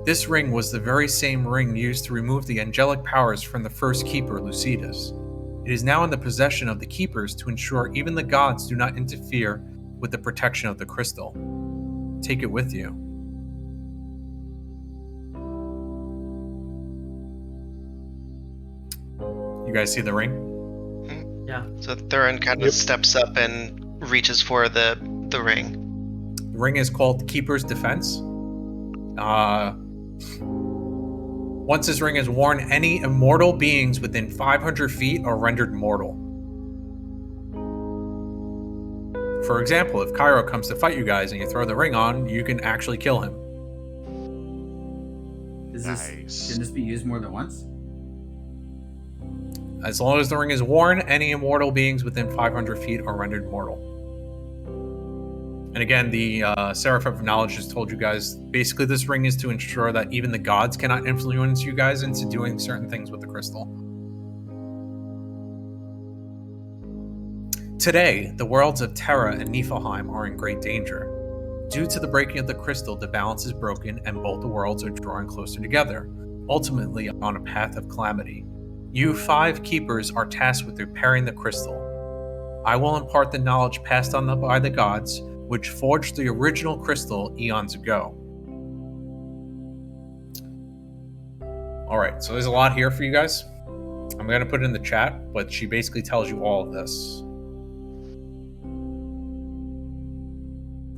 This ring was the very same ring used to remove the angelic powers from the first Keeper, Lucedis. It is now in the possession of the Keepers to ensure even the gods do not interfere with the protection of the crystal. Take it with you. You guys see the ring? Yeah. So Thurin kind of steps up and reaches for the ring. The ring is called Keeper's Defense. Once this ring is worn, any immortal beings within 500 feet are rendered mortal. For example, if Cairo comes to fight you guys and you throw the ring on, you can actually kill him. Can this be used more than once? As long as the ring is worn, any immortal beings within 500 feet are rendered mortal. And again, the Seraph of Knowledge just told you guys, basically this ring is to ensure that even the gods cannot influence you guys into doing certain things with the crystal. Today, the worlds of Terra and Niflheim are in great danger. Due to the breaking of the crystal, the balance is broken and both the worlds are drawing closer together, ultimately on a path of calamity. You 5 keepers are tasked with repairing the crystal. I will impart the knowledge passed on by the gods, which forged the original crystal eons ago. Alright, so there's a lot here for you guys. I'm going to put it in the chat, but she basically tells you all of this.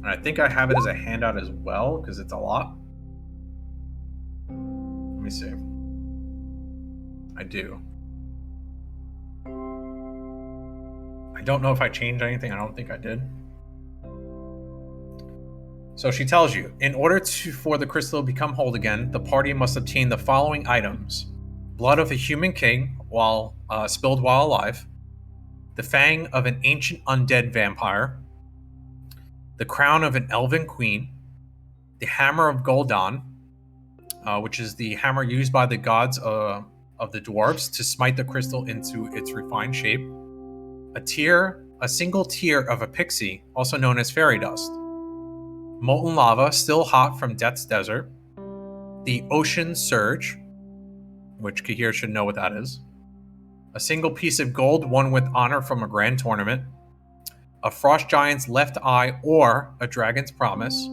And I think I have it as a handout as well, because it's a lot. Let me see. I do. I don't know if I changed anything. I don't think I did. So she tells you, in order for the crystal to become whole again, the party must obtain the following items. Blood of a human king spilled while alive. The fang of an ancient undead vampire. The crown of an elven queen. The hammer of Gul'dan, which is the hammer used by the gods of the dwarves to smite the crystal into its refined shape. A single tear of a pixie, also known as fairy dust. Molten lava, still hot from Death's Desert. The Ocean Surge, which Kahir should know what that is. A single piece of gold won with honor from a grand tournament. A frost giant's left eye or a dragon's promise.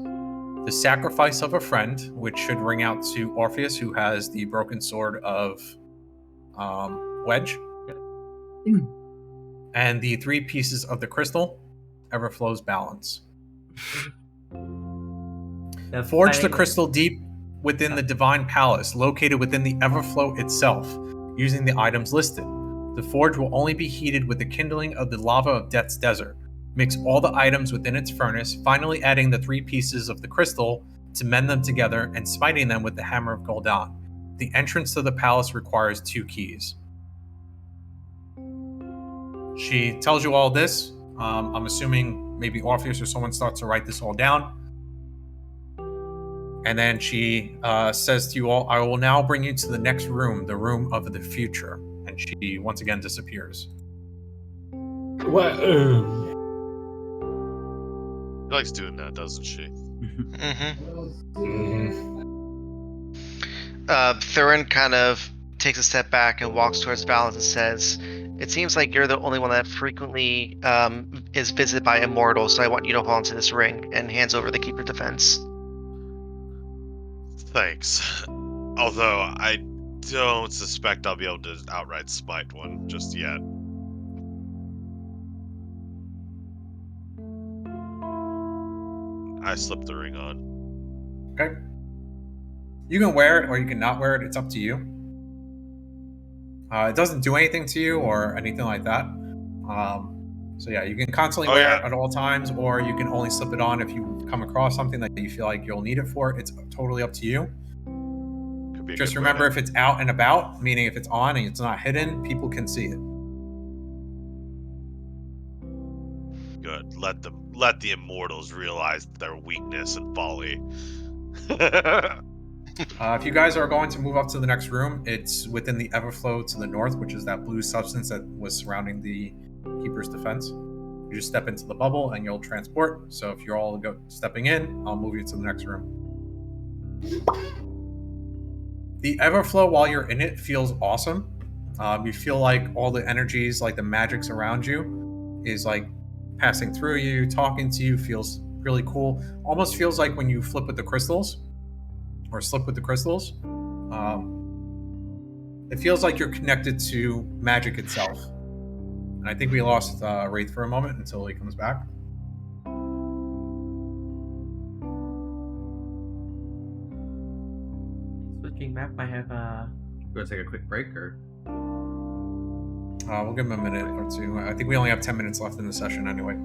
The sacrifice of a friend, which should ring out to Orpheus, who has the broken sword of Wedge. And the 3 pieces of the crystal, Everflow's balance. Forge the famous- crystal deep within the divine palace, located within the Everflow itself, using the items listed. The forge will only be heated with the kindling of the lava of Death's Desert. Mix all the items within its furnace, finally adding the 3 pieces of the crystal to mend them together and smiting them with the hammer of Gul'dan. The entrance to the palace requires 2 keys. She tells you all this. I'm assuming maybe Orpheus or someone starts to write this all down. And then she says to you all, I will now bring you to the next room, the room of the future. And she once again disappears. What? She likes doing that, doesn't she? Thurin kind of takes a step back and walks towards Balance and says, "It seems like you're the only one that frequently is visited by immortals, so I want you to hold on to this ring," and hands over the Keeper Defense. Thanks. Although I don't suspect I'll be able to outright smite one just yet. I slip the ring on. Okay. You can wear it or you can not wear it. It's up to you. It doesn't do anything to you or anything like that. So yeah, you can constantly wear it at all times, or you can only slip it on if you come across something that you feel like you'll need it for. It's totally up to you. Just remember, if it's out and about, meaning if it's on and it's not hidden, people can see it. Good. Let the immortals realize their weakness and folly. If you guys are going to move up to the next room, it's within the Everflow to the north, which is that blue substance that was surrounding the Keeper's Defense. You just step into the bubble and you'll transport. So if you're all stepping in, I'll move you to the next room. The Everflow, while you're in it, feels awesome. You feel like all the energies, like the magics around you, is like passing through you, talking to you, feels really cool. Almost feels like when you flip with the crystals, or slip with the crystals. It feels like you're connected to magic itself. And I think we lost Wraith for a moment until he comes back. Switching back, I have Go take a quick break, or We'll give him a minute or two. I think we only have 10 minutes left in the session anyway.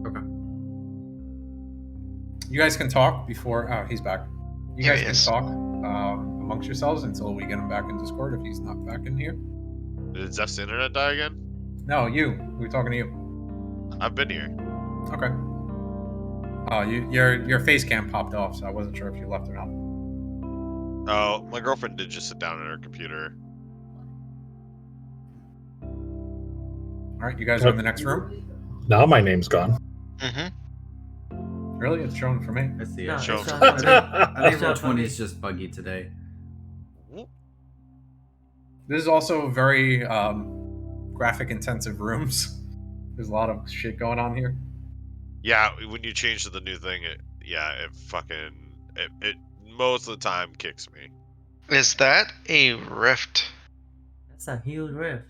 okay. You guys can talk before... Oh, he's back. You Here guys he can is. talk amongst yourselves until we get him back in Discord if he's not back in here. Did Zeph's internet die again? No, you. We were talking to you. I've been here. Okay. Oh, your face cam popped off, so I wasn't sure if you left or not. Oh, my girlfriend did just sit down at her computer. All right, you guys are in the next room. Now my name's gone. Really? It's showing for me. I see no, it. Show it's him not- I think Show roll for 20 me. is just buggy today. This is also very graphic intensive rooms. There's a lot of shit going on here. Yeah, when you change to the new thing, it most of the time kicks me. Is that a rift? That's a huge rift.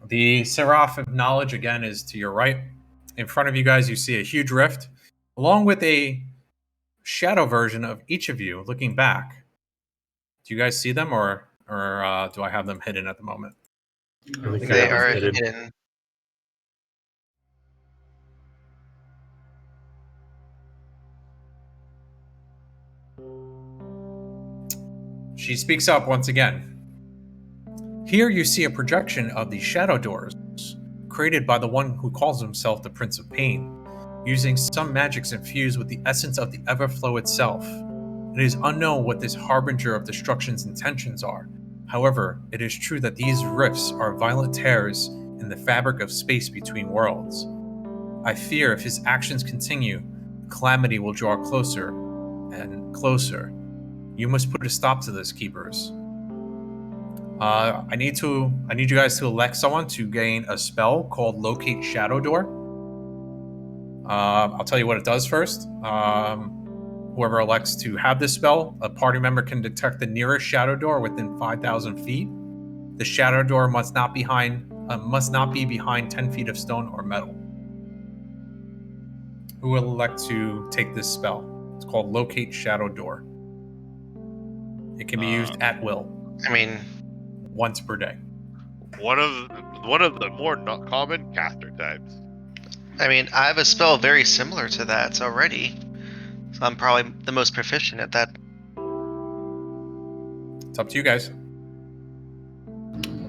The Seraph of Knowledge, again, is to your right. In front of you guys, you see a huge rift, along with a shadow version of each of you looking back. Do you guys see them, or do I have them hidden at the moment? I think They They that was are hidden. hidden. She speaks up once again. Here you see a projection of the shadow doors, created by the one who calls himself the Prince of Pain, using some magics infused with the essence of the Everflow itself. It is unknown what this harbinger of destruction's intentions are. However, it is true that these rifts are violent tears in the fabric of space between worlds. I fear if his actions continue, calamity will draw closer and closer. You must put a stop to this, Keepers. I need you guys to elect someone to gain a spell called Locate Shadow Door. I'll tell you what it does first. Whoever elects to have this spell, a party member can detect the nearest shadow door within 5,000 feet. The shadow door must not be behind 10 feet of stone or metal. Who will elect to take this spell? It's called Locate Shadow Door. It can be used at will. I mean, once per day. One of the more not common caster types. I have a spell very similar to that already, so I'm probably the most proficient at that. It's up to you guys.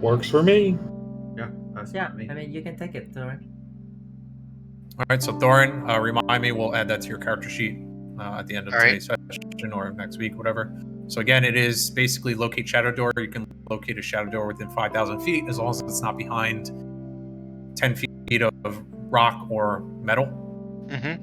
Works for me. Yeah, that's Yeah, me. I mean, you can take it, Thorin. All right, so Thorin, remind me, we'll add that to your character sheet at the end of All right. today's session or next week, whatever. So again, it is basically locate shadow door. You can locate a shadow door within 5,000 feet as long as it's not behind 10 feet of rock or metal. Mm-hmm.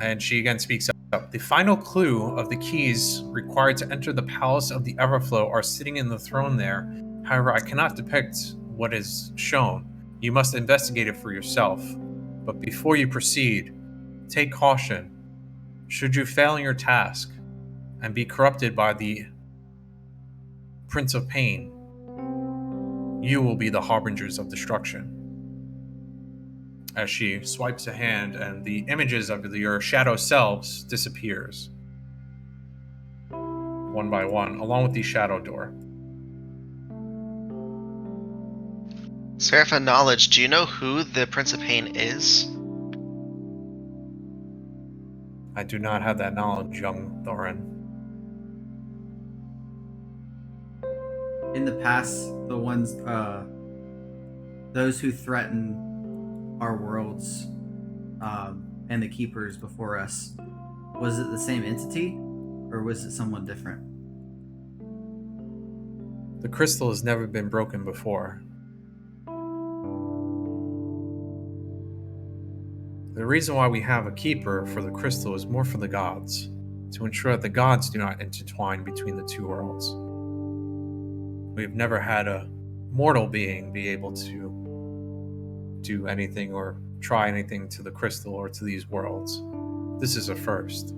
And she again speaks up. The final clue of the keys required to enter the Palace of the Everflow are sitting in the throne there. However, I cannot depict what is shown. You must investigate it for yourself. But before you proceed, take caution. Should you fail in your task and be corrupted by the Prince of Pain, you will be the harbingers of destruction. As she swipes a hand and the images of your shadow selves disappears. One by one, along with the shadow door. Serapha knowledge, do you know who the Prince of Pain is? I do not have that knowledge, young Thorin. In the past, the ones, those who threaten our worlds, and the keepers before us, was it the same entity, or was it someone different? The crystal has never been broken before. The reason why we have a keeper for the crystal is more for the gods, to ensure that the gods do not intertwine between the two worlds. We've never had a mortal being be able to do anything or try anything to the crystal or to these worlds. This is a first.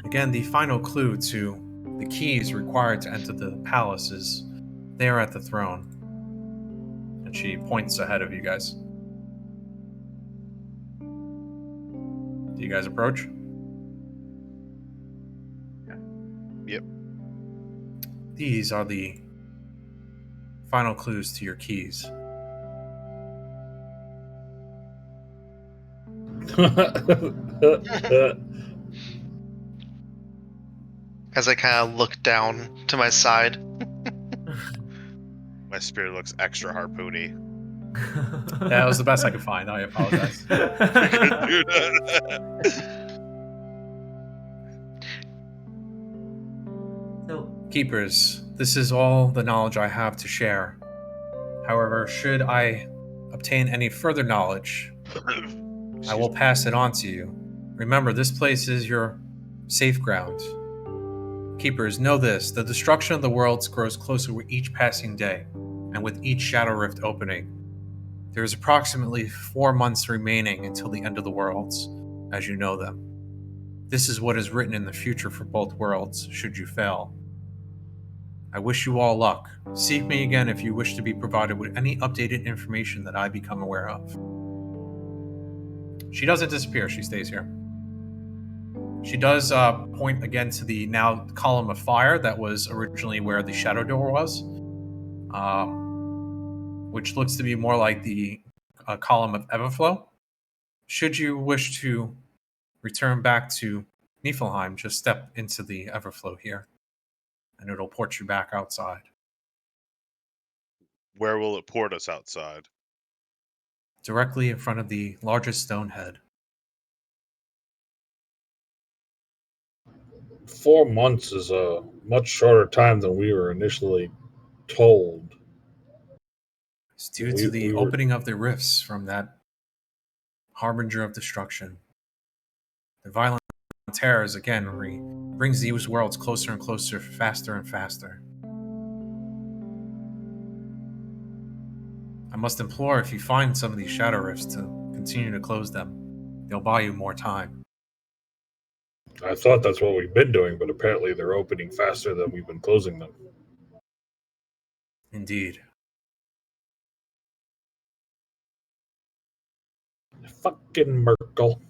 Again, the final clue to the keys required to enter the palace is there at the throne. And she points ahead of you guys. Do you guys approach? Yep. These are the final clues to your keys. As I kind of look down to my side. My spirit looks extra harpoony. That was the best I could find. I apologize. Do that. So, Keepers, this is all the knowledge I have to share. However, should I obtain any further knowledge, I will pass it on to you. Remember, this place is your safe ground. Keepers, know this, the destruction of the worlds grows closer with each passing day, and with each Shadow Rift opening. There is approximately 4 months remaining until the end of the worlds, as you know them. This is what is written in the future for both worlds, should you fail. I wish you all luck. Seek me again if you wish to be provided with any updated information that I become aware of. She doesn't disappear, she stays here. She does point again to the now column of fire that was originally where the shadow door was, which looks to be more like the column of Everflow. Should you wish to return back to Niflheim, just step into the Everflow here, and it'll port you back outside. Where will it port us outside? Directly in front of the largest stone head. 4 months is a much shorter time than we were initially told. It's due to the opening of the rifts from that harbinger of destruction. The violent terrors again brings these worlds closer and closer, faster and faster. I must implore, if you find some of these shadow rifts, to continue to close them. They'll buy you more time. I thought that's what we've been doing, but apparently they're opening faster than we've been closing them. Indeed. Fucking Merkel.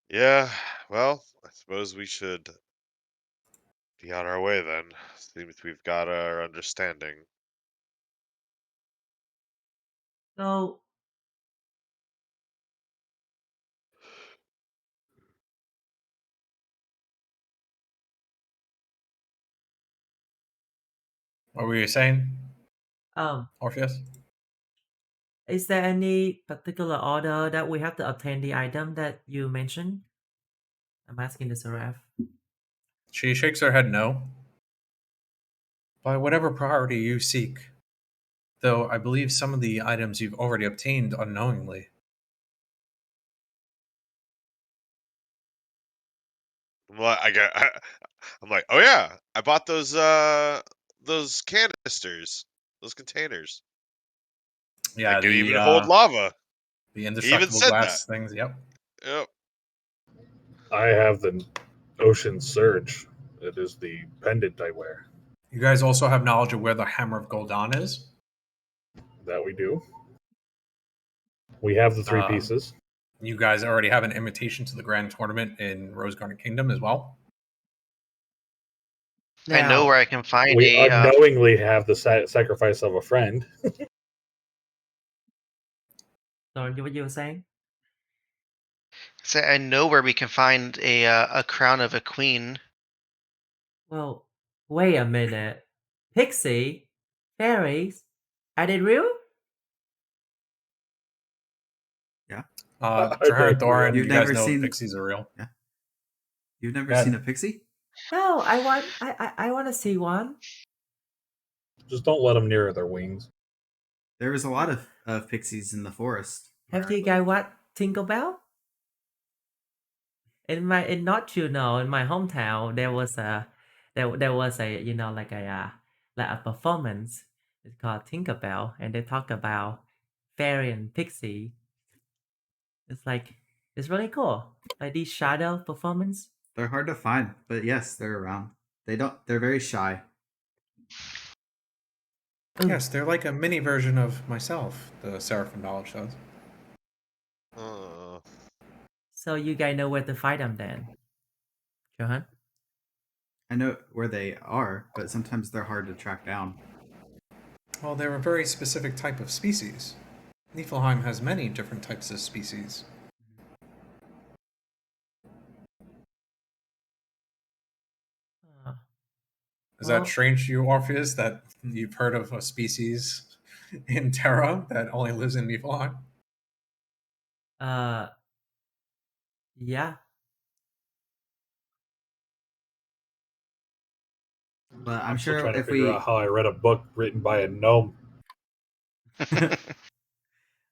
Yeah, well, I suppose we should be on our way then. Seems we've got our understanding. So, What were you saying, um, Orpheus? is there any particular order that we have to obtain the item that you mentioned? I'm asking the Seraph. She shakes her head no. By whatever priority you seek. Though I believe some of the items you've already obtained unknowingly. Well, I'm like, oh yeah, I bought those canisters, those containers Yeah, that can even hold lava. the He even indestructible said that. glass things. Yep. Yep. I have the Ocean Surge. It is the pendant I wear. You guys also have knowledge of where the Hammer of Goldan is. That we do. We have the three Um, pieces. You guys already have an invitation to the grand tournament in Rose Garden Kingdom as well. I know Now, where I can find We a. unknowingly have the sacrifice of a friend. sorry, what you were saying? Say I know where we can find a crown of a queen. Well, wait a minute. Pixie? Fairies? Are they real? Are Traher they and Thorin, You've you guys never know seen- pixies are real. You've never Yeah. seen a pixie? No, I want to see one. Just don't let them near their wings. There was a lot of pixies in the forest. Have you guys watched Tinkerbell? In North Juneau, in my hometown, there was a like a performance. It's called Tinkerbell, and they talk about fairy and pixie. It's like it's really cool. Like these shadow performance. They're hard to find, but yes, they're around. They're very shy. Ooh, Yes, they're like a mini version of myself, the Seraphim knowledge does. Uh, so you guys know where to find them then, Johan? I know where they are, but sometimes they're hard to track down. Well, they're a very specific type of species. Niflheim has many different types of species. Uh, Is Well- that strange to you, Orpheus, that you've heard of a species in Terra that only lives in Niflheim? Yeah. But I'm still sure trying to if figure we, out how I read a book written by a gnome.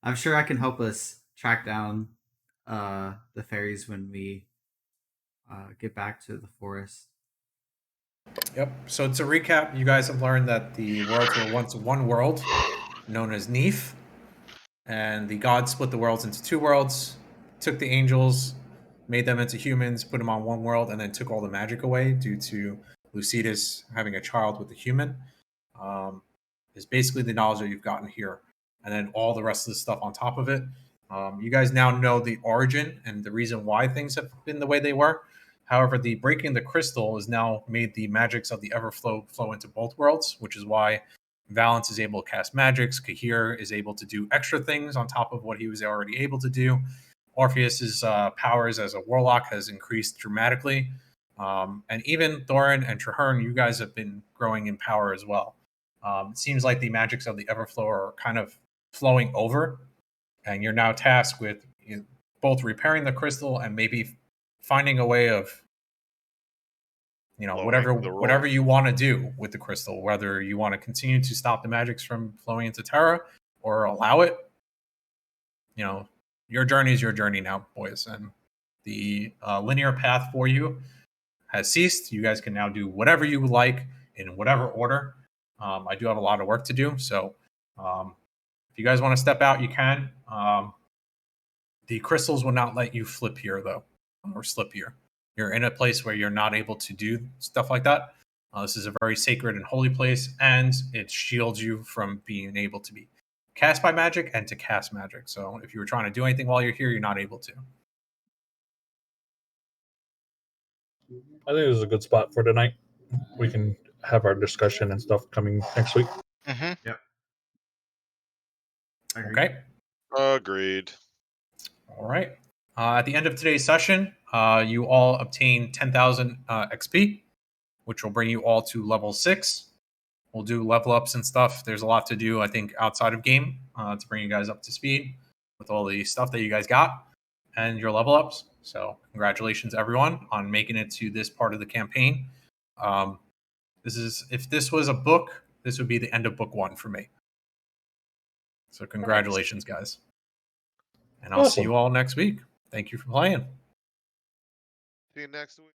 I'm sure I can help us track down the fairies when we get back to the forest. Yep. So to recap, you guys have learned that the worlds were once one world, known as Neith, and the gods split the worlds into two worlds, took the angels, made them into humans, put them on one world, and then took all the magic away due to Lucedis having a child with a human. Is basically the knowledge that you've gotten here, and then all the rest of the stuff on top of it. You guys now know the origin and the reason why things have been the way they were. However, the breaking the crystal has now made the magics of the Everflow flow into both worlds, which is why Valence is able to cast magics. Kahir is able to do extra things on top of what he was already able to do. Orpheus's powers as a warlock has increased dramatically. And even Thorin and Traherne, you guys have been growing in power as well. It seems like the magics of the Everflow are kind of flowing over, and you're now tasked with both repairing the crystal and maybe finding a way of Flowing the whatever roll. you want to do with the crystal, whether you want to continue to stop the magics from flowing into Terra or allow it. Your journey is your journey now, boys, and the linear path for you has ceased. You guys can now do whatever you would like in whatever order. I do have a lot of work to do, so if you guys want to step out, you can. The crystals will not let you flip here, though. or slip here. You're in a place where you're not able to do stuff like that. This is a very sacred and holy place, and it shields you from being able to be cast by magic and to cast magic. So if you were trying to do anything while you're here, you're not able to. I think this is a good spot for tonight. We can have our discussion and stuff coming next week. Mm-hmm. Yep. Agreed. Okay. Agreed. All right. At the end of today's session, you all obtain 10,000 XP, which will bring you all to level 6. We'll do level ups and stuff. There's a lot to do, I think, outside of game to bring you guys up to speed with all the stuff that you guys got and your level ups. So congratulations, everyone, on making it to this part of the campaign. If this was a book, this would be the end of book 1 for me. So congratulations, guys. And I'll see you all next week. Thank you for playing. See you next week.